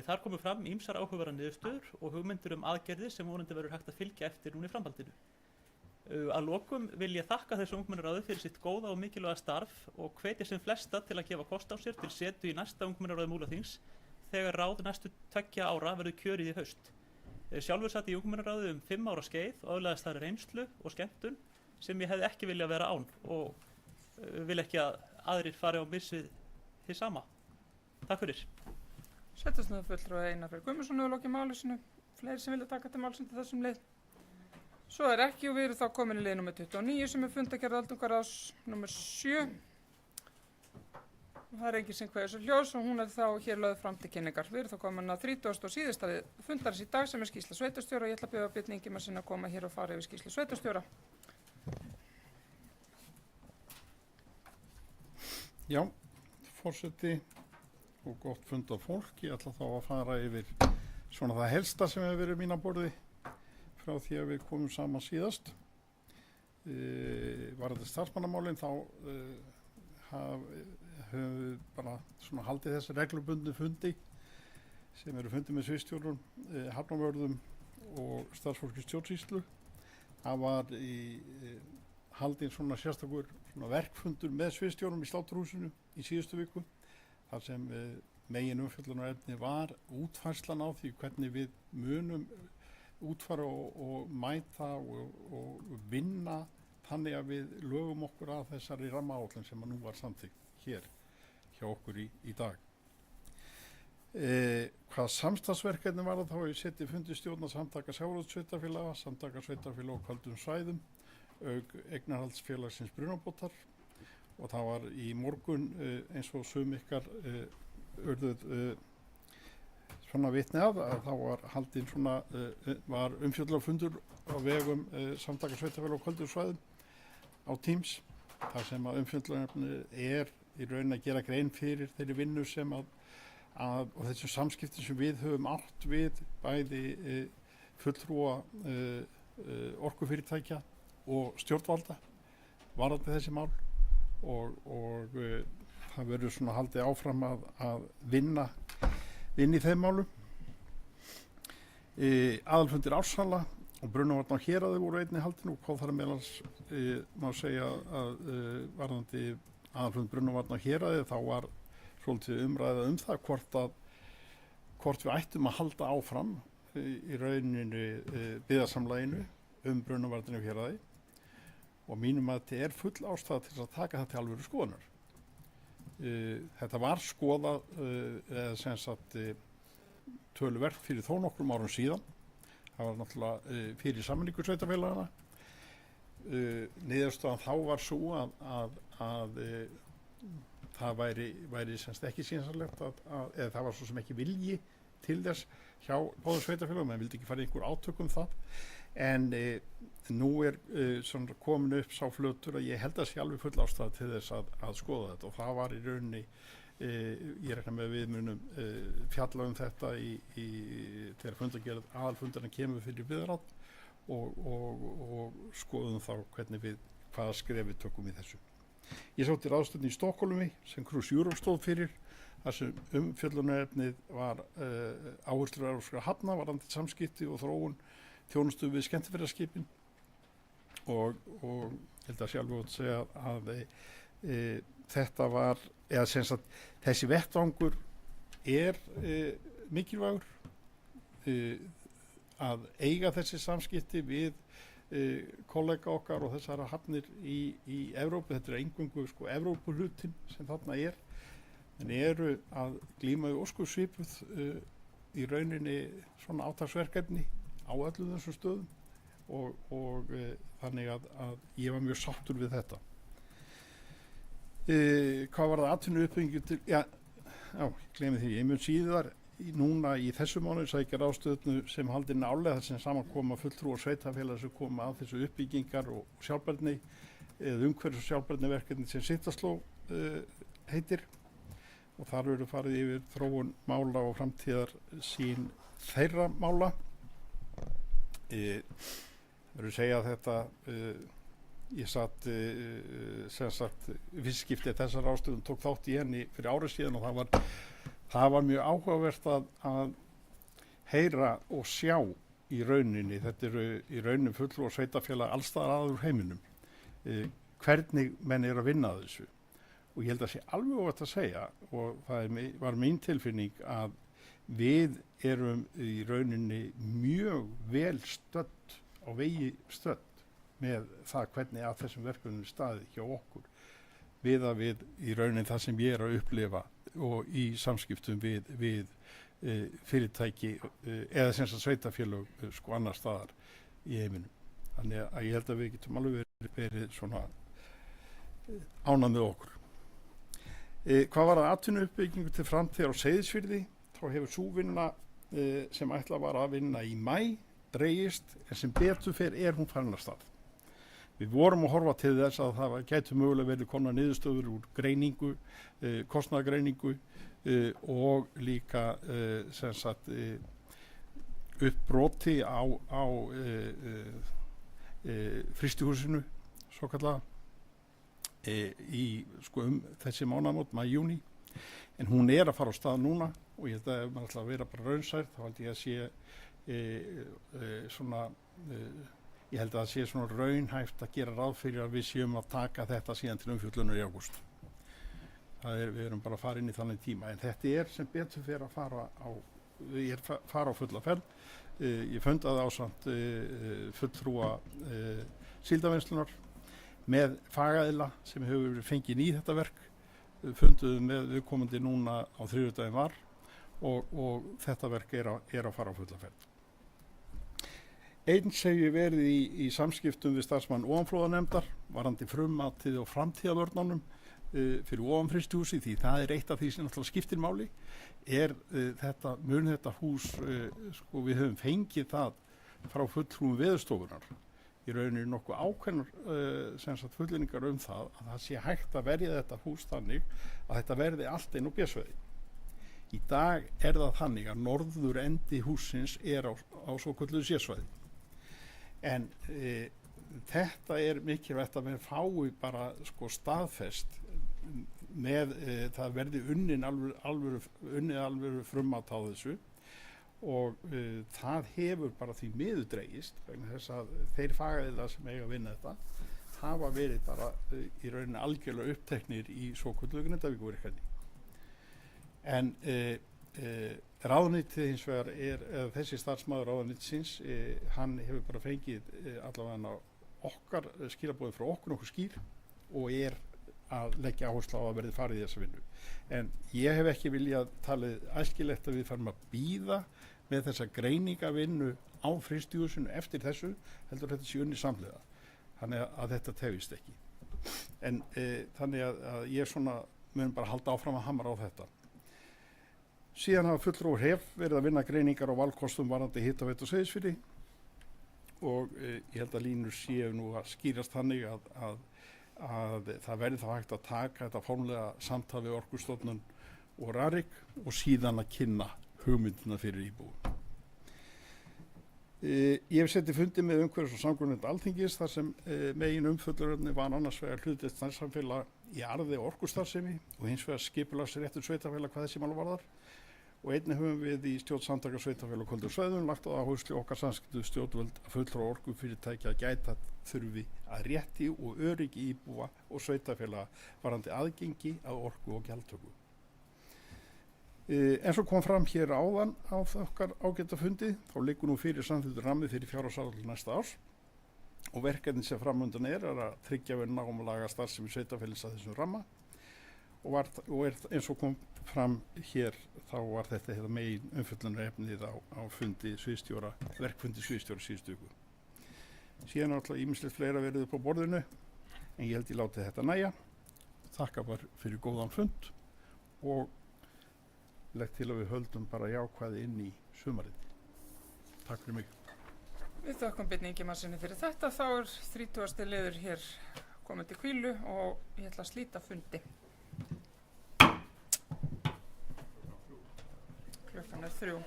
Þar komu fram ýmsar áhugaverðar niðurstöður og hugmyndir aðgerðir sem vonandi verður hægt að fylgja eftir núna í framhaldinu. Að lokum vil ég þakka þessu ungmennaráði fyrir sitt góða og mikilvæga starf og hvetja sem flesta til að gefa kost á sér til setu í næsta ungmennaráði Múlaþings þegar ráð næstu 2 ára verður kjörið í haust. Sjálfur satt í ungmennaráði 5 ára skeið og öðlaðist þar reynslu og skemmtun sem ég hefði ekki viljað vera án og vil ekki að aðrir fari á missið því sama. Takk fyrir. Sveitarstjórnarfulltrúi Einar Freyr Guðmundsson hefur lokið máli sínu. Fleiri sem vilja taka til máls undir þessum lið. Svo er ekki og við erum þá komin í lið nummer 29 sem er fundargerð öldungaráðs nummer 7. Það er enginn sem kveður sér ljós og hún er þá hér lögð fram til kynningar. Við erum þá komin að 30. og síðasta lið fundarins í dag sem er skýrsla sveitarstjóra og ég ætla að bjóða Björn Ingimarsson að koma hér og fara yfir skýrslu sveitarstjóra. Já, forseti og gott fund af fólk. Ég ætla þá að fara yfir svona það helsta sem hefur verið mín á borði frá því að við komum saman síðast. Varðandi starfsmannamálin þá höfum við bara svona haldið þessi reglubundnu fundi sem eru fundi með sviðsstjórum, hafnarvörðum og starfsfólki stjórnsýslu. Það var haldinn svona sérstakur svona verkfundur með sviðsstjórum í Sláturhúsinu í síðustu viku þar sem megin umfjöllunarefni var útfærslan á því hvernig við munum útfara og mæta og vinna þannig að við lögum okkur að þessari rammaáætlun sem nú var samþykkt hér hjá okkur í dag. Hvað samstarfsverkefni var það þá ég seti fundi stjórnar samtaka sjávarútvegssveitarfélaga, samtaka sveitarfélaga á köldum svæðum, auk eignarhaldsfélagsins Brunabótar og það var í morgun eins og sum ykkar urðuð svona vitni að þá var haldinn svona, var umfjöllunarfundur á vegum samtaka sveitarfélaga á köldum svæðum á Teams, þar sem að umfjöllunarefnið er í raun að gera grein fyrir þeirri vinnu sem og þessum samskipti sem við höfum átt við bæði fulltrúa orkufyrirtækja og stjórnvalda varðandi þessi mál og það verður svona haldið áfram að vinna í þeim málum. Aðalfundir Ársala og Brunavarna á Héraði voru einnig haldin og hvað þar meðals má segja að varðandi aðalfund Brunavarna á Héraði þá var svolítið umræða það hvort við ættum að halda áfram í rauninu byggðasamlaginu Brunavarnir á Héraði og mínum að þetta er full ástæða til að taka það til alvöru skoðunar. Þetta var skoðað eða sem sagt töluvert fyrir þó nokkrum árum síðan. Það var náttúrulega fyrir sameiningu sveitarfélagana. Niðurstaðan þá var svo að það væri semst ekki skynsamlegt eða það var svo sem ekki vilji til þess hjá báðum sveitarfélagum, menn vildi ekki fara í einhver átökum það, en nú svona komin upp sá flötur að ég held að sé alveg full ástæða til þess að skoða þetta og það var í rauninni, ég rekna með við munum fjalla þetta þegar fundargerð aðalfundarinn kemur fyrir viðráð og skoðum þá hvaða skref við tökum í þessu. Ég sótti ráðstöfnu í Stokkhólmi sem Cruise Europe stóð fyrir, þar sem umfjöllunarefnið var áherslur evrópskra hafna varðandi samskipti og þróun þjónustu við skemmtiferðaskipin og ég held að sjálf að segja að þetta var, eða sem sagt þessi vettvangur er mikilvægur að eiga þessi samskipti við kollega okkar og þessara hafnir í Evrópu. Þetta er eingöngu sko Evrópuhlutin sem þarna en eru að glíma í óskursvipuð í rauninni svona átaksverkefni á öllum þessum stöðum og þannig að ég var mjög sáttur við þetta. Hvað var það atvinnuuppbyggingu til, ég gleymi því, ég mun síðar núna í þessu mánuði sækja ráðstöfnu sem haldin árlega þar sem saman koma fulltrúar sveitarfélaga sem koma að þessu uppbyggingar og sjálfbærni eða umhverfis og sjálfbærni verkefni sem Sittarsló heitir og þar verður farið yfir þróun mála og framtíðar sín þeirra mála. Verður segja að þetta ég satt sem sagt visskiptið þessar ráðstöfun tók þátt í henni fyrir árið síðan og það var mjög áhugavert að heyra og sjá í rauninni, þetta eru í rauninni fulltrúar sveitarfélaga alls staðar að úr heiminum, hvernig menn eru að vinna að þessu. Og ég held að sé alveg óvægt að segja og það var mín tilfinning að við erum í rauninni mjög vel stödd á vegi stödd með það hvernig að þessum verkefnum staði hjá okkur við í rauninni það sem ég er að upplifa og í samskiptum við fyrirtæki eða sem sagt sveitarfélög sko annar staðar í heiminum. Þannig að ég held að við getum alveg verið svona ánægð með okkur. Hvað var að atvinnuuppbyggingu til framtíðar á Seyðisfirði, þá hefur sú vinna sem ætlað var að vinna í maí dregist en sem betur fer hún farin af stað. Við vorum að horfa til þess að það gætu mögulega verið komnar niðurstöður úr greiningu, kostnaðargreiningu og líka sem sagt uppbroti á frystihúsinu svo kallaða í sko þessi mánaðamót, maí, júní, en hún er að fara á stað núna og ég held að ef maður ætla að vera bara raunsær þá held ég að sé ég held að það sé svona raunhæft að gera ráð fyrir að við séum að taka þetta síðan til umfjöllunar í ágúst. Við erum bara að fara inn í þannig tíma en þetta sem betur fyrir að fara á fulla ferð. Ég fundaði ásamt fulltrúa síldarvinnslunar með fagaðila sem hefur fengið í þetta verk, funduðu með viðkomandi núna á þriðjudaginn var og þetta verk er að fara á fulla ferð. Eins hef ég verið í samskiptum við starfsmann ofanflóðanefndar varðandi frummatið og framtíðavörnunum fyrir ofan frystihúsi, því það er eitt af því sem náttúrulega skiptir máli, mun þetta hús, sko við höfum fengið það frá fulltrúum Veðurstofunnar, í rauninni nokkuð ákveðnar sem sagt fullyrðingar það að það sé hægt að verja þetta hús þannig að þetta verði allt inn á B-svæði. Í dag er það þannig að norður endi húsins er á svokölluðu C-svæði. En þetta er mikilvægt að við fái bara sko staðfest með það verði unnið alvöru frummat á þessu og það hefur bara því miður dregist vegna þess að þeir fagaðilar sem eiga að vinna þetta hafa verið bara í rauninni algjörlega uppteknir í svokölluðu Grindavíkurverkefni. En ráðuneytið hins vegar þessi starfsmaður ráðuneytisins, hann hefur bara fengið allavega okkar skilaboði frá okkur nokkuð skýr og að leggja áherslu á að verði farið í þessa vinnu. En ég hef ekki viljað talið æskilegt að við farum að bíða með þessa greiningavinnu á frystihúsinu eftir þessu, heldur þetta sé unnið samhliða. Þannig að þetta tefist ekki. En þannig að ég mun bara halda áfram að hamra á þetta. Síðan hafa fulltrúar verið að vinna greiningar á valkostum varðandi Hitaveitu á Seyðisfirði og ég held að línur séu nú að skýrast þannig að það verði þá hægt að taka þetta formlega samtal við Orkustofnun og Rarik og síðan að kynna hugmyndina fyrir íbúum. Ég hef setið fundi með umhverfis- og samgöngunefnd Alþingis þar sem megin umfjöllunarefni var annars vegar hlutdeild nærsamfélag í arði og orkustarfsemi og hins vegar skipulagsréttur sveitarfélaga hvað þessi mál varðar. Og einnig höfum við í stjórn samtaka sveitarfélaga á köldum svæðum lagt á áherslu okkar samskiptu stjórnvöld að fulltrúar orkufyrirtækja að gæta þurfi að rétti og öryggi íbúa og sveitarfélaga varðandi aðgengi að orku og gjaldtöku. Eins og kom fram hér áðan á okkar ágæta fundi, þá liggur nú fyrir samþykktur rammi fyrir fjárhagsáætlun næsta árs og verkefni sem framundan er að tryggja við námlaga starfsemi sveitarfélags að þessum ramma og eins og kom fram hér þá var þetta megin umfjöllunarefnið á fundi sviðstjóra, verkfundi sviðstjóra síðustu viku. Síðan er alltaf ýmislegt fleira verið upp á borðinu en ég held ég láti þetta nægja. Þakka bara fyrir góðan fund og legg til að við höldum bara jákvæði inn í sumarið. Takk fyrir mig. Við þakkum Birni Ingimarssyni fyrir þetta. Þá er 30. liður hér komið til hvílu og ég ætla að slíta fundi. Klukkan er 3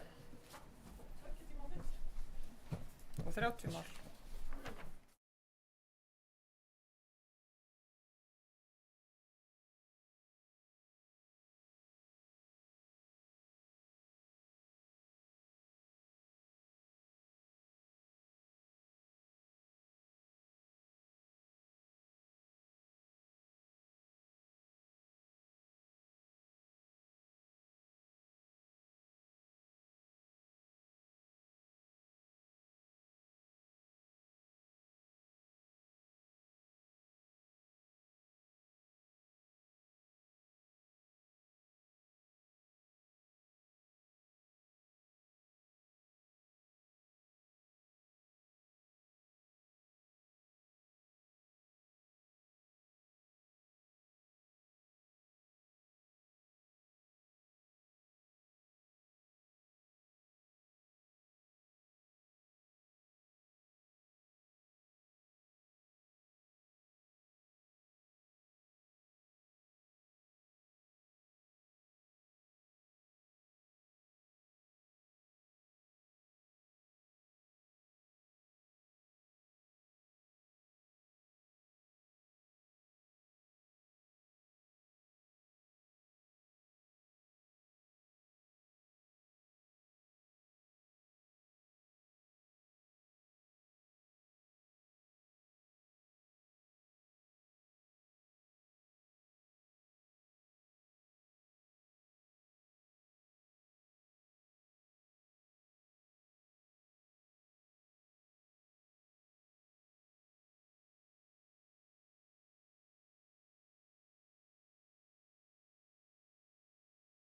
og 30 mál.